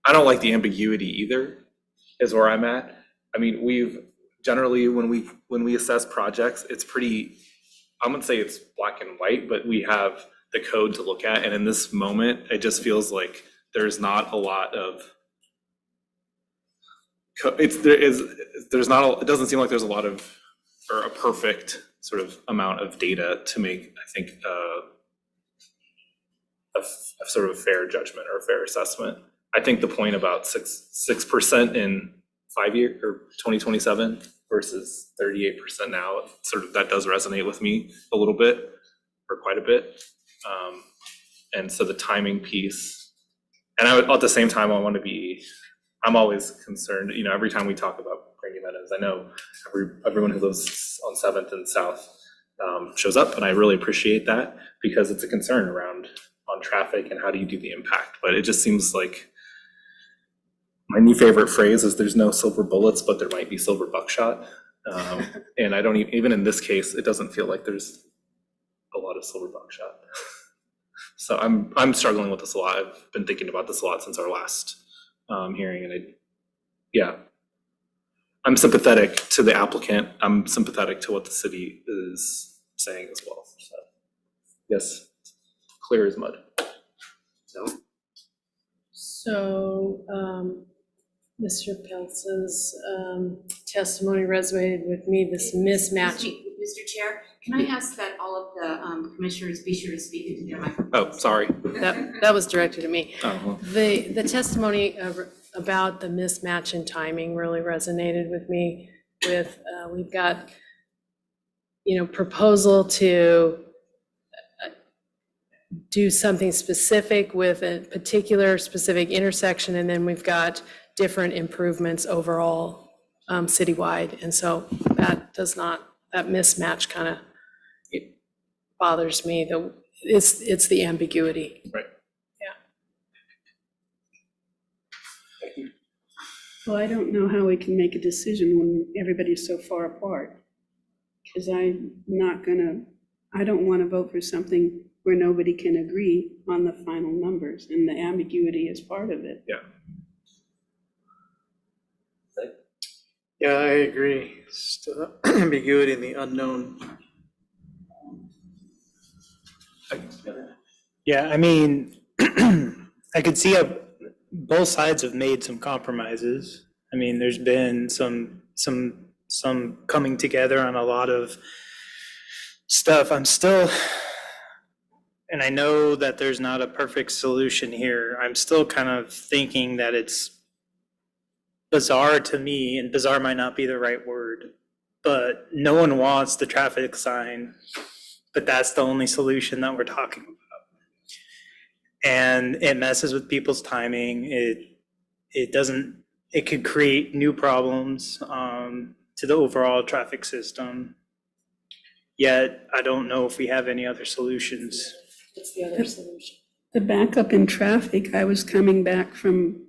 I don't like the ambiguity either, is where I'm at. I mean, we've generally, when we assess projects, it's pretty, I'm gonna say it's black and white, but we have the code to look at. And in this moment, it just feels like there's not a lot of there's not, it doesn't seem like there's a lot of, or a perfect sort of amount of data to make, I think, a sort of a fair judgment or a fair assessment. I think the point about 6% in 5 year or 2027 versus 38% now, sort of that does resonate with me a little bit, or quite a bit. And so the timing piece, and at the same time, I'm always concerned, you know, every time we talk about Grandy Meadows, I know everyone who lives on 7th and South shows up, and I really appreciate that because it's a concern around on traffic and how do you do the impact. But it just seems like my new favorite phrase is there's no silver bullets, but there might be silver buckshot. And I don't even in this case, it doesn't feel like there's a lot of silver buckshot. So I'm struggling with this a lot. I've been thinking about this a lot since our last hearing, and I'm sympathetic to the applicant. I'm sympathetic to what the city is saying as well. So yes, clear as mud. So Mr. Peltz's testimony resonated with me, this mismatch. Mr. Chair, can I ask that all of the commissioners be sure to speak into their microphone? Oh, sorry. That was directed to me. Oh, well. The testimony about the mismatch in timing really resonated with me. We've got, you know, proposal to do something specific with a particular specific intersection, and then we've got different improvements overall citywide. And so that mismatch kind of, it bothers me. It's the ambiguity. Right. Yeah. Well, I don't know how we can make a decision when everybody's so far apart. Because I don't want to vote for something where nobody can agree on the final numbers, and the ambiguity is part of it. Yeah. Yeah, I agree. Still ambiguity in the unknown. Yeah, I mean, I could see how both sides have made some compromises. I mean, there's been some coming together on a lot of stuff. I'm still, and I know that there's not a perfect solution here. I'm still kind of thinking that it's bizarre to me, and bizarre might not be the right word, but no one wants the traffic sign, but that's the only solution that we're talking about. And it messes with people's timing. It could create new problems to the overall traffic system. Yet, I don't know if we have any other solutions. What's the other solution? The backup in traffic, I was coming back from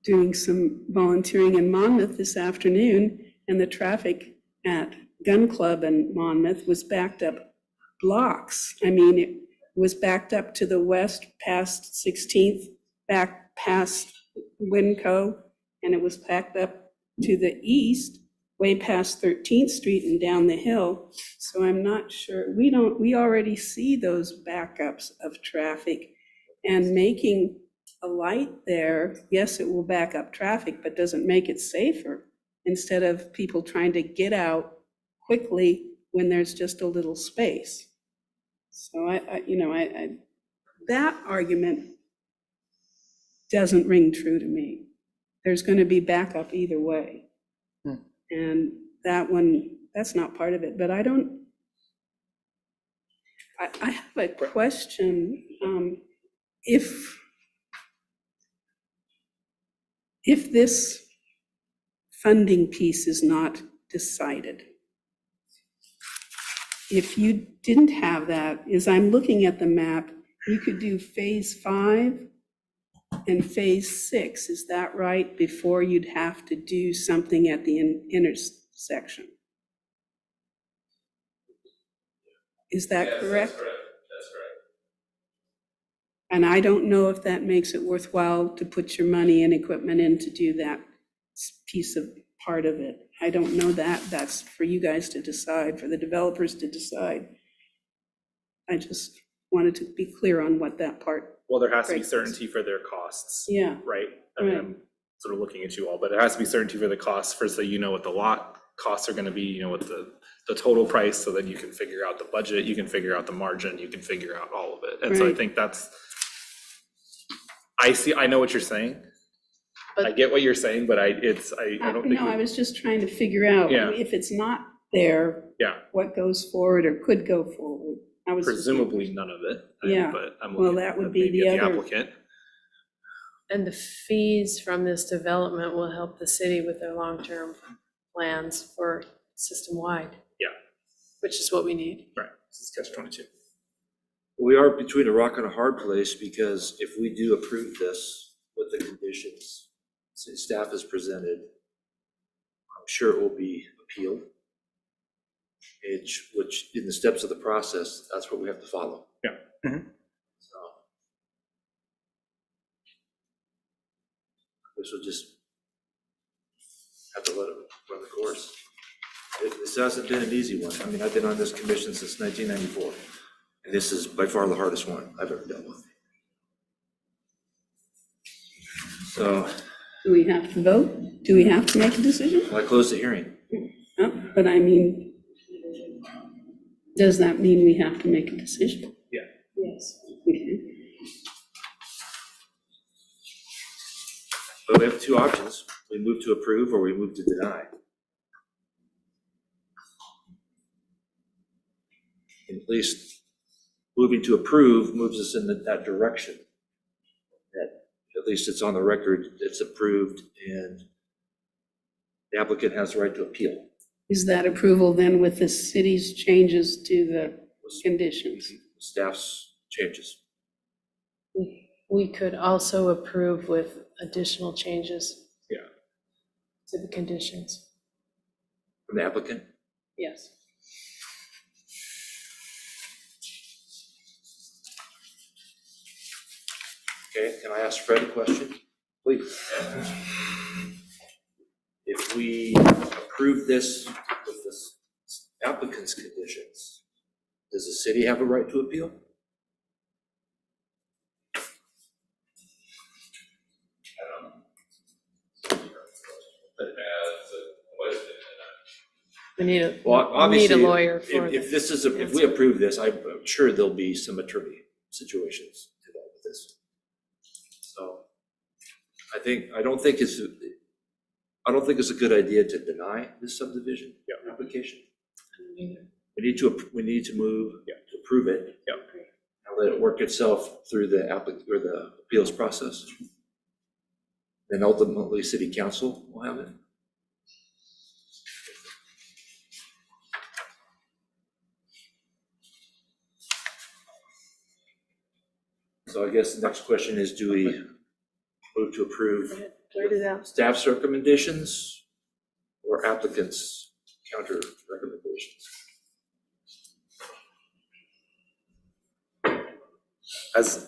doing some volunteering in Monmouth this afternoon, and the traffic at Gun Club in Monmouth was backed up blocks. I mean, it was backed up to the west past 16th, back past Winco, and it was backed up to the east, way past 13th Street and down the hill. So I'm not sure, we already see those backups of traffic, and making a light there, yes, it will back up traffic, but doesn't make it safer, instead of people trying to get out quickly when there's just a little space. So that argument doesn't ring true to me. There's going to be backup either way. And that one, that's not part of it, but I have a question. If this funding piece is not decided, if you didn't have that, as I'm looking at the map, you could do phase 5 and phase 6, is that right? Before you'd have to do something at the intersection. Is that correct? That's correct. That's correct. And I don't know if that makes it worthwhile to put your money and equipment in to do that piece of part of it. I don't know that. That's for you guys to decide, for the developers to decide. I just wanted to be clear on what that part. Well, there has to be breaks. certainty for their costs. Yeah. Right? I mean, Right. sort of looking at you all, but it has to be certainty for the costs first, so you know what the lot costs are gonna be, you know what the total price, so that you can figure out the budget, you can figure out the margin, you can figure out all of it. And so I Right. think I know what you're saying. I get what you're saying, but I don't think. No, I was just trying to figure out Yeah. if it's not there, Yeah, what goes forward or could go forward. I was just- presumably none of it. Yeah. But I'm Well, looking that would at be maybe the at the other- applicant. And the fees from this development will help the city with their long-term plans for system-wide. Yeah. Which is what we need. Right, this is catch-22. We are between a rock and a hard place, because if we do approve this with the conditions staff has presented, I'm sure it will be appealed. Which in the steps of the process, that's what we have to follow. Yeah. Mhm. So this will just have to let it run the course. This hasn't been an easy one. I mean, I've been on this commission since 1994, and this is by far the hardest one I've ever dealt with. So Do we have to vote? Do we have to make a decision? I close the hearing. Oh, but I mean, does that mean we have to make a decision? Yeah. Yes. Okay. But we have two options. We move to approve or we move to deny. At least moving to approve moves us in that direction. That at least it's on the record, it's approved, and the applicant has the right to appeal. Is that approval then with the city's changes to the conditions? Staff's changes. We could also approve with additional changes. Yeah. To the conditions. From the applicant? Yes. Okay, can I ask Fred a question, please? If we approve this with this applicant's conditions, does the city have a right to appeal? We need a, Well, we need obviously, a lawyer for if this. this is, if we approve this, I'm sure there'll be some attorney situations involved with this. So I don't think it's a good idea to deny this subdivision application. We need to move to approve it. Yeah. And let it work itself through the appeals process. Then ultimately, city council will have it. So I guess the next question is, do we move to approve Where did that? staff's recommendations or applicants' counter recommendations?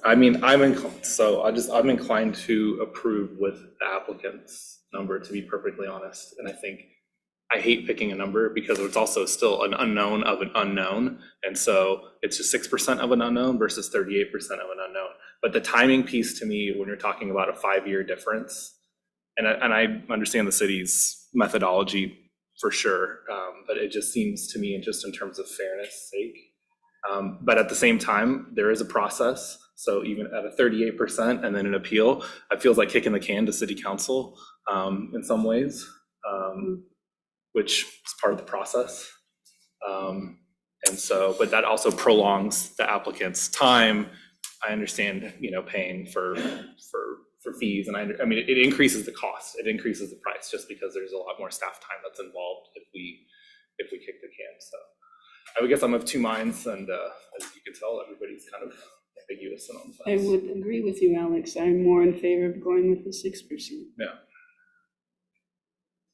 I'm inclined to approve with the applicant's number, to be perfectly honest. And I hate picking a number because it's also still an unknown of an unknown. And so it's just 6% of an unknown versus 38% of an unknown. But the timing piece to me, when you're talking about a 5-year difference, and I understand the city's methodology for sure, but it just seems to me, just in terms of fairness sake. But at the same time, there is a process. So even at a 38% and then an appeal, it feels like kicking the can to city council in some ways, which is part of the process. And so, but that also prolongs the applicant's time. I understand, paying for fees, and I mean, it increases the cost, it increases the price, just because there's a lot more staff time that's involved if we kick the can. So I guess I'm of two minds, and as you can tell, everybody's kind of ambiguous and on the I fence. would agree with you, Alex. I'm more in favor of going with the 6%. Yeah.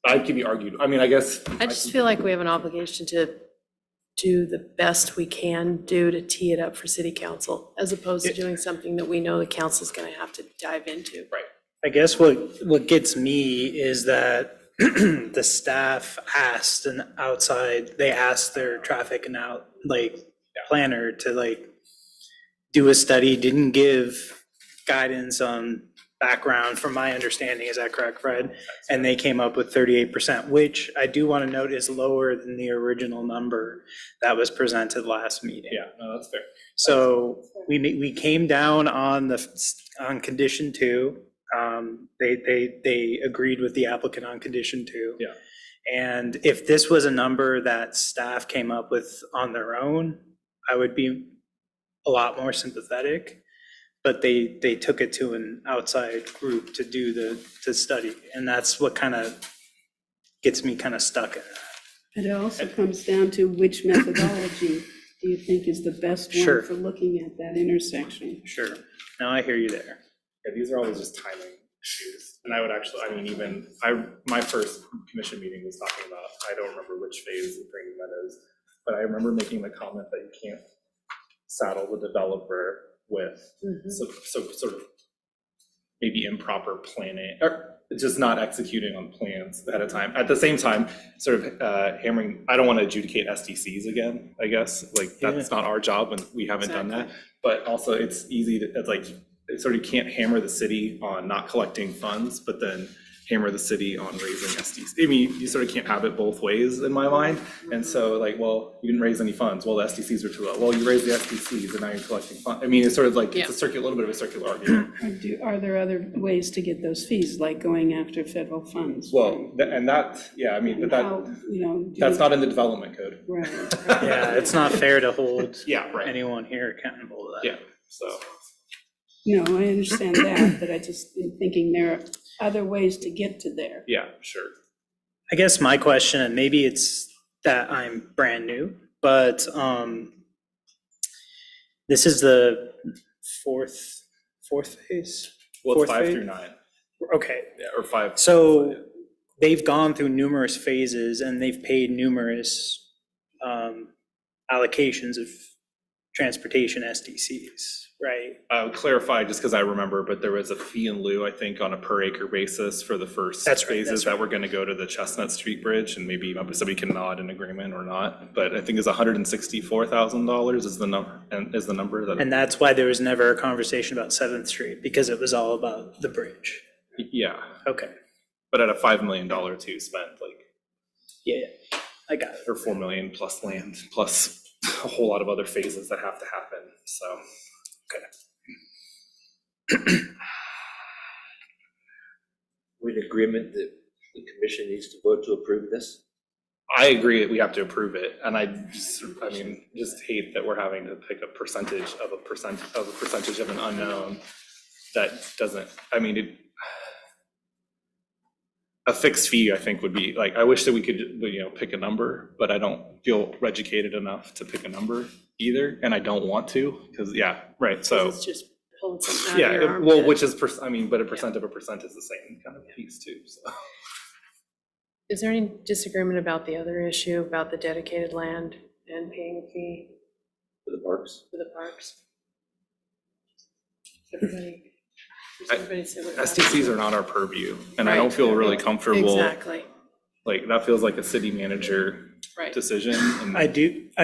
I can be argued. I mean, I guess. I just feel like we have an obligation to do the best we can do to tee it up for city council, as opposed to doing something that we know the council's gonna have to dive into. Right. I guess what gets me is that the staff asked they asked their traffic and planner to do a study, didn't give guidance on background from my understanding. Is that correct, Fred? And they came up with 38%, which I do want to note is lower than the original number that was presented last meeting. Yeah, no, that's fair. So we came down on on condition 2. They agreed with the applicant on condition 2. Yeah. And if this was a number that staff came up with on their own, I would be a lot more sympathetic. But they took it to an outside group to do to study, and that's what kind of gets me kind of stuck in that. It also comes down to which methodology do you think is the best Sure. one for looking at that intersection? Sure. No, I hear you there. Yeah, these are always just timing issues. And I would actually, I mean, even, my first commission meeting was talking about, I don't remember which phase of Brandy Meadows, but I remember making the comment that you can't saddle the developer with so sort of maybe improper planning, or just not executing on plans ahead of time. At the same time, sort of hammering, I don't want to adjudicate SDCs again, I guess, like that's not our job and we haven't done that. But also it's easy to, it's like, it sort of can't hammer the city on not collecting funds, but then hammer the city on raising SDCs. I mean, you sort of can't have it both ways in my mind. And so like, well, you didn't raise any funds. Well, the SDCs are too low. Well, you raised the SDCs and now you're collecting funds. I mean, it's sort of like, it's a little bit of a circular argument. Are there other ways to get those fees, like going after federal funds? Well, and that, yeah, I mean, but that, How, you know, do that's you- not in the development code. Right. Yeah, it's not fair to hold Yeah, right. anyone here accountable to that. Yeah, so. No, I understand that, but I just am thinking there are other ways to get to there. Yeah, sure. I guess my question, and maybe it's that I'm brand new, but this is the fourth phase? Well, Fourth it's 5 phase? through 9. Okay, Yeah, or 5. so they've gone through numerous phases and they've paid numerous allocations of transportation SDCs, right? I'll clarify just because I remember, but there was a fee in lieu, I think, on a per acre basis for the first That's right, phases that's that right. were going to go to the Chestnut Street Bridge, and maybe somebody can nod in agreement or not. But I think it's $164,000 is the number, that. And that's why there was never a conversation about 7th Street, because it was all about the bridge. Yeah, Okay, but at a $5 million too spent, like, yeah, I got it. or 4 million plus land, plus a whole lot of other phases that have to happen, so. We're in agreement that the commission needs to vote to approve this? I agree that we have to approve it, and I mean, just hate that we're having to pick a percentage of an unknown that doesn't, I mean, a fixed fee, I think, would be, like, I wish that we could, pick a number, but I don't feel educated enough to pick a number either, and I don't want to, because, yeah, right, so. It's just pulling something out of your Yeah, armpit. well, which is, I mean, but a percent of a percent is the same kind of piece too, so. Is there any disagreement about the other issue, about the dedicated land and paying a fee For the parks? for the parks? Everybody, does everybody say what? SDCs are not our purview, and I Right. don't feel really comfortable. Exactly, Like, that feels like a city manager right. decision. And I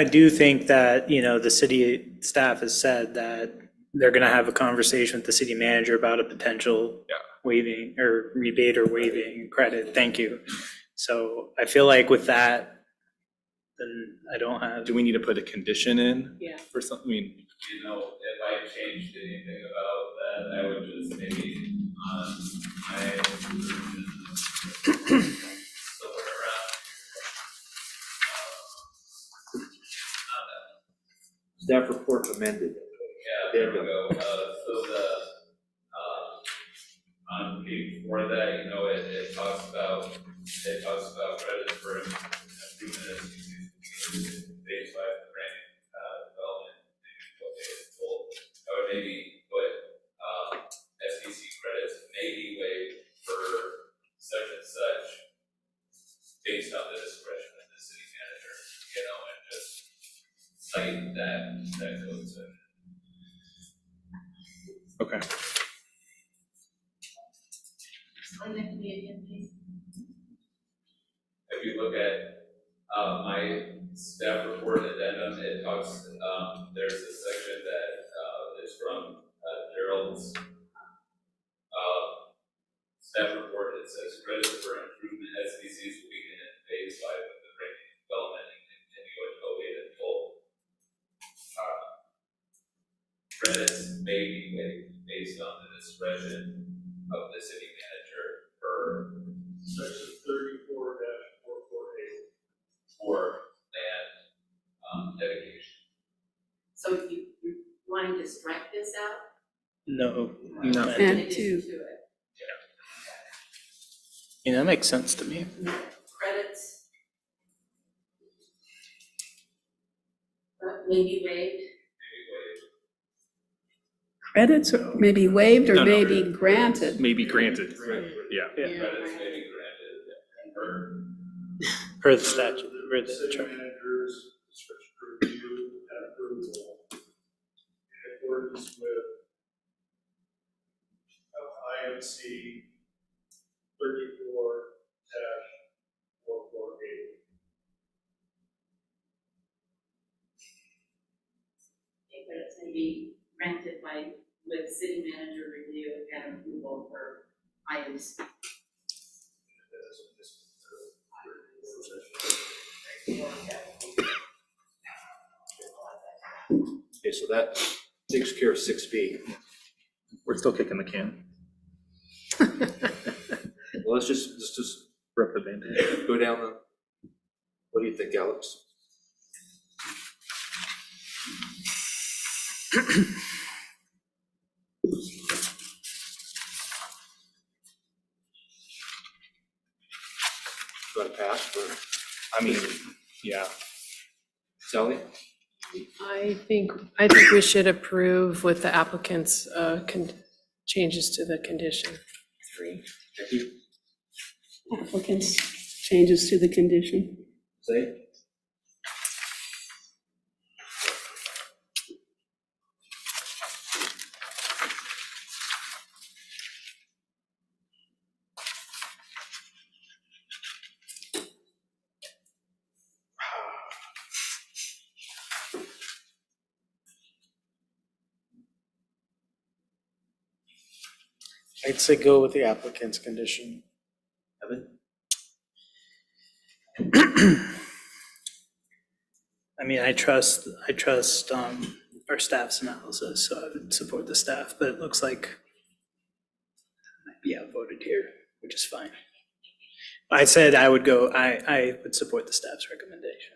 do think that, the city staff has said that they're gonna have a conversation with the city manager about a potential waiving or rebate or waiving credit, thank you. So I feel like with that, then I don't have. do we need to put a condition in Yeah. for something? I mean, If I changed anything about that, I would just maybe on my version, flip it around. Staff report amended. Yeah, there we go. So on page 4 of that, it talks about credits for improvement as phase 5 grant development. I would maybe put SDC credits may be waived for such and such based on the discretion of the city manager, and just cite that code section. okay. If you look at my staff report addendum, it talks, there's a section that is from Gerald's it says credits for improvement SDCs will begin in phase 5 of the Granby development and continue at 08 and full. Credits may be waived based on the discretion of the city manager per Section 34-448. for land dedication. So you're wanting to strike this out? No, Mm. no, And In addition two. to it, that makes sense to me. credits may be waived. Credits may be waived or No, no. may be granted. May be granted, yeah. Credits may be granted per Per the statute, per the City chart. manager's discretion to review and approval in accordance with IMC 34-448. Credits may be granted with city manager review and approval for items. Okay, so that takes care of 6B. We're still kicking the can. Well, let's just Rip the Band-Aid. go down the, what do you think, Alex? Got a pass for I mean, yeah. Sally? I think we should approve with the applicant's changes to the condition 3. Thank you. Applicants, changes to the condition. Say? I'd say go with the applicant's condition. Evan? I mean, I trust our staff's analysis, so I would support the staff, but it looks like I might be outvoted here, which is fine. I said I would support the staff's recommendation.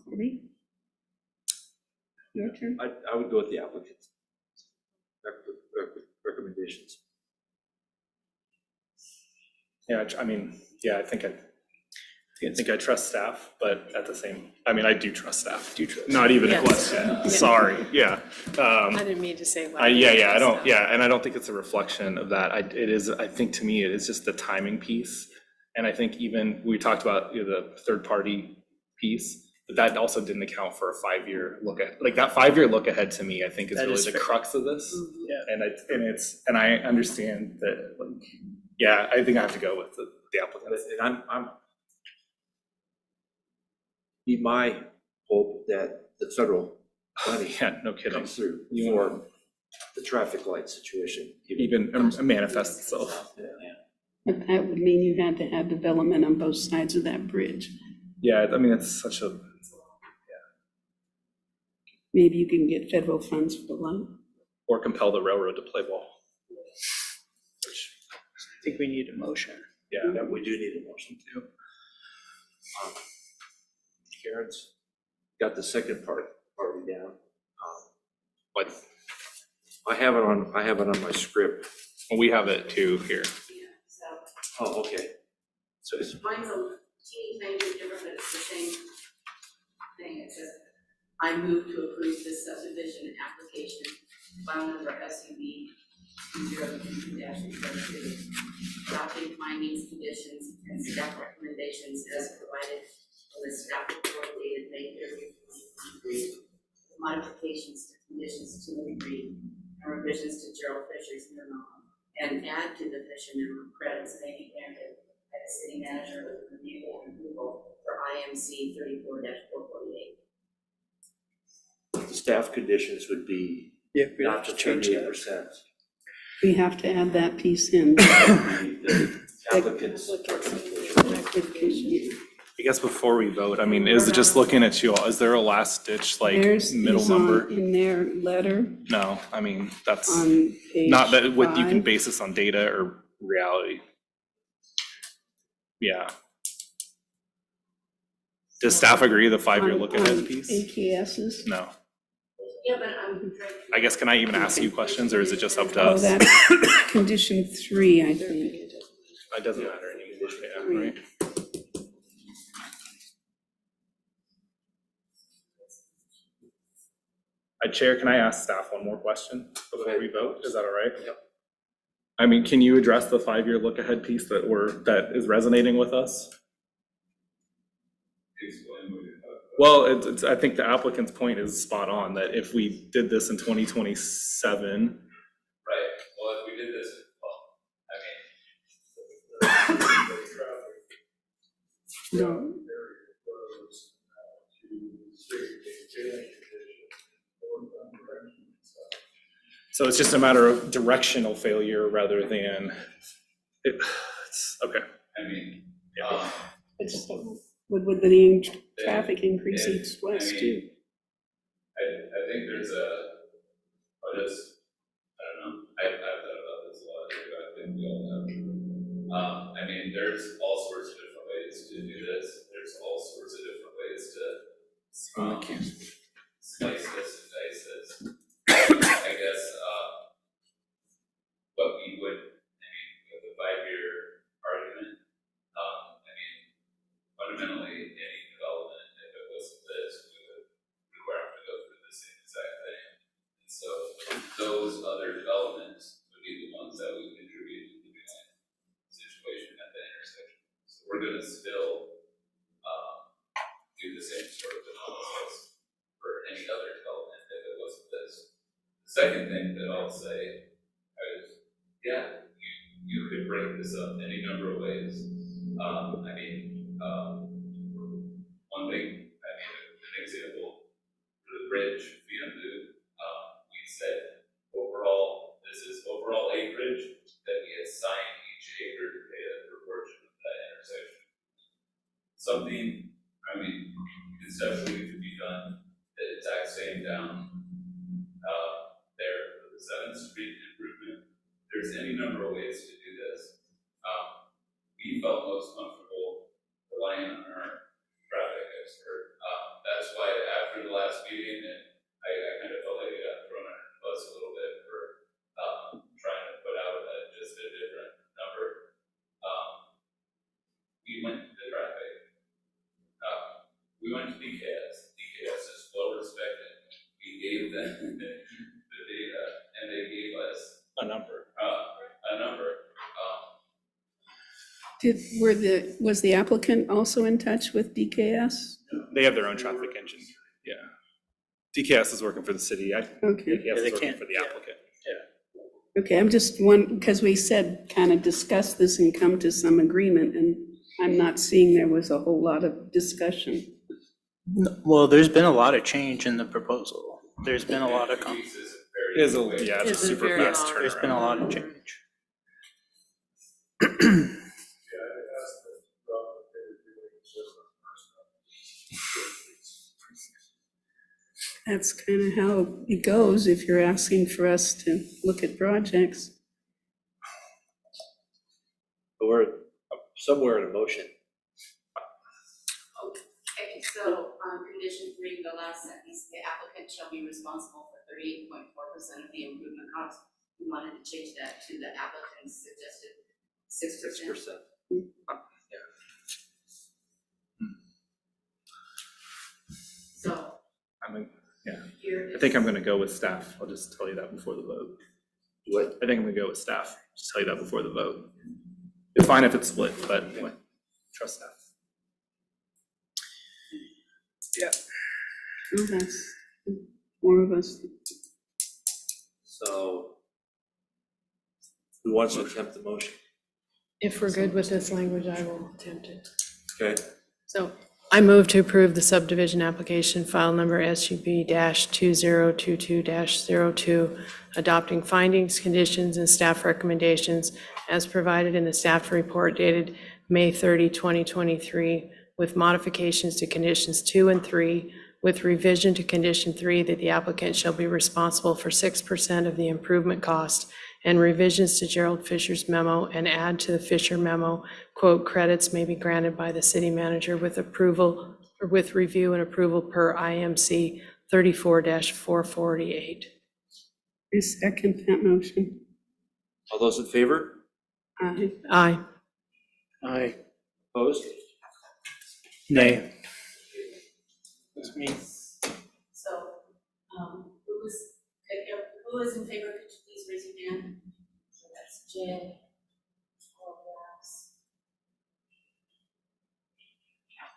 Cory? Your turn? I would go with the applicant's recommendations. Yeah, I mean, yeah, I think I trust staff, but at the same, I mean, I do trust staff. Not even a Yes. question, Yeah. sorry, yeah. I didn't mean to say loud. I don't, yeah, and I don't think it's a reflection of that. I think to me, it is just the timing piece. And I think even, we talked about, the third-party piece, but that also didn't account for a 5-year look at, like, that 5-year look ahead to me, I think is That really is the fair. crux of this. Yeah. And I understand that, like, yeah, I think I have to go with the applicant. And I'm be my hope that the federal money Yeah, no kidding. comes through for the traffic light situation. Even manifest itself. But that would mean you had to have development on both sides of that bridge. Yeah, I mean, it's such a, Maybe you can get federal funds for the light. or compel the railroad to play ball. I think we need a motion. Yeah. Yeah, we do need a motion too. Karen's got the second part already down. But I have it on my script. we have it too here. Yeah, so Oh, okay. So it's, mine's a teeny tiny bit different, but it's the same thing. It says, I move to approve this subdivision application, file number SUB 022-32, adopting findings, conditions, and staff recommendations as provided in the staff report dated May 30th, 2023, modifications to conditions 2 and 3, and revisions to Gerald Fisher's memo, and add to the Fisher memo credits may be granted by the city manager with review and approval for IMC 34-448. the staff conditions would be Yeah, we not have to to change that. 38%. We have to add that piece in. Applicants. I guess before we vote, I mean, is it just looking at you all, is there a last ditch, like, There's middle is on- number? in their letter No, I mean, that's on page not that, what, you can 5. base this on data or reality. Yeah. Does staff agree the 5-year On- look ahead on piece? AKS's. No. Yeah, but I'm. I guess, can I even ask you questions, or is it just up to Oh, us? that's condition 3, I think. It doesn't matter anymore, yeah, Right. right? Chair, can I ask staff one more question before we vote? Is that all right? Yep. I mean, can you address the 5-year look ahead piece that is resonating with us? Explain what you're talking about. Well, it's, I think the applicant's point is spot on, that if we did this in 2027, Right, well, if we did this, well, No, so it's just a matter of directional failure rather than, it's, okay. I mean, it's, would the traffic increase yeah, east west I mean, too? I think there's I don't know, I've thought about this a lot, I think we all have. I mean, there's all sorts of different ways to do this, there's all sorts of different ways to slice this and dice this. I guess, what we would, I mean, with the 5-year argument, I mean, fundamentally, any development, if it wasn't this, we would have to go through the same exact thing. And so those other developments would be the ones that would contribute to the situation at the intersection. So we're gonna still, do the same sort of analysis for any other development if it wasn't this. The second thing that I'll say is, yeah, you could break this up any number of ways. I mean, one thing, I mean, an example, for the bridge, Viandu, we said overall, this is overall acreage, that we assign each acre to pay a proportion of that intersection. Something, I mean, conceptually could be done the exact same down there for the 7th Street improvement. There's any number of ways to do this. We felt most comfortable relying on our traffic expert. That's why after the last meeting, and I kind of felt like I got thrown under the bus a little bit for trying to put out just a different number. We went to the traffic. We went to DKS. DKS is well respected. We gave them the data, and they gave us A number. a number. Was the applicant also in touch with DKS? They have their own traffic engine, yeah. DKS is working for the city, Okay, DKS they is working can't- for the applicant. okay, I'm just because we said kind of discuss this and come to some agreement, and I'm not seeing there was a whole lot of discussion. Well, there's been a lot of change in the proposal. There's been a lot of, Increases It is, very yeah, it's a It's a super very fast long- there's been a turnaround. lot of change. That's kind of how it goes if you're asking for us to look at projects. But we're somewhere in a motion. Okay, so, condition 3, the last sentence, the applicant shall be responsible for 38.4% of the improvement cost. We wanted to change that to the applicant's suggested 6%. 6%. So I think I'm gonna go with staff, I'll just tell you that before the vote. What? I think I'm gonna go with staff, just tell you that before the vote. It's fine if it's split, but anyway, trust staff. Oh, that's more of us. So who wants to attempt the motion? If we're good with this language, I will attempt it. Okay, So I move to approve the subdivision application file number SUP-2022-02, adopting findings, conditions, and staff recommendations as provided in the staff report dated May 30, 2023, with modifications to conditions 2 and 3, with revision to condition 3 that the applicant shall be responsible for 6% of the improvement cost, and revisions to Gerald Fisher's memo, and add to the Fisher memo, quote, credits may be granted by the city manager with approval, or with review and approval per IMC 34-448. I second that motion. All those in favor? Aye. Aye. Aye. Opposed? Nay. That's me. So, who is in favor, could you please raise your hand? So that's Jay, Ross,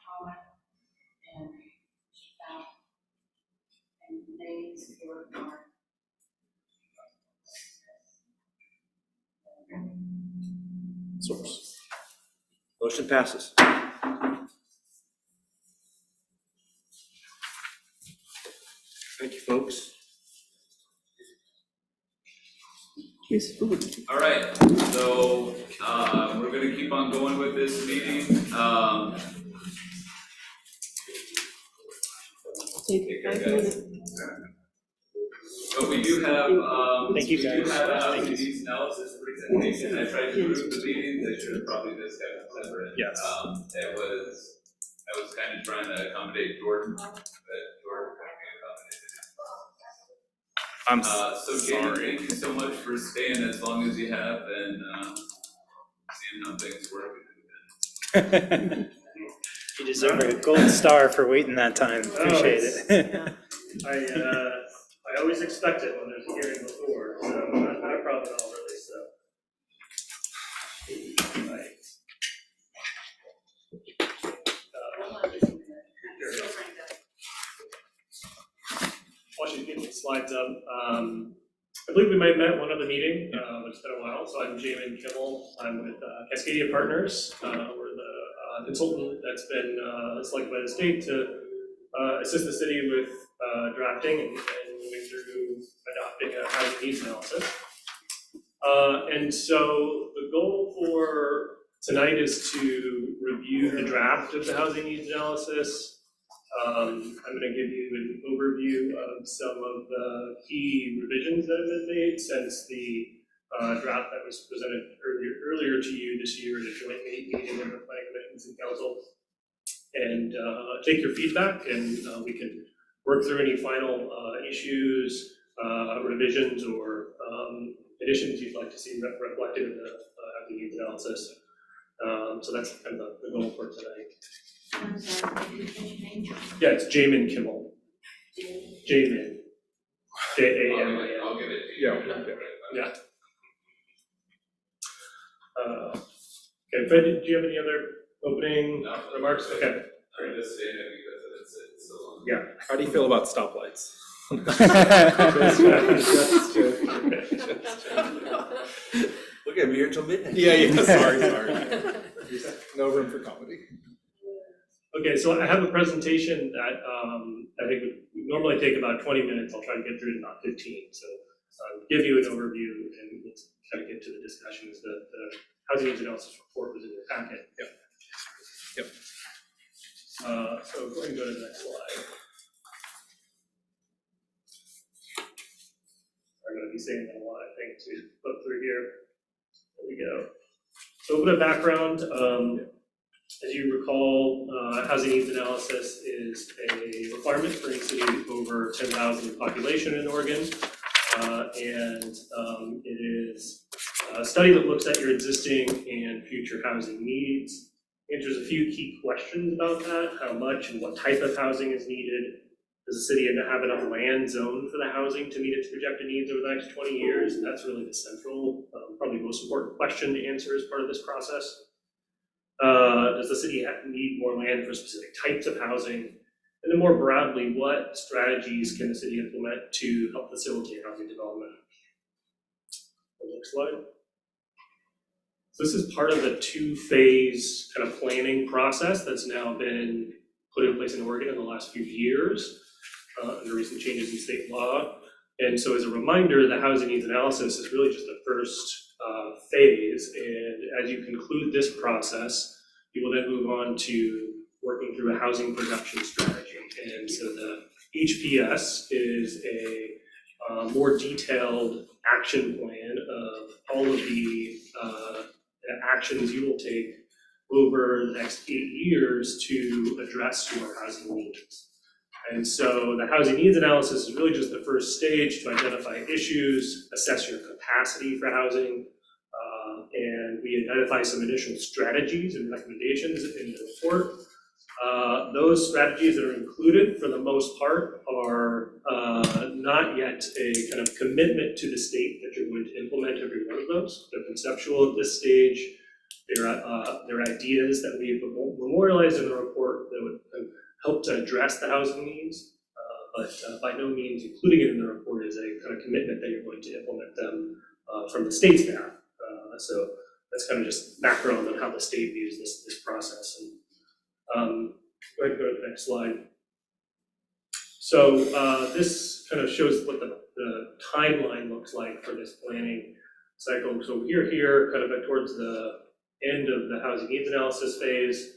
Howard, and Val, and names for Mark. Source. Motion passes. Thank you, folks. Ms. Fuller. All right, so, we're gonna keep on going with this meeting. Take 5 minutes. But we do have, Thank you, we do guys. have Thank you. these analysis presentation. I tried to group the meetings, I should have probably just kept it separate. Yes. I was kind of trying to accommodate Jordan, but Jordan couldn't be accommodated. I'm So Jamie, sorry. thank you so much for staying as long as you have and, seeing how things work. You deserve a gold star for waiting that time. Appreciate it. I always expect it when there's a hearing before, so not a problem at all, really, so. Right. While she's getting the slides up, I believe we might have met one other meeting, it's been a while, so I'm Jamin Kimmel, I'm with Cascadia Partners, we're the consultant that's been selected by the state to assist the city with drafting and moving through adopting a housing needs analysis. And so the goal for tonight is to review the draft of the housing needs analysis. I'm going to give you an overview of some of the key revisions that have been made since the draft that was presented earlier to you this year at a joint meeting of the planning commissions and council, and take your feedback, and we can work through any final issues, revisions, or additions you'd like to see reflected in the housing needs analysis. So that's kind of the goal for tonight. I'm sorry, did you finish your name? Yeah, it's Jamin Kimmel. Jamin. J-A-M-I-N. I'll give it to you. Yeah. Okay, Fred, do you have any other opening remarks? Okay. I'm just saying it because it's so long. Yeah. How do you feel about stoplights? We're gonna be here till midnight. Yeah, sorry. No room for comedy. Okay, so I have a presentation that I think would normally take about 20 minutes. I'll try to get through it in about 15. So give you an overview and let's kind of get to the discussions. The housing needs analysis report was in your packet. Yep. So go ahead and go to the next slide. I'm going to be saying that a lot, I think, to flip through here. There we go. So a bit of background. As you recall, housing needs analysis is a requirement for any city over 10,000 population in Oregon. And it is a study that looks at your existing and future housing needs, answers a few key questions about that: how much and what type of housing is needed? Does the city have enough land zoned for the housing to meet its projected needs over the next 20 years? And that's really the central, probably most important question to answer as part of this process. Does the city need more land for specific types of housing? And then more broadly, what strategies can the city implement to help facilitate housing development? The next slide. So this is part of the two-phase kind of planning process that's now been put in place in Oregon in the last few years under recent changes in state law. And so as a reminder, the housing needs analysis is really just the first phase. And as you conclude this process, you will then move on to working through a housing production strategy. And so the HPS is a more detailed action plan of all of the actions you will take over the next 8 years to address your housing needs. And so the housing needs analysis is really just the first stage to identify issues, assess your capacity for housing, and we identify some initial strategies and recommendations in the report. Those strategies that are included, for the most part, are not yet a kind of commitment to the state that you're going to implement every one of those. They're conceptual at this stage. They're ideas that we've memorialized in the report that would help to address the housing needs, but by no means including it in the report is a kind of commitment that you're going to implement them from the state's behalf. So that's kind of just background on how the state views this process. And go ahead and go to the next slide. So this kind of shows what the timeline looks like for this planning cycle. So we're here kind of towards the end of the housing needs analysis phase.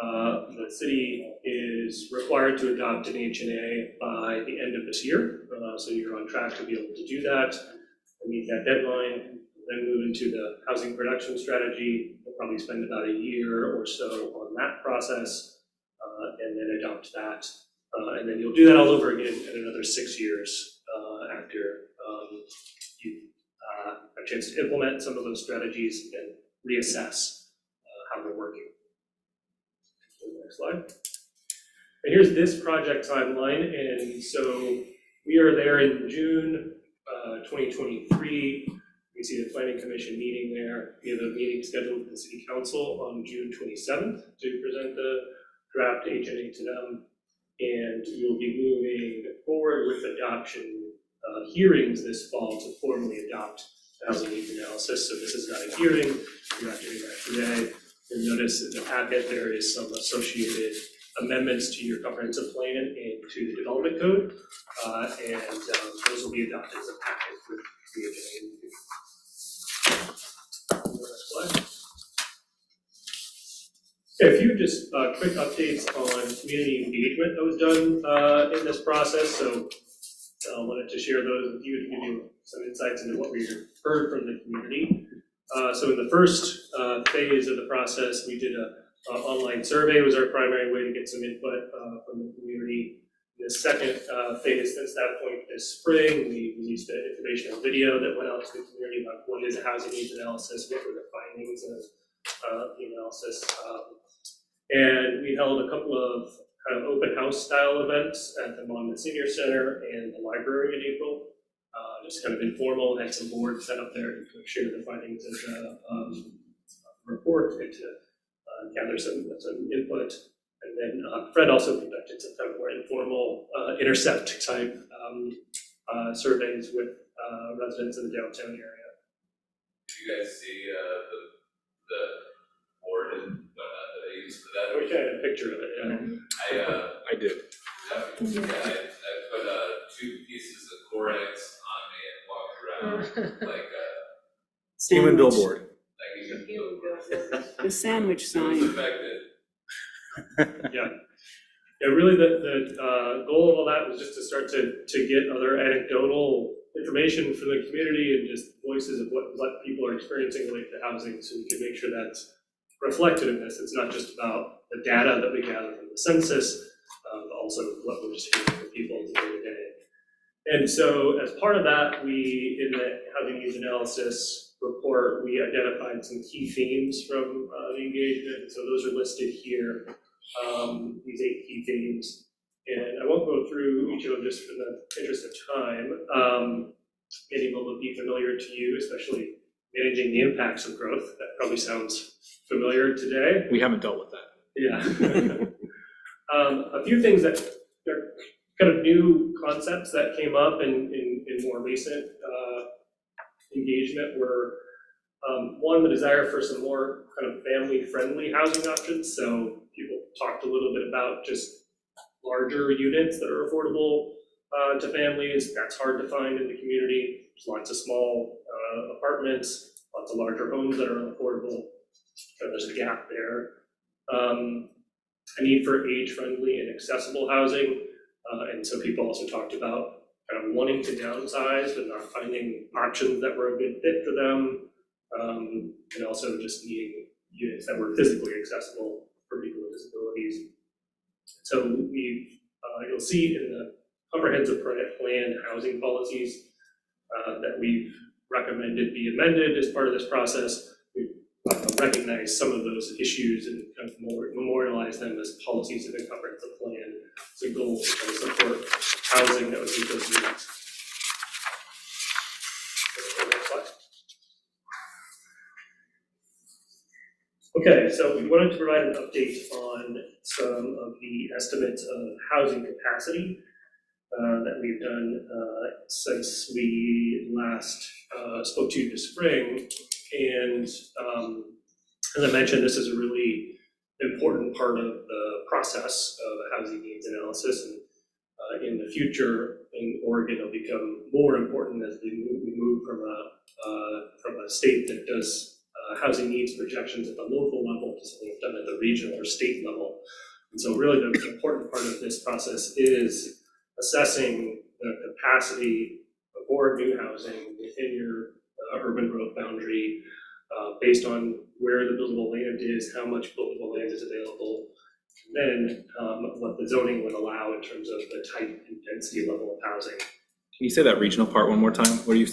The city is required to adopt an HNA by the end of this year. So you're on track to be able to do that and meet that deadline. Then move into the housing production strategy. We'll probably spend about a year or so on that process and then adopt that. And then you'll do that all over again in another 6 years after you have a chance to implement some of those strategies and reassess how they're working. Next slide. And here's this project timeline. And so we are there in June 2023. You can see the Planning Commission meeting there. We have a meeting scheduled with the City Council on June 27th to present the draft HNA to them. And we will be moving forward with adoption hearings this fall to formally adopt the housing needs analysis. So this is not a hearing. We're not doing that today. You'll notice in the packet there is some associated amendments to your comprehensive plan and to the development code. And those will be adopted as a packet with the HNA. A few just quick updates on community engagement that was done in this process. So I wanted to share those with you to give you some insights into what we heard from the community. So in the first phase of the process, we did an online survey was our primary way to get some input from the community. In the second phase, since that point this spring, we released the informational video that went out to the community about what is a housing needs analysis, what were the findings of the analysis. And we held a couple of kind of open house style events at the Monmouth Senior Center and the library in April. Just kind of informal, had some boards set up there to share the findings of the report and to gather some input. And then Fred also conducted some kind of more informal intercept type surveys with residents in the downtown area. Did you guys see the board and whatnot that I used for that? I wish I had a picture of it, yeah. I did. I put 2 pieces of Corex on me and walked around like a Human billboard. The sandwich sign. Yeah, really the goal of all that was just to start to get other anecdotal information from the community and just voices of what people are experiencing related to housing, so we can make sure that's reflected in this. It's not just about the data that we gather from the census, but also what we're just hearing from people day to day. And so as part of that, we, in the housing needs analysis report, we identified some key themes from the engagement. So those are listed here, these 8 key themes. And I won't go through each of them just for the interest of time. Many of them will be familiar to you, especially managing the impacts of growth. That probably sounds familiar today. We haven't dealt with that. Yeah. A few things that are kind of new concepts that came up in more recent engagement were one, the desire for some more kind of family-friendly housing options. So people talked a little bit about just larger units that are affordable to families. That's hard to find in the community. There's lots of small apartments, lots of larger homes that are unaffordable. So there's a gap there. A need for age-friendly and accessible housing. And so people also talked about kind of wanting to downsize but not finding options that were a good fit for them. And also just needing units that were physically accessible for people with disabilities. So you'll see in the comprehensive plan housing policies that we've recommended be amended as part of this process. We've recognized some of those issues and kind of memorialize them as policies in the comprehensive plan. So goals to support housing that would meet those needs. Okay, so we wanted to provide an update on some of the estimates of housing capacity that we've done since we last spoke to you this spring. And as I mentioned, this is a really important part of the process of housing needs analysis. And in the future, in Oregon, it'll become more important as we move from a state that does housing needs projections at the local level to something done at the regional or state level. And so really the important part of this process is assessing the capacity for new housing within your urban growth boundary based on where the buildable land is, how much buildable land is available, and then what the zoning would allow in terms of the type and density level of housing. Can you say that regional part one more time? What do you?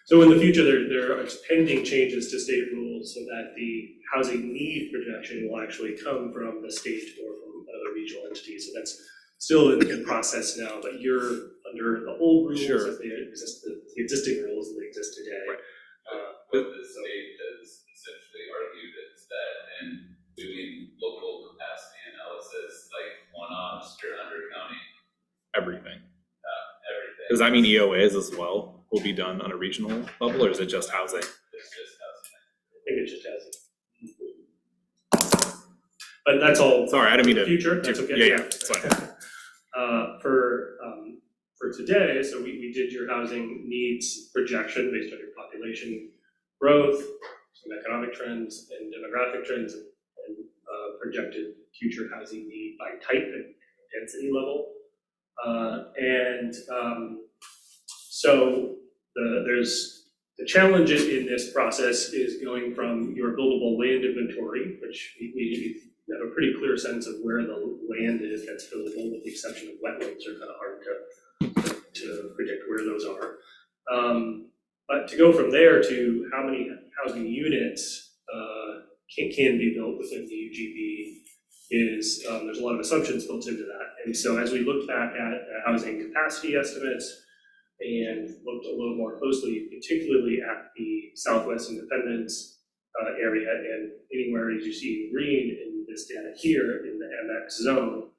So in the future, there are pending changes to state rules so that the housing need projection will actually come from the state or from other regional entities. So that's still in process now, but you're under the old rules Sure. as they exist, the existing rules that exist today. What the state has essentially argued is that in doing local capacity analysis, like one-offs or under county, Everything. everything. Does that mean EOAs as well will be done on a regional level, or is it just housing? It's just housing. I think it's just housing. But that's all. Sorry, I didn't mean to. Future, that's okay. Yeah, it's fine. For today, so we did your housing needs projection based on your population growth, some economic trends and demographic trends, and projected future housing need by type and density level. So there's the challenge in this process is going from your buildable land inventory, which we have a pretty clear sense of where the land is that's buildable, with the exception of wetlands are kind of hard to predict where those are. But to go from there to how many housing units can be built within the UGB is, there's a lot of assumptions built into that. And so as we looked back at housing capacity estimates and looked a little more closely, particularly at the Southwest Independence area and anywhere as you see green in this data here in the MX zone,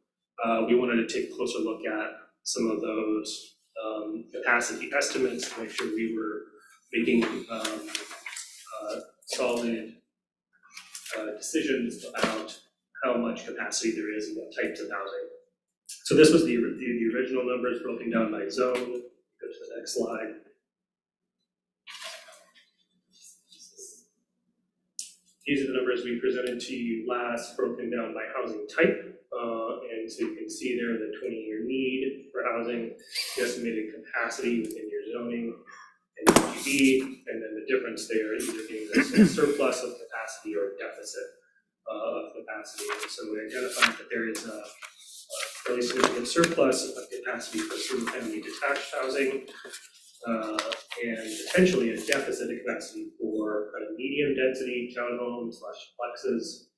we wanted to take a closer look at some of those capacity estimates to make sure we were making solid decisions about how much capacity there is and what types of housing. So this was the original numbers broken down by zone. Go to the next slide. These are the numbers we presented to you last, broken down by housing type. And so you can see there the 20-year need for housing, the estimated capacity within your zoning and UGB, and then the difference there either being a surplus of capacity or a deficit of capacity. And so we identified that there is a fairly significant surplus of capacity for single-family detached housing, and potentially a deficit of capacity for kind of medium density townhomes / plexes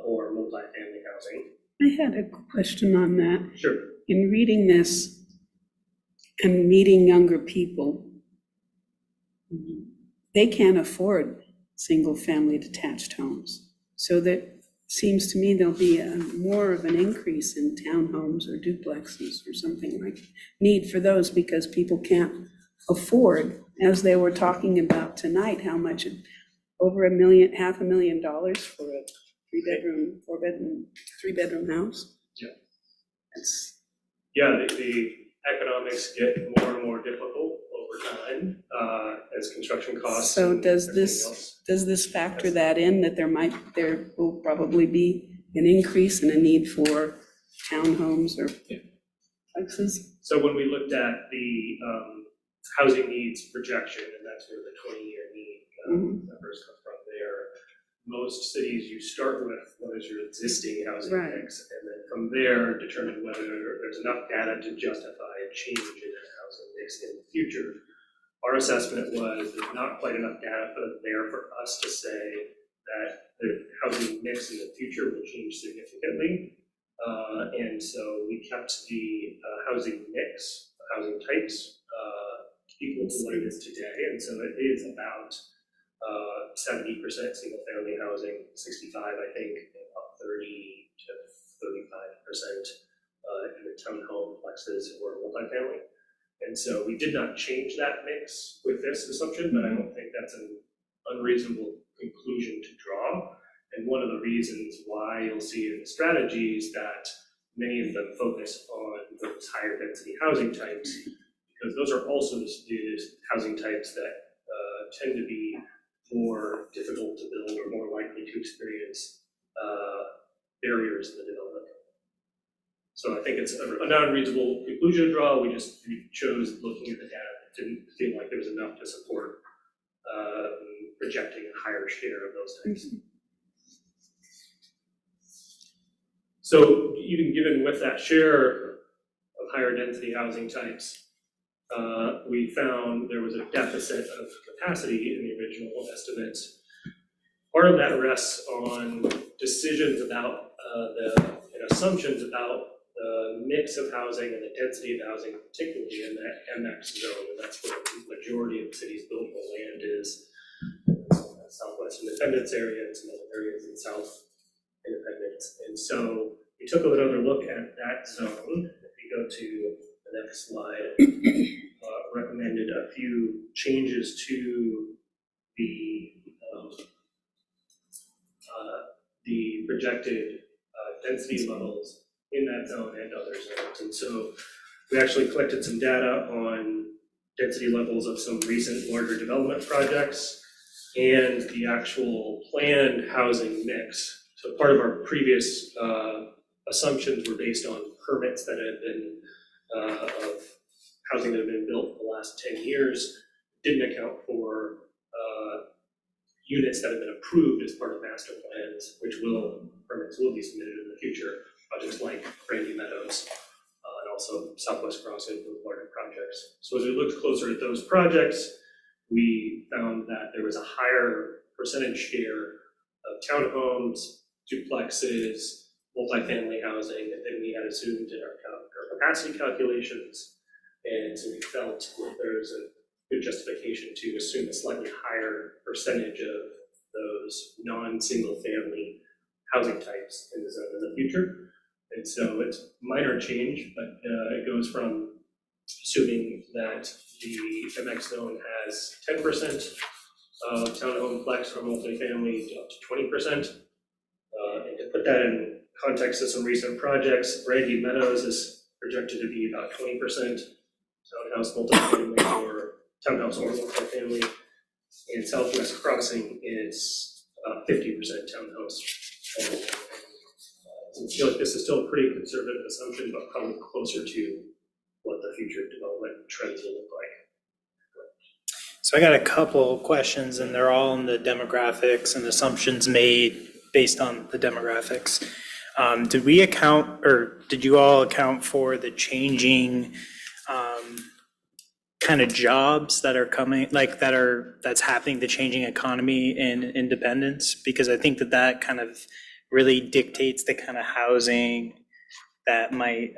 or multifamily housing. I had a question on that. Sure. In reading this and meeting younger people, they can't afford single-family detached homes. So that seems to me there'll be more of an increase in townhomes or duplexes or something like need for those because people can't afford, as they were talking about tonight, how much over $1 million, $500,000 for a 3-bedroom, 4-bedroom, 3-bedroom house. Yeah. It's, Yeah, the economics get more and more difficult over time, as construction costs. so and does everything this, else. does this factor that in, that there will probably be an increase in a need for townhomes or plexes? So when we looked at the housing needs projection, and that's where the 20-year need numbers come from there, most cities, you start with what is your existing housing Right. mix, and then from there, determine whether there's enough data to justify a change in that housing mix in the future. Our assessment was there's not quite enough data there for us to say that the housing mix in the future will change significantly. And so we kept the housing mix, housing types, equal to what it is today. And so it is about 70% single family housing, 65, I think, and about 30 to 35% in the townhome plexes or multifamily. And so we did not change that mix with this assumption, but I don't think that's an unreasonable conclusion to draw. And one of the reasons why you'll see in the strategies that many of them focus on those higher density housing types, because those are also the housing types that tend to be more difficult to build or more likely to experience barriers in the development. So I think it's a non-reasonable conclusion to draw. We chose, looking at the data, didn't feel like there was enough to support projecting a higher share of those types. So even given with that share of higher density housing types, we found there was a deficit of capacity in the original estimates. Part of that rests on decisions about and assumptions about the mix of housing and the density of housing, particularly in that MX zone, and that's where the majority of the city's buildable land is. Southwest Independence area and some other areas in South Independence. And so we took another look at that zone. If we go to the next slide, recommended a few changes to the projected density levels in that zone and other zones. And so we actually collected some data on density levels of some recent larger development projects and the actual planned housing mix. So part of our previous assumptions were based on permits that had been of housing that had been built in the last 10 years, didn't account for units that have been approved as part of master plans, which permits will be submitted in the future, projects like Brandy Meadows and also Southwest Crossing, those larger projects. So as we looked closer at those projects, we found that there was a higher percentage share of townhomes, duplexes, multifamily housing than we had assumed in our capacity calculations. And so we felt that there's a good justification to assume a slightly higher percentage of those non-single family housing types in the zone in the future. And so it's minor change, but it goes from assuming that the MX zone has 10% of townhome flex or multifamily up to 20%. And to put that in context of some recent projects, Brandy Meadows is projected to be about 20% townhouse multifamily or townhouse or multifamily, and Southwest Crossing is about 50% townhouse. So I feel like this is still a pretty conservative assumption, but probably closer to what the future development trends will look like. So I got a couple questions, and they're all in the demographics and assumptions made based on the demographics. Did we account, or did you all account for the changing kind of jobs that are coming, like that's happening, the changing economy in Independence? Because I think that kind of really dictates the kind of housing that might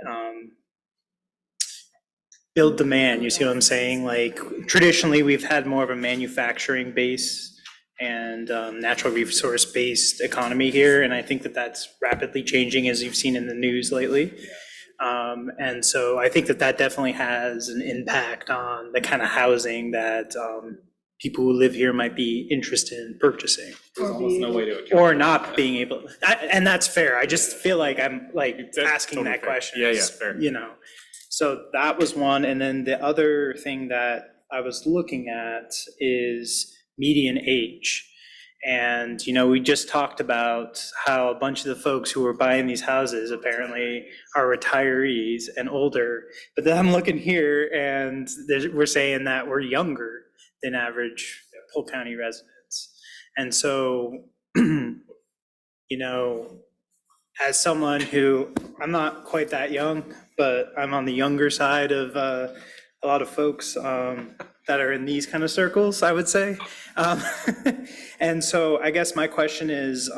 build demand. You see what I'm saying? Like traditionally, we've had more of a manufacturing base and natural resource based economy here, and I think that's rapidly changing, as you've seen in the news lately. And so I think that definitely has an impact on the kind of housing that people who live here might be interested in purchasing. There's almost no way to account. Or not being able, and that's fair. I just feel like I'm like That's asking totally that fair. question. Yeah, fair. You know, so that was one. And then the other thing that I was looking at is median age. And, you know, we just talked about how a bunch of the folks who are buying these houses apparently are retirees and older. But then I'm looking here and we're saying that we're younger than average Polk County residents. And so, you know, as someone who, I'm not quite that young, but I'm on the younger side of a lot of folks that are in these kind of circles, I would say. And so I guess my question is,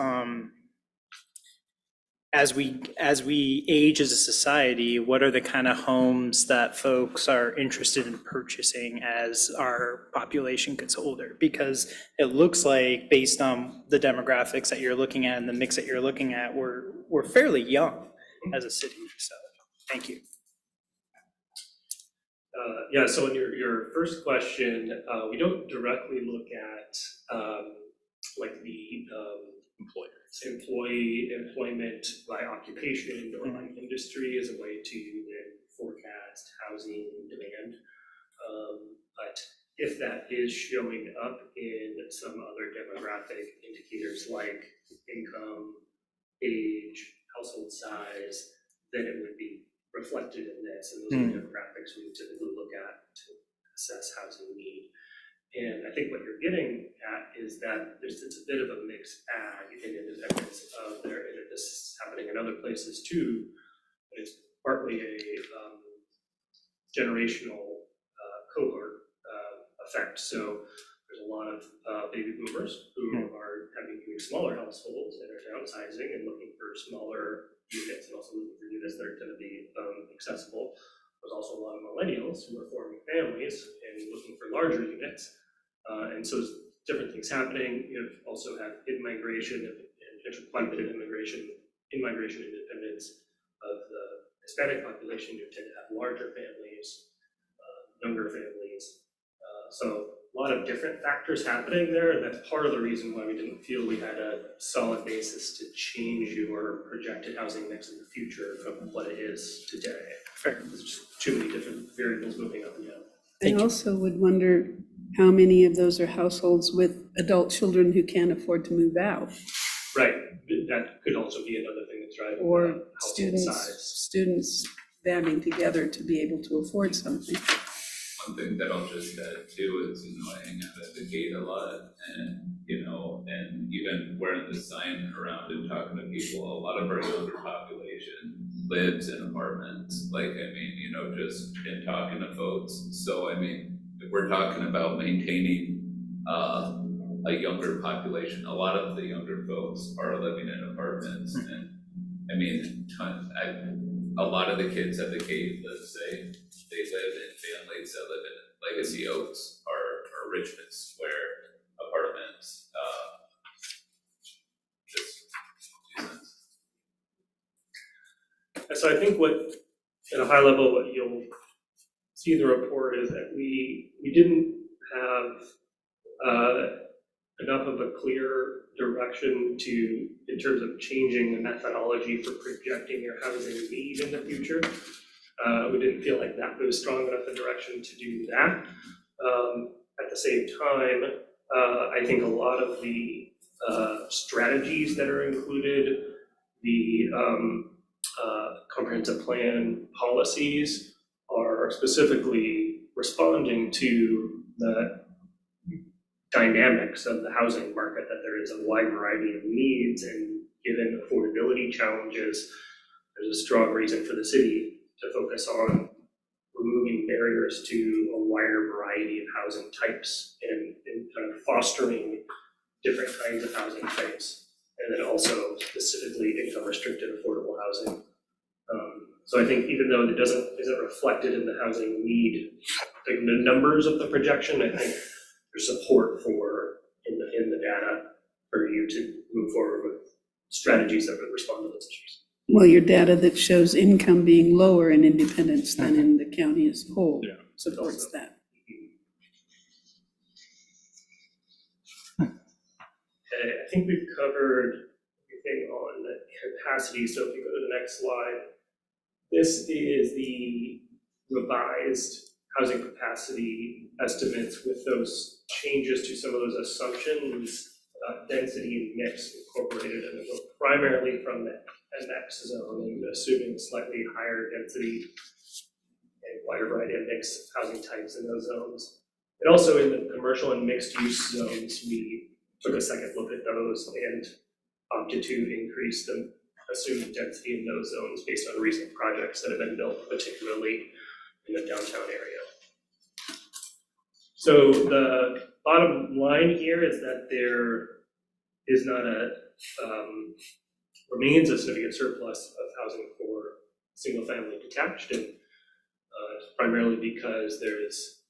as we age as a society, what are the kind of homes that folks are interested in purchasing as our population gets older? Because it looks like, based on the demographics that you're looking at and the mix that you're looking at, we're fairly young as a city. So, thank you. Yeah, so in your first question, we don't directly look at like the employment by occupation or by industry as a way to then forecast housing demand. But if that is showing up in some other demographic indicators like income, age, household size, then it would be reflected in this, and those are demographics we typically look at to assess housing need. And I think what you're getting at is that it's a bit of a mixed bag in Independence. This is happening in other places too, but it's partly a generational cohort effect. So there's a lot of baby boomers who are having smaller households and are downsizing and looking for smaller units, and also looking for units that are going to be accessible. There's also a lot of millennials who are forming families and looking for larger units. And so there's different things happening. You also have in-migration and quite a bit of in-migration independence of the Hispanic population who tend to have larger families, younger families. So a lot of different factors happening there, and that's part of the reason why we didn't feel we had a solid basis to change your projected housing mix in the future from what it is today. Fair. There's just too many different variables moving up and down. I also would wonder how many of those are households with adult children who can't afford to move out, Right, that could also be another thing that's driving or household size. students banding together to be able to afford something. One thing that I'll just add too is, I hang out at the gate a lot, and, and even wearing the sign around and talking to people, a lot of our younger population lives in apartments, just in talking to folks. So, if we're talking about maintaining a younger population, a lot of the younger folks are living in apartments, and a lot of the kids at the gate, let's say, they live in families that live in Legacy Oaks or Richmond Square apartments. Just 2 cents. So I think at a high level, what you'll see in the report is that we didn't have enough of a clear direction in terms of changing the methodology for projecting your housing need in the future. We didn't feel like that was strong enough a direction to do that. At the same time, I think a lot of the strategies that are included, the comprehensive plan policies, are specifically responding to the dynamics of the housing market, that there is a wide variety of needs, and given affordability challenges, there's a strong reason for the city to focus on removing barriers to a wider variety of housing types and kind of fostering different kinds of housing types, and then also specifically income restricted affordable housing. So I think even though it isn't reflected in the housing need, the numbers of the projection, I think there's support for in the data for you to move forward with strategies that would respond to those issues. Well, your data that shows income being lower in Independence than in the county as a whole supports that. Okay, I think we've covered everything on the capacity, so if you go to the next slide, this is the revised housing capacity estimates with those changes to some of those assumptions, density and mix incorporated, and it goes primarily from the MX zone, assuming slightly higher density and wider variety of mix of housing types in those zones. And also in the commercial and mixed use zones, we took a second look at those and opted to increase the assumed density in those zones based on recent projects that have been built, particularly in the downtown area. So the bottom line here is that there is not remains a significant surplus of housing for single-family detached, and primarily because there is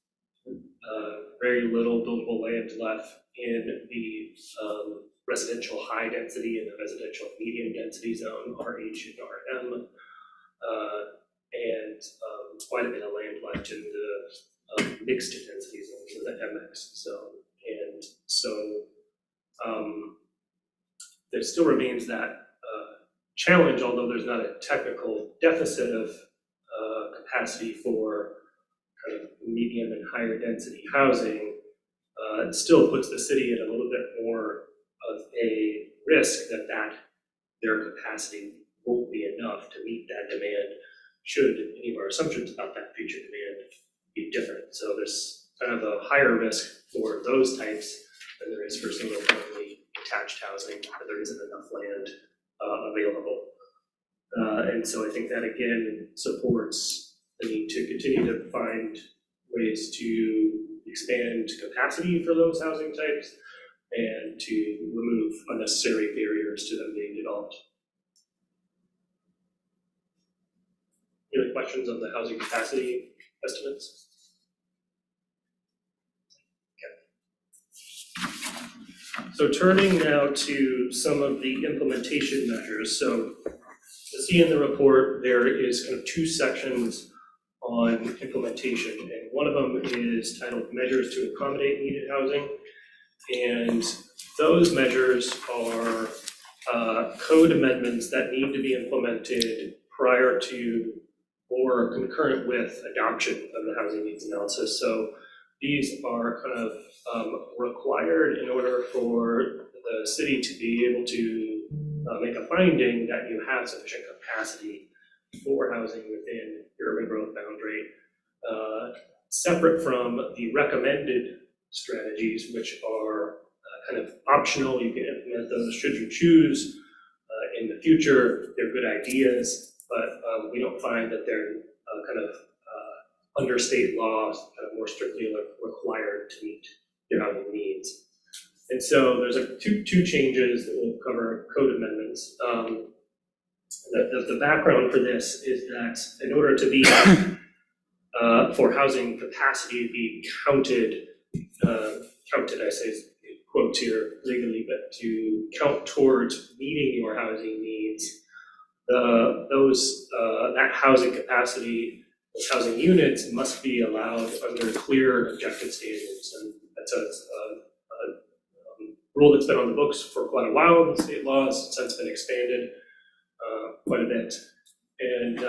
very little buildable land left in the residential high density and the residential medium density zone, RH and RM, and quite a bit of land left in the mixed density zones, in the MX zone. And so there still remains that challenge, although there's not a technical deficit of capacity for kind of medium and higher density housing. It still puts the city at a little bit more of a risk that their capacity won't be enough to meet that demand should any of our assumptions about that future demand be different. So there's kind of a higher risk for those types than there is for single family detached housing, where there isn't enough land available. And so I think that again supports the need to continue to find ways to expand capacity for those housing types and to remove unnecessary barriers to them being developed. Any questions on the housing capacity estimates? Okay. So turning now to some of the implementation measures. So you'll see in the report, there is kind of two sections on implementation, and one of them is titled Measures to Accommodate Needed Housing. And those measures are code amendments that need to be implemented prior to or concurrent with adoption of the housing needs analysis. So these are kind of required in order for the city to be able to make a finding that you have sufficient capacity for housing within your urban growth boundary, separate from the recommended strategies, which are kind of optional. You can implement those should you choose in the future. They're good ideas, but we don't find that they're kind of under state laws, kind of more strictly required to meet your housing needs. And so there's two changes that we'll cover, code amendments. The background for this is that in order to be for housing capacity to be counted, I say quotes here legally, but to count towards meeting your housing needs, that housing capacity, those housing units must be allowed under clear objective standards. And that's a rule that's been on the books for quite a while in state laws, since been expanded quite a bit. And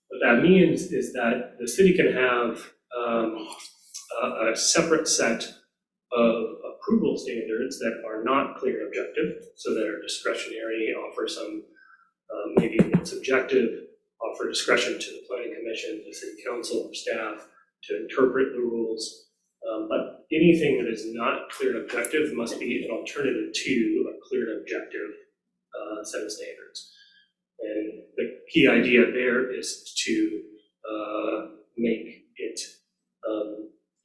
what that means is that the city can have a separate set of approval standards that are not clear and objective, so that are discretionary, offer some maybe subjective, offer discretion to the planning commission, the city council, or staff to interpret the rules. But anything that is not clear and objective must be an alternative to a clear and objective set of standards. And the key idea there is to make it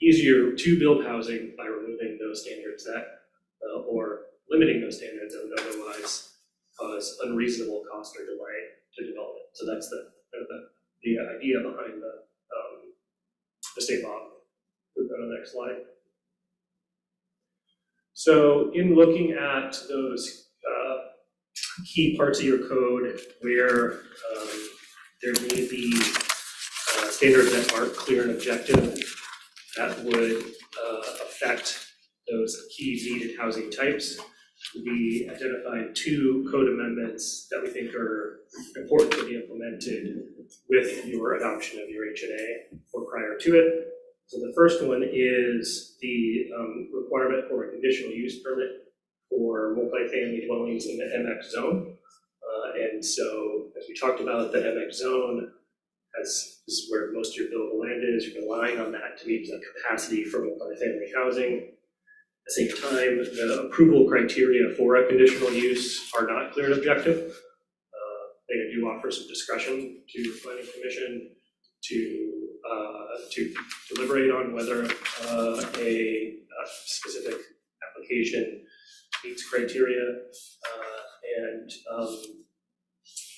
easier to build housing by removing those standards that, or limiting those standards that would otherwise cause unreasonable cost or delay to development. So that's the idea behind the state law. We'll go to the next slide. So in looking at those key parts of your code where there may be standards that aren't clear and objective, that would affect those key needed housing types. We identified 2 code amendments that we think are important to be implemented with your adoption of your HNA or prior to it. So the first one is the requirement for a conditional use permit for multifamily dwellings in the MX zone. And so, as we talked about, the MX zone this is where most of your buildable land is. You're relying on that to meet the capacity for multifamily housing. At the same time, the approval criteria for a conditional use are not clear and objective. They do offer some discretion to the planning commission to deliberate on whether a specific application meets criteria.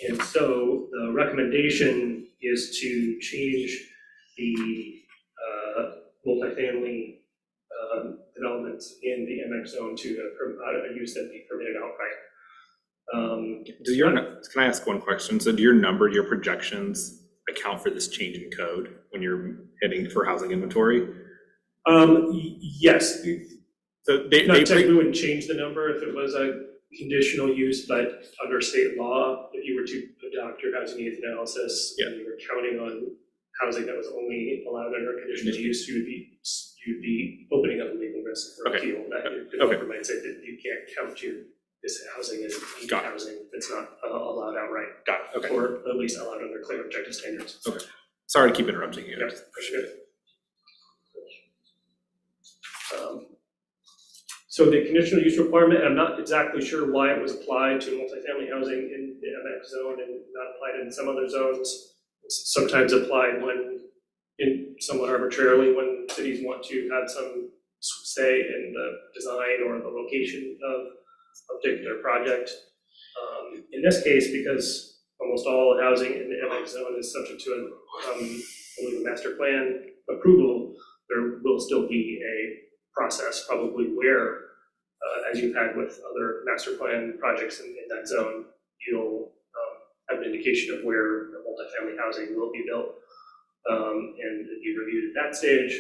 And so the recommendation is to change the multifamily developments in the MX zone to a use that be permitted outright. Can I ask one question? So do your projections account for this change in code when you're heading for housing inventory? Yes. So we wouldn't change the number if it was a conditional use, but under state law, if you were to adopt your housing needs analysis, and you were counting on housing that was only allowed under conditional use, you'd be opening up a legal risk for appeal. That the developer might say that you can't count this housing as housing that's not allowed outright. Got it. Okay. Or at least allowed under clear objective standards. Okay. Sorry to keep interrupting you. Yep, for sure. So the conditional use requirement, I'm not exactly sure why it was applied to multifamily housing in the MX zone and not applied in some other zones. It's sometimes applied somewhat arbitrarily when cities want to have some say in the design or the location of a particular project. In this case, because almost all housing in the MX zone is subject to a master plan approval, there will still be a process probably where, as you've had with other master plan projects in that zone, you'll have an indication of where the multifamily housing will be built. And if you reviewed at that stage,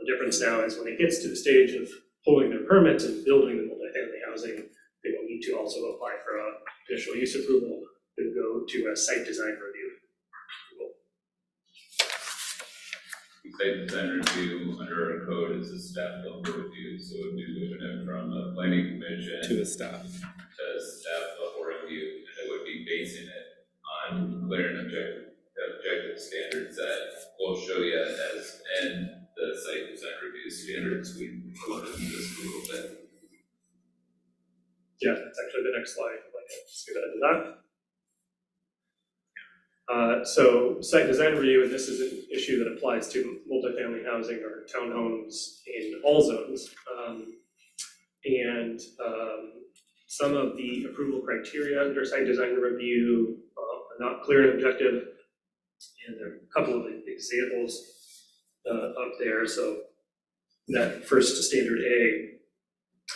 the difference now is when it gets to the stage of pulling their permits and building the multifamily housing, they will need to also apply for a conditional use approval and go to a site design review. Site design review under our code is a staff level review, so it would be moving it from the planning commission to the staff level review, and it would be basing it on clear and objective standards that we'll show you as in the site design review standards we included in this a little bit. Yeah, that's actually the next slide. Let's get into that. So site design review, and this is an issue that applies to multifamily housing or townhomes in all zones. Some of the approval criteria under site design review are not clear and objective. And there are a couple of examples up there. So that first standard A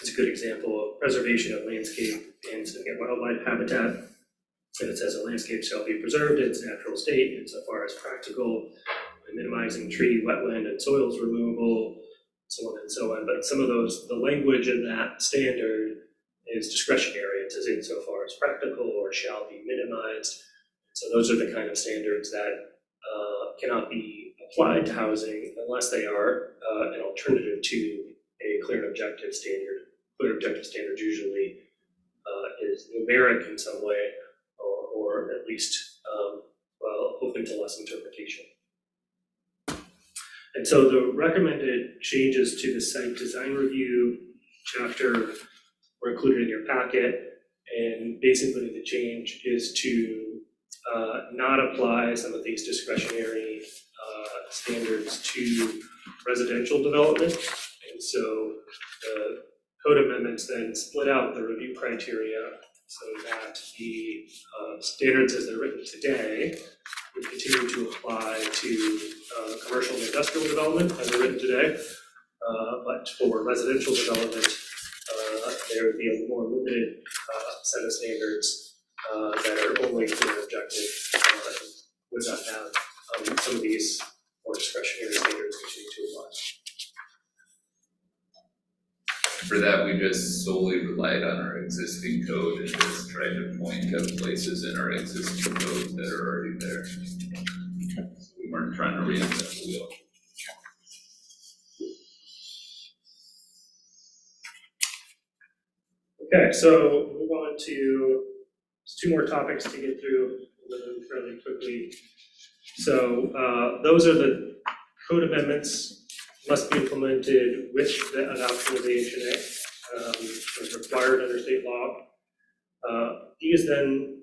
is a good example of preservation of landscape and significant wildlife habitat. And it says a landscape shall be preserved in its natural state insofar as practical, minimizing tree, wetland, and soils removal, so on and so on. But some of the language in that standard is discretionary. It says insofar as practical or shall be minimized. So those are the kind of standards that cannot be applied to housing unless they are an alternative to a clear and objective standard. Clear objective standard usually is numeric in some way, or at least, open to less interpretation. And so the recommended changes to the site design review chapter were included in your packet. And basically the change is to not apply some of these discretionary standards to residential development. And so the code amendments then split out the review criteria so that the standards as they're written today would continue to apply to commercial and industrial development as they're written today. But for residential development, there would be a more limited set of standards that are only clear and objective, would not have some of these more discretionary standards continue to apply. For that, we just solely relied on our existing code and just tried to point to places in our existing code that are already there. So we weren't trying to reinvent the wheel. Okay, so move on to, there's two more topics to get through fairly quickly. So those are the code amendments must be implemented with the adoption of the HNA, as required under state law. These then,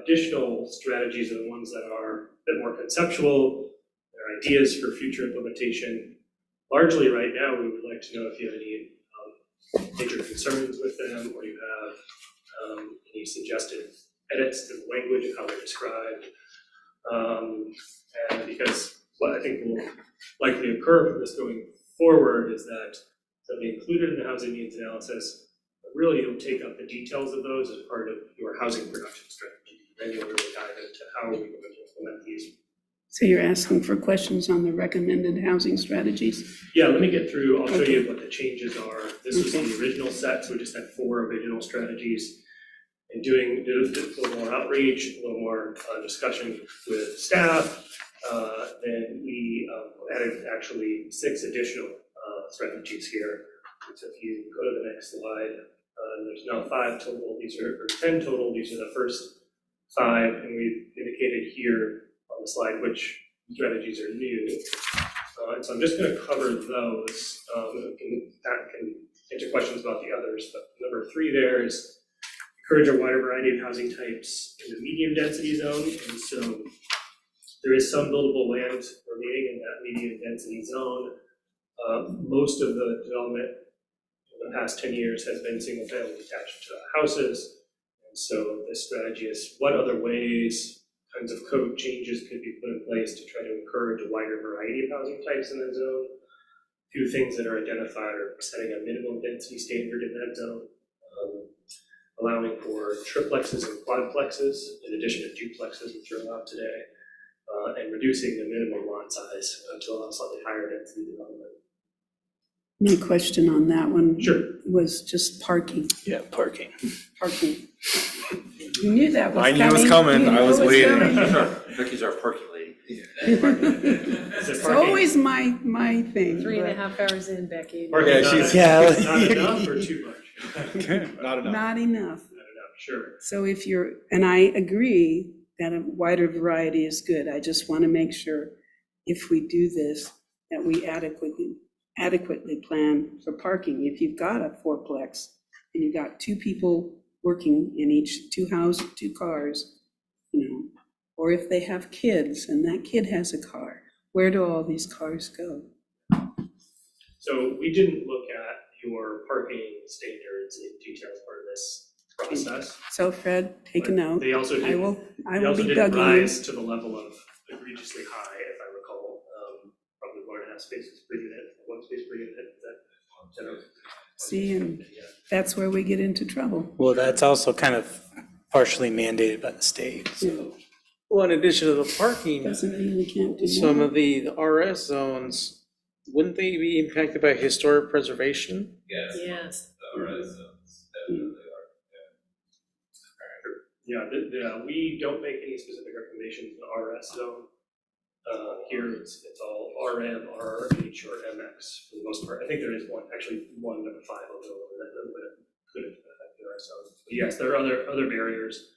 additional strategies are the ones that are a bit more conceptual, they're ideas for future implementation. Largely right now, we would like to know if you have any major concerns with them, or you have any suggested edits to the language of how they're described. And because what I think will likely occur from this going forward is that they'll be included in the housing needs analysis, but really you'll take up the details of those as part of your housing production strategy. Then you'll really dive into how we're going to implement these. So you're asking for questions on the recommended housing strategies? Yeah, let me get through, I'll show you what the changes are. This was the original set, so we just had 4 original strategies. And did a little more outreach, a little more discussion with staff, then we added actually 6 additional strategies here. So if you go to the next slide, there's now 5 total, or 10 total, these are the first 5, and we've indicated here on the slide which strategies are new. And so I'm just going to cover those. That can answer questions about the others, but number 3 there is encourage a wider variety of housing types in the medium density zone. And so there is some buildable land remaining in that medium density zone. Most of the development in the past 10 years has been single family attached houses. And so this strategy is what other ways, kinds of code changes could be put in place to try to encourage a wider variety of housing types in that zone. A few things that are identified are setting a minimum density standard in that zone, allowing for triplexes and quadplexes in addition to duplexes, which are allowed today, and reducing the minimum lot size to allow slightly higher density development. My question on that one Sure. was just parking. Yeah, parking. Parking. You knew that was I coming. knew it was coming. You I knew was it waiting. coming. Vicky's our parking lady. It's always my thing. 3.5 hours in, Becky. Parking Yeah, not- she's- Yeah. Not enough or too much? Not enough. Not enough. Not enough, sure. So if you're, and I agree that a wider variety is good. I just want to make sure if we do this, that we adequately plan for parking. If you've got a 4-plex and you've got 2 people working in each 2 houses, 2 cars, or if they have kids and that kid has a car, where do all these cars go? So we didn't look at your parking standards in detail as part of this process. So Fred, take a note. They also I didn't, will they also be didn't bugging you. rise to the level of egregiously high, if I recall. Probably 1.5 spaces per unit, 1 space per unit. See, and that's where we get into trouble. Well, that's also kind of partially mandated by the state, so. Well, in addition to the parking, Doesn't mean we can't do some more. of the RS zones, wouldn't they be impacted by historic preservation? Yes. Yes. The RS zones definitely are. Yeah, we don't make any specific recommendations in the RS zone. Here, it's all RM, RRH, or MX for the most part. I think there is one, actually one number 5 on the over that could affect the RS zone. But yes, there are other barriers.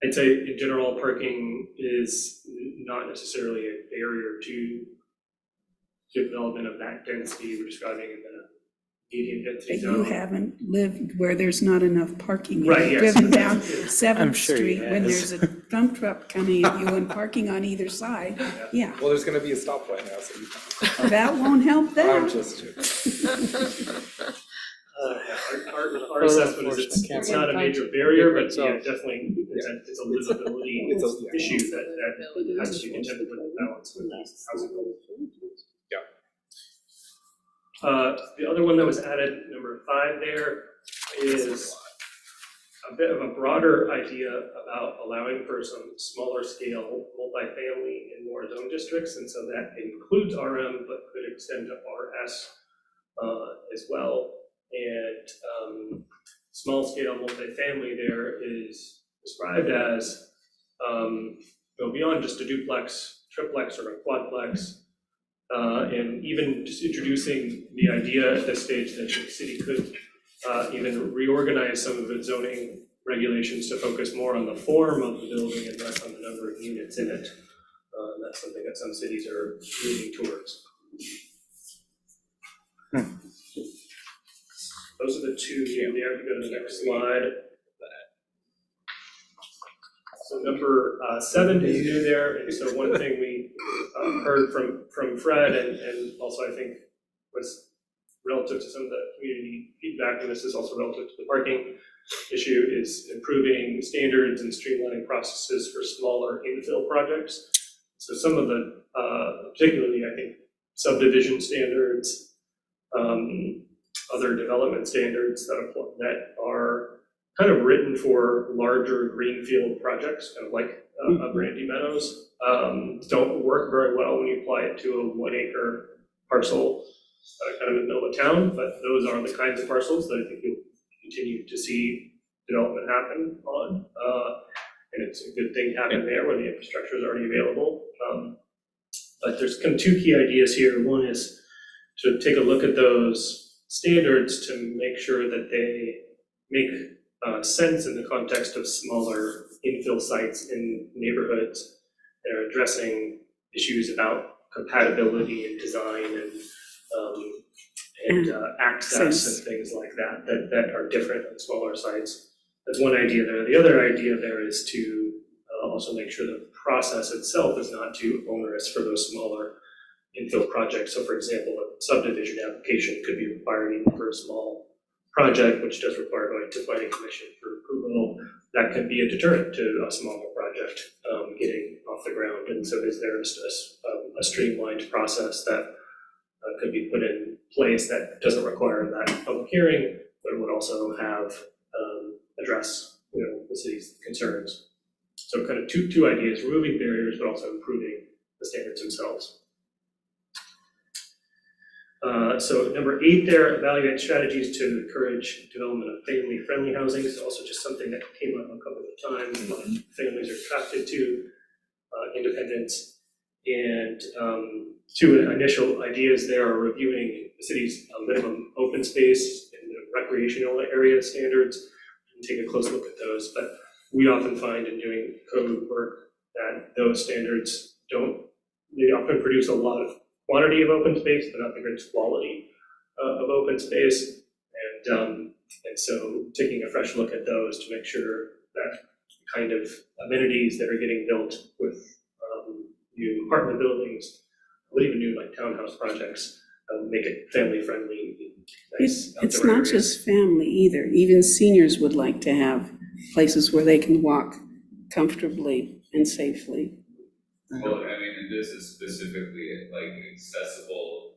I'd say in general, parking is not necessarily a barrier to development of that density we're describing in the medium density But zone. you haven't lived where there's not enough parking. Right, You've yes. driven down I'm 7th sure he Street when has. there's a dump truck coming at you and parking on either side. Yeah, Well, there's gonna be a stoplight now, so you that won't help I'm that. just joking. Our assessment is it's not a major barrier, but yeah, definitely, it's a livability It's a- issue that has to be contended with the balance with these housing goals. The other one that was added, number 5 there, is a bit of a broader idea about allowing for some smaller scale multifamily in more zone districts, and so that includes RM, but could extend to RS. as well. And small scale multifamily there is described as beyond just a duplex, triplex, or a quadplex. And even just introducing the idea at this stage that the city could even reorganize some of its zoning regulations to focus more on the form of the building and less on the number of units in it. That's something that some cities are moving towards. Those are the two. Yeah, we go to the next slide. So number 7 is new there, and so one thing we heard from Fred, and also I think was relative to some of the community feedback, and this is also relative to the parking issue, is improving standards and streamlining processes for smaller infill projects. So some of the, particularly I think, subdivision standards, other development standards that are kind of written for larger greenfield projects, kind of like Brandy Meadows, don't work very well when you apply it to a 1 acre parcel kind of in the middle of town, but those are the kinds of parcels that I think you'll continue to see development happen on. And it's a good thing to happen there where the infrastructure is already available. But there's kind of 2 key ideas here. One is to take a look at those standards to make sure that they make sense in the context of smaller infill sites in neighborhoods that are addressing issues about compatibility and design and access and things like that are different on smaller sites. That's one idea there. The other idea there is to also make sure the process itself is not too onerous for those smaller infill projects. So for example, a subdivision application could be required even for a small project, which does require going to planning commission for approval. That can be a deterrent to a smaller project getting off the ground. And so is there a streamlined process that could be put in place that doesn't require that public hearing, but would also have address the city's concerns. So kind of two ideas: removing barriers, but also improving the standards themselves. So number 8 there, evaluate strategies to encourage development of family-friendly housing. Is also just something that came up a couple of times. Families are attracted to independence. And 2 initial ideas there are reviewing the city's minimum open space and recreational area standards, and take a close look at those. But we often find in doing code work that those standards they often produce a lot of quantity of open space, but not the greatest quality of open space. And so taking a fresh look at those to make sure that kind of amenities that are getting built with new apartment buildings, or even new like townhouse projects, make it family friendly. Nice It's outdoor not areas. just family either. Even seniors would like to have places where they can walk comfortably and safely. Well, I mean, and this is specifically like accessible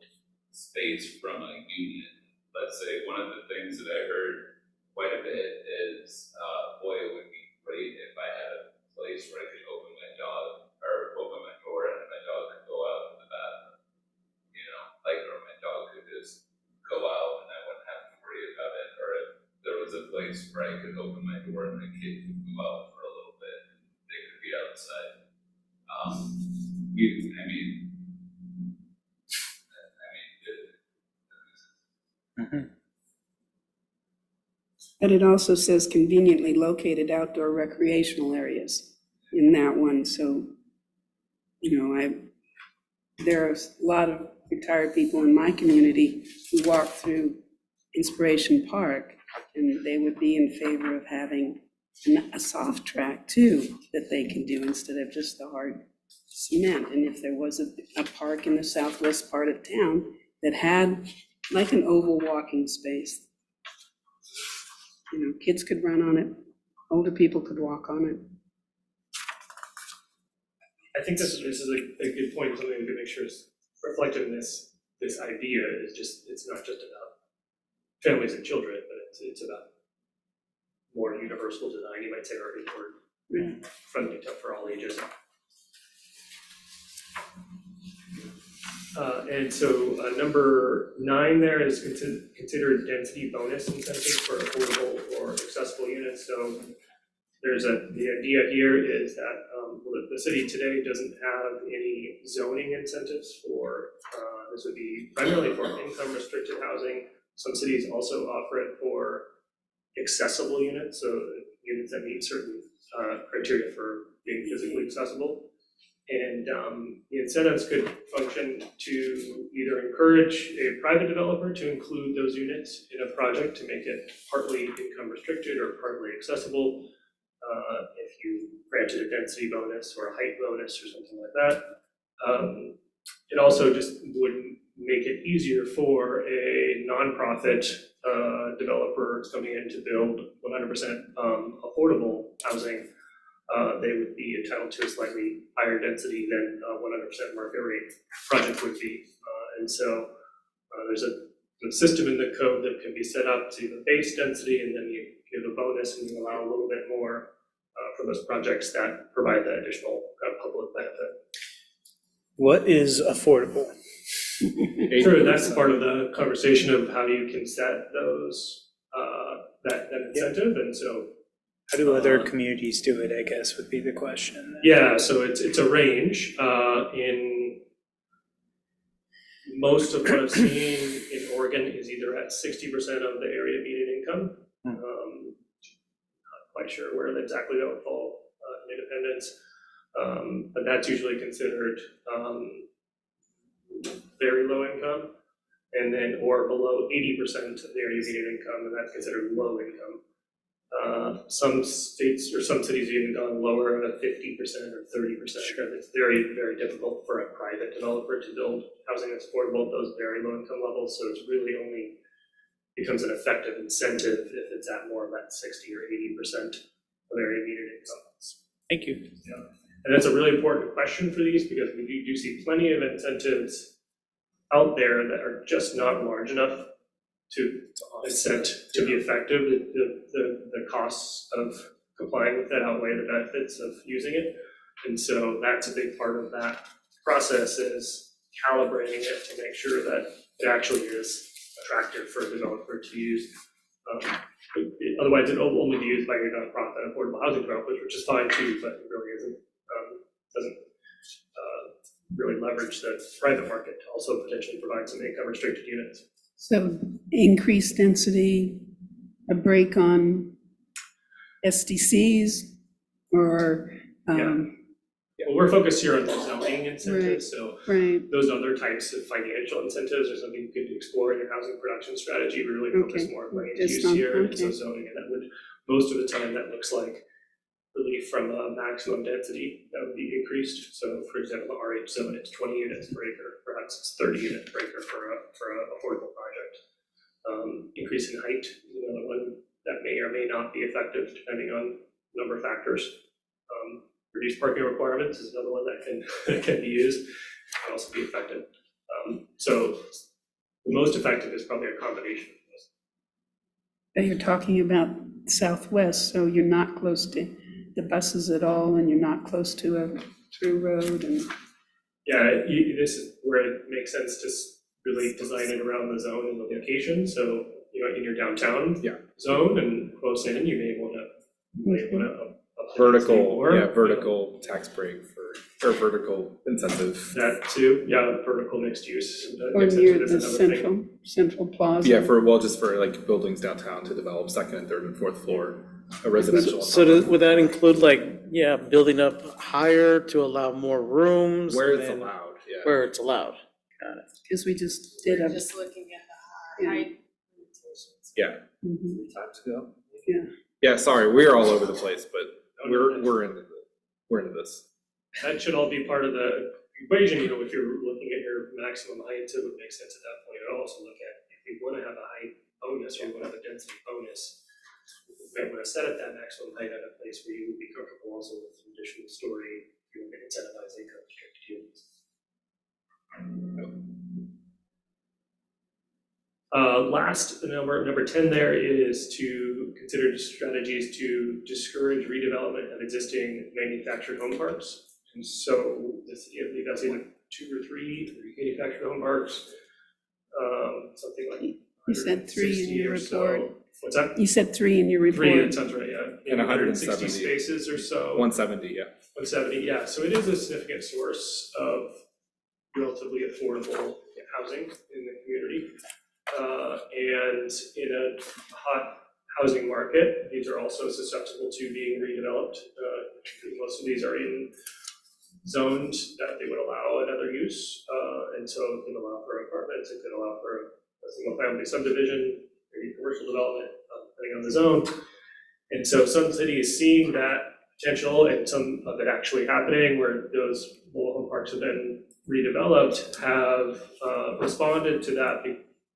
space from a unit. Let's say one of the things that I heard quite a bit is, boy, it would be great if I had a place where I could open my dog or open my door and my dog could go out to the bathroom. Or my dog could just go out and I wouldn't have to worry about it. Or if there was a place where I could open my door and my kid could go out for a little bit and they could be outside. But it also says conveniently located outdoor recreational areas in that one. So, there are a lot of retired people in my community who walk through Inspiration Park, and they would be in favor of having a soft track too that they can do instead of just the hard cement. And if there was a park in the southwest part of town that had like an oval walking space, kids could run on it, older people could walk on it. I think this is a good point, something we can make sure is reflected in this idea is just, it's not just about families and children, but it's about more universal design, you might say, or more friendly for all ages. And so number 9 there is considered density bonus incentives for affordable or accessible units. So the idea here is that the city today doesn't have any zoning incentives for, this would be primarily for income restricted housing. Some cities also offer it for accessible units, so units that meet certain criteria for being physically accessible. And the incentives could function to either encourage a private developer to include those units in a project to make it partly income restricted or partly accessible. If you granted a density bonus or a height bonus or something like that. It also just would make it easier for a nonprofit developer coming in to build 100% affordable housing. They would be entitled to a slightly higher density than 100% market rate project would be. And so there's a system in the code that can be set up to the base density, and then you give a bonus and you allow a little bit more for those projects that provide that additional kind of public benefit. What is affordable? True, that's part of the conversation of how you can set those, that incentive, and so. How do other communities do it, I guess, would be the question. Yeah, so it's a range. In most of what I've seen in Oregon is either at 60% of the area median income. Not quite sure where exactly that would fall in Independence, but that's usually considered very low income, and then or below 80% of the area median income, and that's considered low income. Some states or some cities have even gone lower at 50% or 30%. It's very, very difficult for a private developer to build housing that's affordable at those very low income levels. So it's really only becomes an effective incentive if it's at more of that 60 or 80% of area median income. Thank you. Yeah. And that's a really important question for these, because we do see plenty of incentives out there that are just not large enough to incent to be effective. The costs of complying with that outweigh the benefits of using it. And so that's a big part of that process, is calibrating it to make sure that it actually is attractive for a developer to use. Otherwise, it'll only be used by your nonprofit affordable housing developers, which is fine too, but it really doesn't really leverage the private market to also potentially provide some income restricted units. So increased density, a break on SDCs, or, Well, we're focused here on the zoning incentives, so right, those other types of financial incentives are something you could explore in your housing production strategy. We really focus Okay. more on land Just use on- here, and so okay. zoning, and that would, most of the time, that looks like relief from a maximum density that would be increased. So for example, the RH zone, it's 20 units per acre, perhaps it's 30 units per acre for a affordable project. Increase in height is another one that may or may not be effective depending on a number of factors. Reduced parking requirements is another one that can be used, can also be effective. So the most effective is probably a combination of those. but you're talking about Southwest, so you're not close to the buses at all, and you're not close to a through road, and Yeah, this is where it makes sense to really design it around the zone and the location. So, in your downtown zone and close in, you may want to vertical tax break or vertical incentive. That too, vertical mixed use. or Mixed near incentive the is another thing. central plaza. Yeah, just for like buildings downtown to develop second and third and fourth floor, a residential. So would that include building up higher to allow more rooms? Where and it's then- allowed, yeah. Where it's allowed, got it. Because we just did a. Just looking at the height limitations. Yeah. Mhm. Times ago. Yeah, sorry, we're all over the place, but we're into this. That should all be part of the equation. If you're looking at your maximum height, it would make sense at that point. I'd also look at if you want to have a height bonus or you want to have a density bonus, you might want to set at that maximum height at a place where you would be comfortable also with some additional story. If you want to incentivize income restricted units. Last, number 10 there is to consider strategies to discourage redevelopment of existing manufactured home parks. And so the city of Leadville 2 or 3 manufactured home parks, something like. You said 3 in your 160 or so. report. What's that? You said 3 in your report. 3, that sounds right, yeah. And 160 170. spaces or so. 170, yeah. 170, yeah, so it is a significant source of relatively affordable housing in the community. And in a hot housing market, these are also susceptible to being redeveloped. Most of these are in zones that they would allow another use, and so it could allow for apartments, it could allow for a single family subdivision, maybe commercial development, depending on the zone. And so Sun City is seeing that potential and some of it actually happening where those mobile home parks have been redeveloped, have responded to that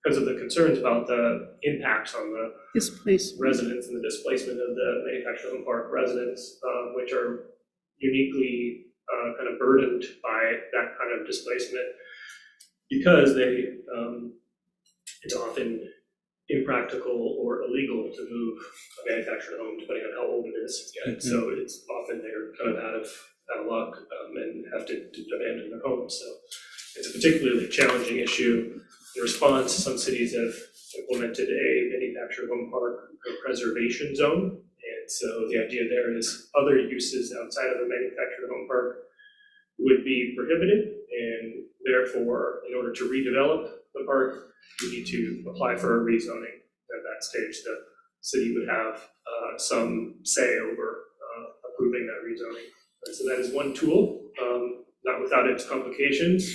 because of the concerns about the impacts on the Displacement. residents and the displacement of the manufactured home park residents, which are uniquely kind of burdened by that kind of displacement because they, it's often impractical or illegal to move a manufactured home depending on how old it is. And so it's often they're kind of out of luck and have to abandon their homes. So it's a particularly challenging issue. In response, some cities have implemented a manufactured home park preservation zone. And so the idea there is other uses outside of a manufactured home park would be prohibited. And therefore, in order to redevelop the park, you need to apply for a rezoning. At that stage, the city would have some say over approving that rezoning. And so that is one tool, not without its complications,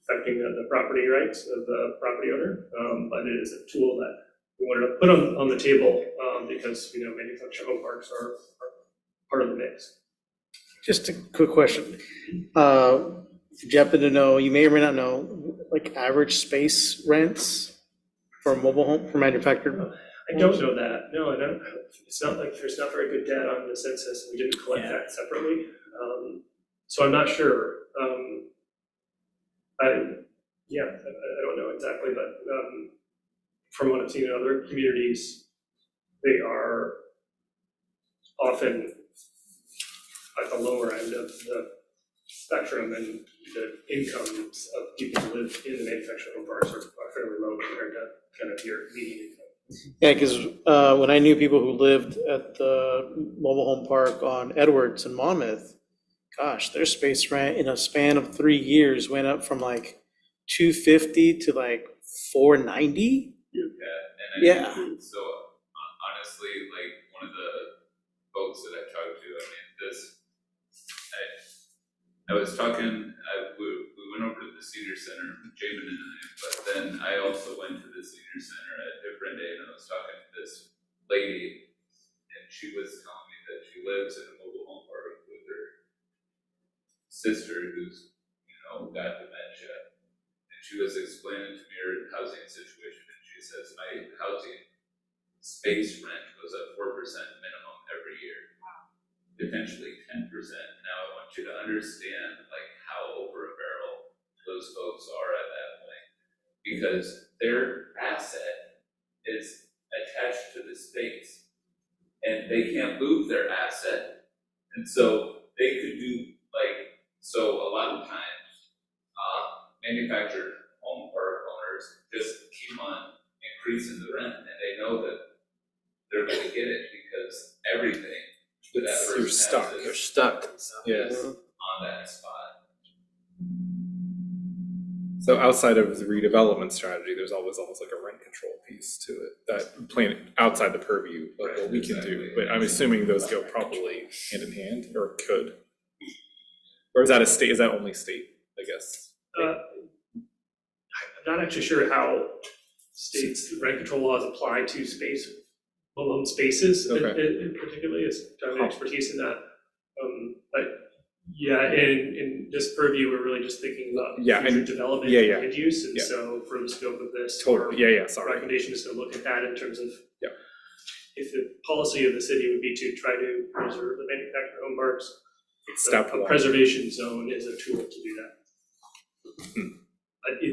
affecting the property rights of the property owner, but it is a tool that we wanted to put on the table because manufactured home parks are part of the mix. Just a quick question. Did you happen to know, you may or may not know, like average space rents for a mobile home, for manufactured? I don't know that. No, I don't. It's not like there's not very good data on the census. We didn't collect that separately. So I'm not sure. I don't know exactly, but from what I've seen in other communities, they are often at the lower end of the spectrum, and the incomes of people who live in the manufactured home parks are fairly low compared to kind of your median income. Yeah, because when I knew people who lived at the mobile home park on Edwards and Monmouth, gosh, their space rent in a span of 3 years went up from like $250 to like $490. Yeah, and so honestly, like one of the folks that I talked to, I was talking, we went over to the senior center, Jamin and I, but then I also went to the senior center a different day, and I was talking to this lady, and she was telling me that she lives in a mobile home park with her sister who's, got dementia. And she was explaining to me her housing situation, and she says, my housing space rent goes up 4% minimum every year. Potentially 10%. Now I want you to understand like how over a barrel those folks are at that point, because their asset is attached to the space and they can't move their asset. And so they could do so a lot of times manufactured home park owners just keep on increasing the rent, and they know that they're going to get it because everything that You're person stuck. has You're is stuck. Yes. on that spot. So outside of the redevelopment strategy, there's always almost like a rent control piece to it that playing outside the purview of what we can do. But I'm assuming those go probably hand in hand, or could. Or is that a state? Is that only state? I guess. I'm not actually sure how states' rent control laws apply to mobile home spaces in particularly. It's don't have expertise in that. But yeah, in this purview, we're really just thinking about future development and land use. And so for the scope of this, our recommendation is to look at that in terms of if the policy of the city would be to try to preserve the manufactured home parks. A preservation zone is a tool to do that.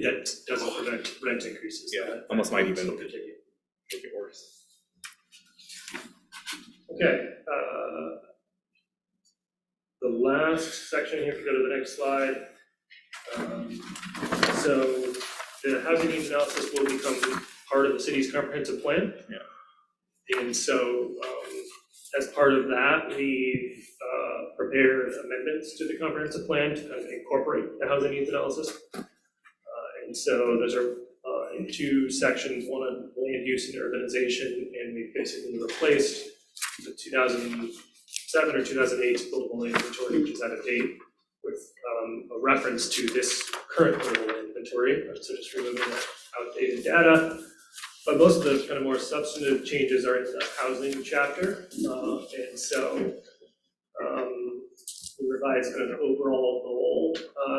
That doesn't prevent rent increases. Yeah, almost might even make it worse. Okay, the last section here, if you go to the next slide, So the housing needs analysis will become part of the city's comprehensive plan. Yeah. And so, as part of that, we prepared amendments to the comprehensive plan to kind of incorporate the housing needs analysis. And so those are in two sections, one on land use and urbanization, and we basically replaced the 2007 or 2008 buildable land inventory, which is out of date, with a reference to this current buildable land inventory. So just removing that outdated data. But most of the kind of more substantive changes are in the housing chapter. And so we revised kind of an overall goal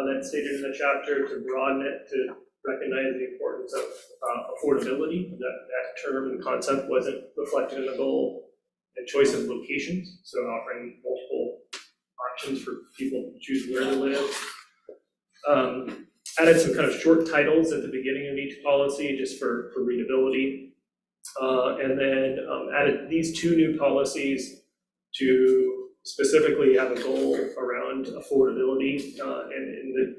that's stated in the chapter to broaden it to recognize the importance of affordability. That term and concept wasn't reflected in the goal, and choice of locations, so offering multiple options for people to choose where to live. Added some kind of short titles at the beginning of each policy just for readability. And then added these two new policies to specifically have a goal around affordability and in the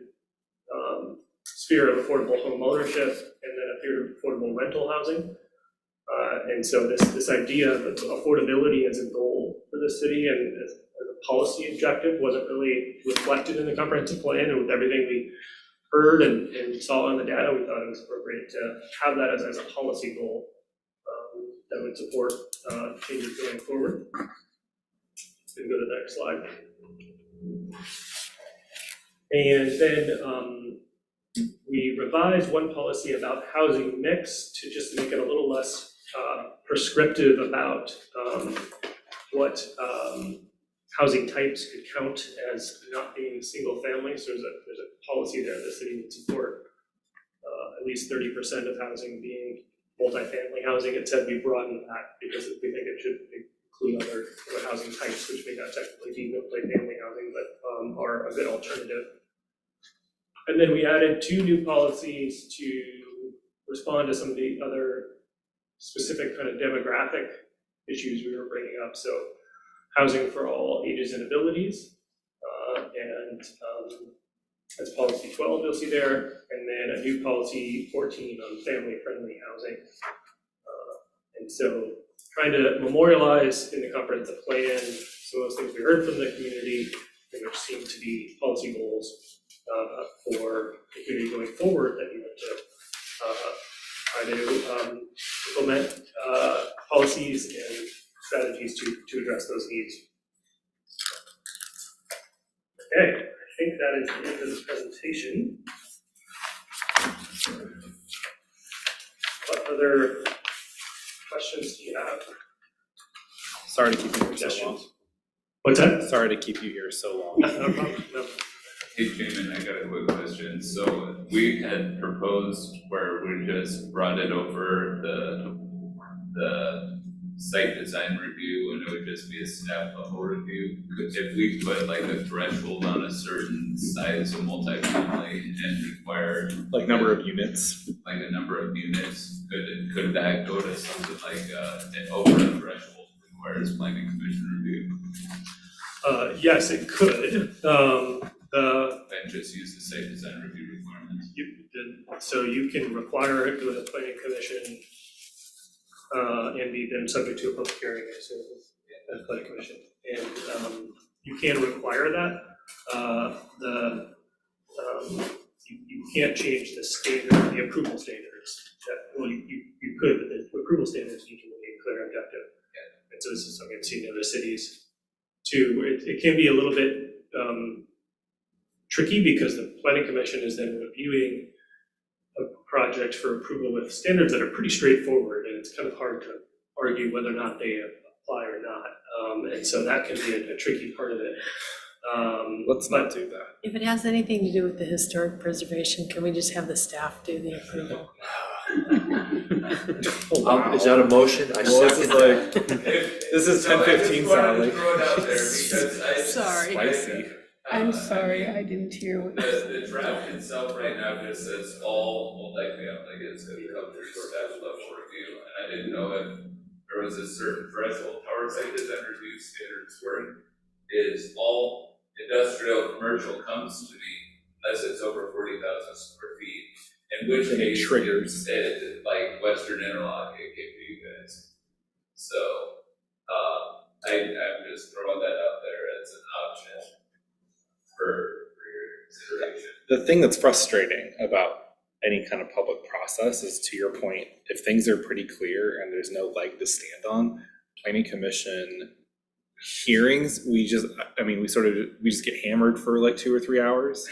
sphere of affordable home ownership, and then a sphere of affordable rental housing. And so this idea of affordability as a goal for the city and as a policy objective wasn't really reflected in the comprehensive plan, and with everything we heard and saw on the data, we thought it was appropriate to have that as a policy goal that would support changes going forward. We can go to the next slide. And then we revised one policy about housing mix to just make it a little less prescriptive about what housing types could count as not being single family. So there's a policy there the city would support at least 30% of housing being multifamily housing. It said we broadened that because we think it should include other housing types, which may not technically be multifamily housing, but are a good alternative. And then we added two new policies to respond to some of the other specific kind of demographic issues we were bringing up. So housing for all ages and abilities, and that's policy 12 you'll see there, and then a new policy 14 on family-friendly housing. And so trying to memorialize in the comprehensive plan some of those things we heard from the community, which seem to be policy goals for the community going forward that we want to try to implement policies and strategies to address those needs. Okay, I think that is the end of this presentation. What other questions do you have? Sorry to keep you here so long. What's that? Sorry to keep you here so long. No problem. No. Hey, Jamin, I got a quick question. So we had proposed where we just brought it over the site design review, and it would just be a staff level review. If we put like a threshold on a certain size of multifamily and require Like number of units. like a number of units, could that go to something like over a threshold requires planning commission review? Yes, it could. And just use the site design review requirements. So you can require it with a planning commission and be then subject to a public hearing, I assume, at the planning commission. And you can require that. You can't change the standard, the approval standards. Well, you could, but the approval standards need to remain clear and objective. And so this is something I've seen in other cities too. It can be a little bit tricky because the planning commission is then reviewing a project for approval with standards that are pretty straightforward, and it's kind of hard to argue whether or not they apply or not. And so that can be a tricky part of it. Let's not do that. If it has anything to do with the historic preservation, can we just have the staff do the approval? Is that a motion? I Well, this is second. like, this is 10:15, Sally. Throw it out there because Sorry. Spicy. I'm sorry, I didn't hear what you said. The draft itself right now just says all multifamily is gonna come through staff level review, and I didn't know if there was a certain threshold. Our site design review standards were is all industrial commercial comes to me unless it's over 40,000 square feet, in which And it case triggers. it, like Western Interlock, it came to you guys. So, I'm just throwing that out there as an option for your consideration. The thing that's frustrating about any kind of public process is, to your point, if things are pretty clear and there's no leg to stand on, planning commission hearings, we just get hammered for like 2 or 3 hours.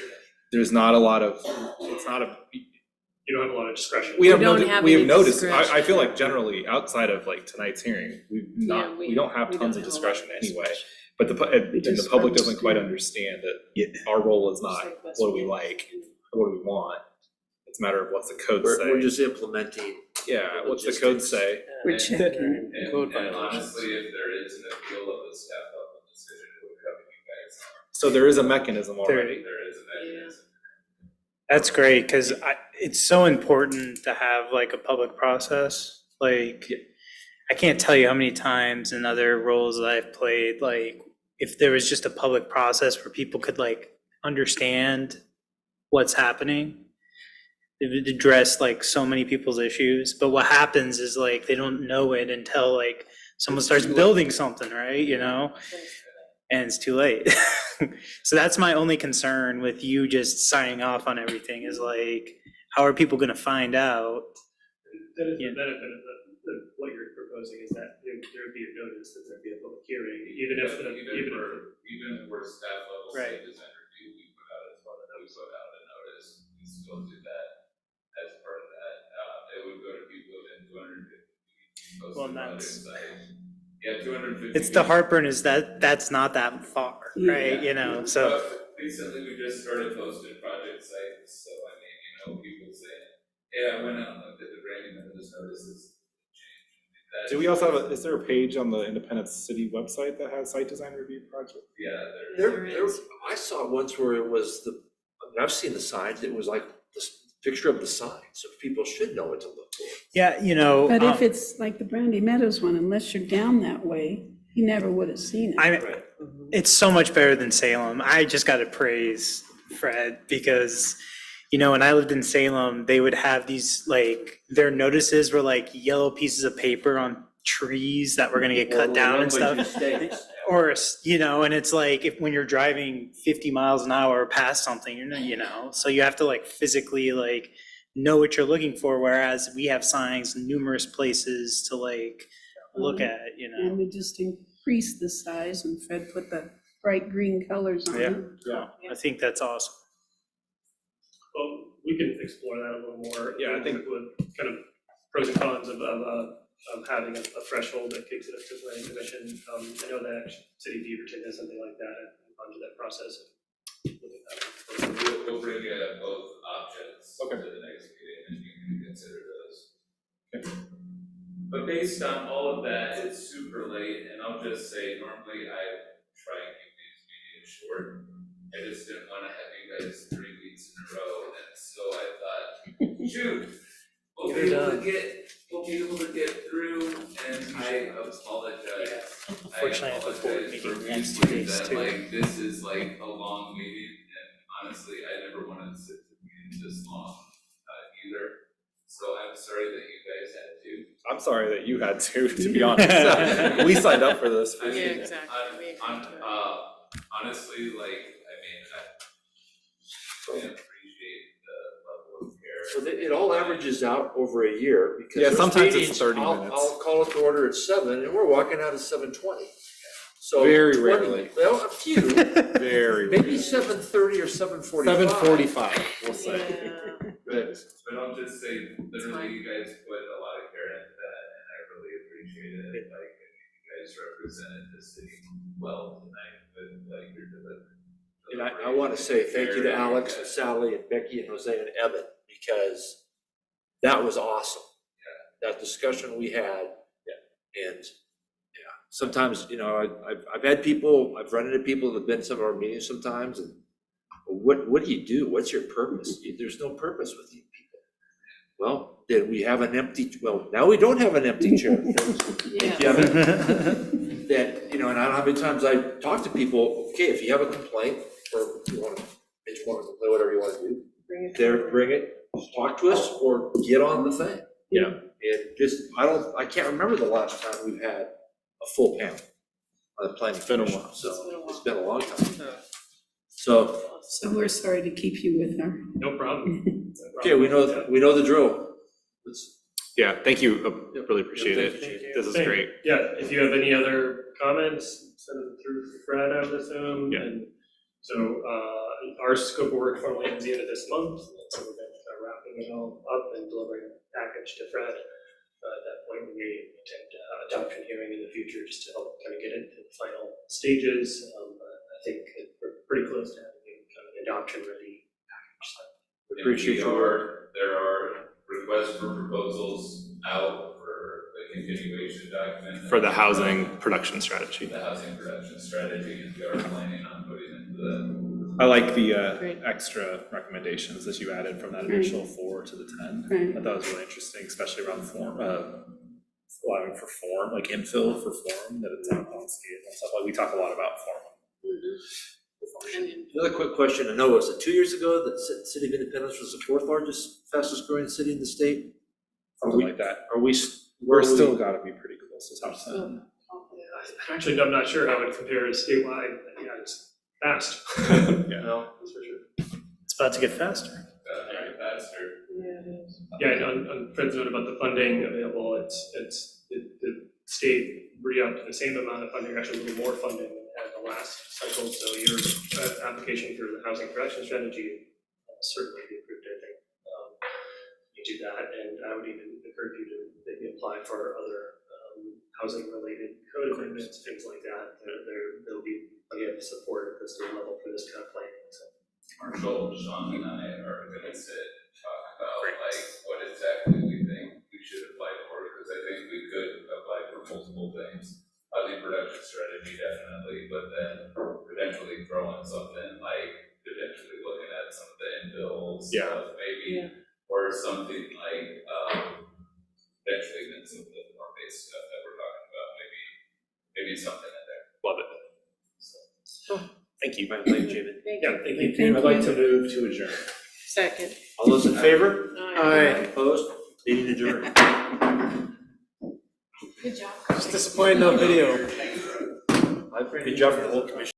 There's not a lot of, it's not a, You don't have a lot of discretion. we have don't have we any have noticed, discretion. I feel like generally outside of like tonight's hearing, we don't have tons of discretion anyway. But and the just public doesn't quite understand. understand that our role is not, what do we like, or what do we want? It's a matter of what's the code say. We're just implementing. Yeah, what's the code say? We're checking. And honestly, if there is an appeal of the staff level decision, it would come to you guys. So there is a mechanism already. There is a mechanism. That's great, because it's so important to have like a public process. Like, I can't tell you how many times in other roles that I've played, like, if there was just a public process where people could like understand what's happening, it would address like so many people's issues. But what happens is like, they don't know it until like someone starts building something, right, you know? And it's too late. So that's my only concern with you just signing off on everything, is like, how are people gonna find out? That is the benefit of what you're proposing, is that there would be a notice, that there'd be a public hearing, even if For staff level Right. site design review, we put out a notice, we still do that as part of that. It would go to people within 250 feet. Well, posted on their that's- site. Yeah, 250. It's the feet. heartburn is that's not that far, right, you know, so. But recently, we just started posting project sites, so I mean, people saying, yeah, I went out and looked at the branding and just noticed this change. Do we also have is there a page on the Independence City website that has site design review project? Yeah, I saw it once where it was I've seen the signs, it was like the picture of the sign, so people should know what to look for. Yeah, you know. But if it's like the Brandy Meadows one, unless you're down that way, you never would have seen it. It's so much better than Salem. I just gotta praise Fred, because, you know, when I lived in Salem, they would have these, like, their notices were like yellow pieces of paper on trees that were gonna get cut down and stuff. Or, you know, and it's like, when you're driving 50 miles an hour past something, you're not, you know, so you have to like physically like know what you're looking for, whereas we have signs in numerous places to like look at, you know. And we just increased the size, and Fred put the bright green colors on it. Yeah, I think that's awesome. Well, we can explore that a little more. Yeah, I think- with kind of pros and cons of having a threshold that kicks it up to the planning commission. I know that City of Beaverton has something like that, and gone through that process. We'll bring both options to the next meeting, and you can consider those. But based on all of that, it's super late, and I'll just say, normally I try and keep these meetings short. I just didn't want to have you guys 3 weeks in a row, and so I thought, shoot, we'll be able to get through, and I apologize. Unfortunately, I have a board apologize meeting for the next 2 viewing days, that, too. like, this is like a long meeting, and honestly, I never wanted to sit through meetings this long, either. So I'm sorry that you guys had to. I'm sorry that you had to be honest. We signed up for this. I mean, exactly. We agreed to it. honestly, like, I mean, I really appreciate the level of care. So it all averages out over a year, because Yeah, those sometimes it's meetings, 30 I'll minutes. call it to order at 7, and we're walking out at 7:20. So Very 20 rarely. Well, a few, Very. maybe 7:30 or 7:45. 7:45, we'll say. But I'll just say, literally, you guys put a lot of care into that, and I really appreciate it. Like, you guys represented the city well tonight with, like, your delivery. And I want to say thank you to Alex and Sally and Becky and Jose and Evan, because that was awesome. That discussion we had. And sometimes, I've had people, I've run into people that have been to some of our meetings sometimes, and what do you do? What's your purpose? There's no purpose with you people. Well, then we have now we don't have an empty chair. That, and I don't know how many times I talk to people, okay, if you have a complaint or you want to bitch want to play whatever you want to do. There, bring it, talk to us, or get on the thing. Yeah. And just, I can't remember the last time we've had a full panel on the planning Been a commission, while. so it's been a long time. So, So we're sorry to keep you with her. No problem. okay, we know the drill. Let's, Yeah, thank you. Really appreciate Yeah, it. thank you. This is Thank- great. Yeah, if you have any other comments, send them through Fred, I would assume. Yeah. And so, our scope of work formally ends the end of this month, so we're gonna start wrapping it all up and delivering a package to Fred. At that point, we intend adoption hearing in the future, just to help kind of get it to the final stages. I think we're pretty close to having kind of an adoption-ready package. So, we appreciate your work. There are requests for proposals out for the continuation document. For the housing production strategy. The housing production strategy, and we are planning on putting into the. I like the Great. extra recommendations that you added from that Right. initial 4 to the 10. Right. I thought it was really interesting, especially around form, allowing for form, like infill for form, that it's on scale and stuff. Like, we talk a lot about form. Another quick question, I know, was it 2 years ago that City of Independence was the fourth largest, fastest growing city in the state? Something like that. We're We're still gotta be pretty close to top 10. Actually, I'm not sure how it compares statewide, but yeah, it's fast. Yeah. No. That's for sure. It's about to get faster. Faster. Yeah, and on Fred's note about the funding available, the state re-upped the same amount of funding, actually a little more funding than at the last cycle. So your application for the housing production strategy certainly be approved, I think. You do that, and I would even encourage you to maybe apply for other housing related code amendments, things like that. There'll be plenty of support at the state level for this kind of planning. So. Marshall, Sean, and I are gonna sit and talk about like what exactly we think we should apply for, because I think we could apply for multiple things. Housing production strategy definitely, but then potentially throw in something like potentially looking at some of the infill stuff, maybe, or something like potentially then some of the more base stuff that we're talking about, maybe something in there. Love it. Thank you. Thank you, Jamie. Yeah, thank you. I'd like to move to adjourn. Second. All those in favor? Aye. Opposed? Meeting adjourned. Good job. It's disappointing, no video. Good job for the whole commission.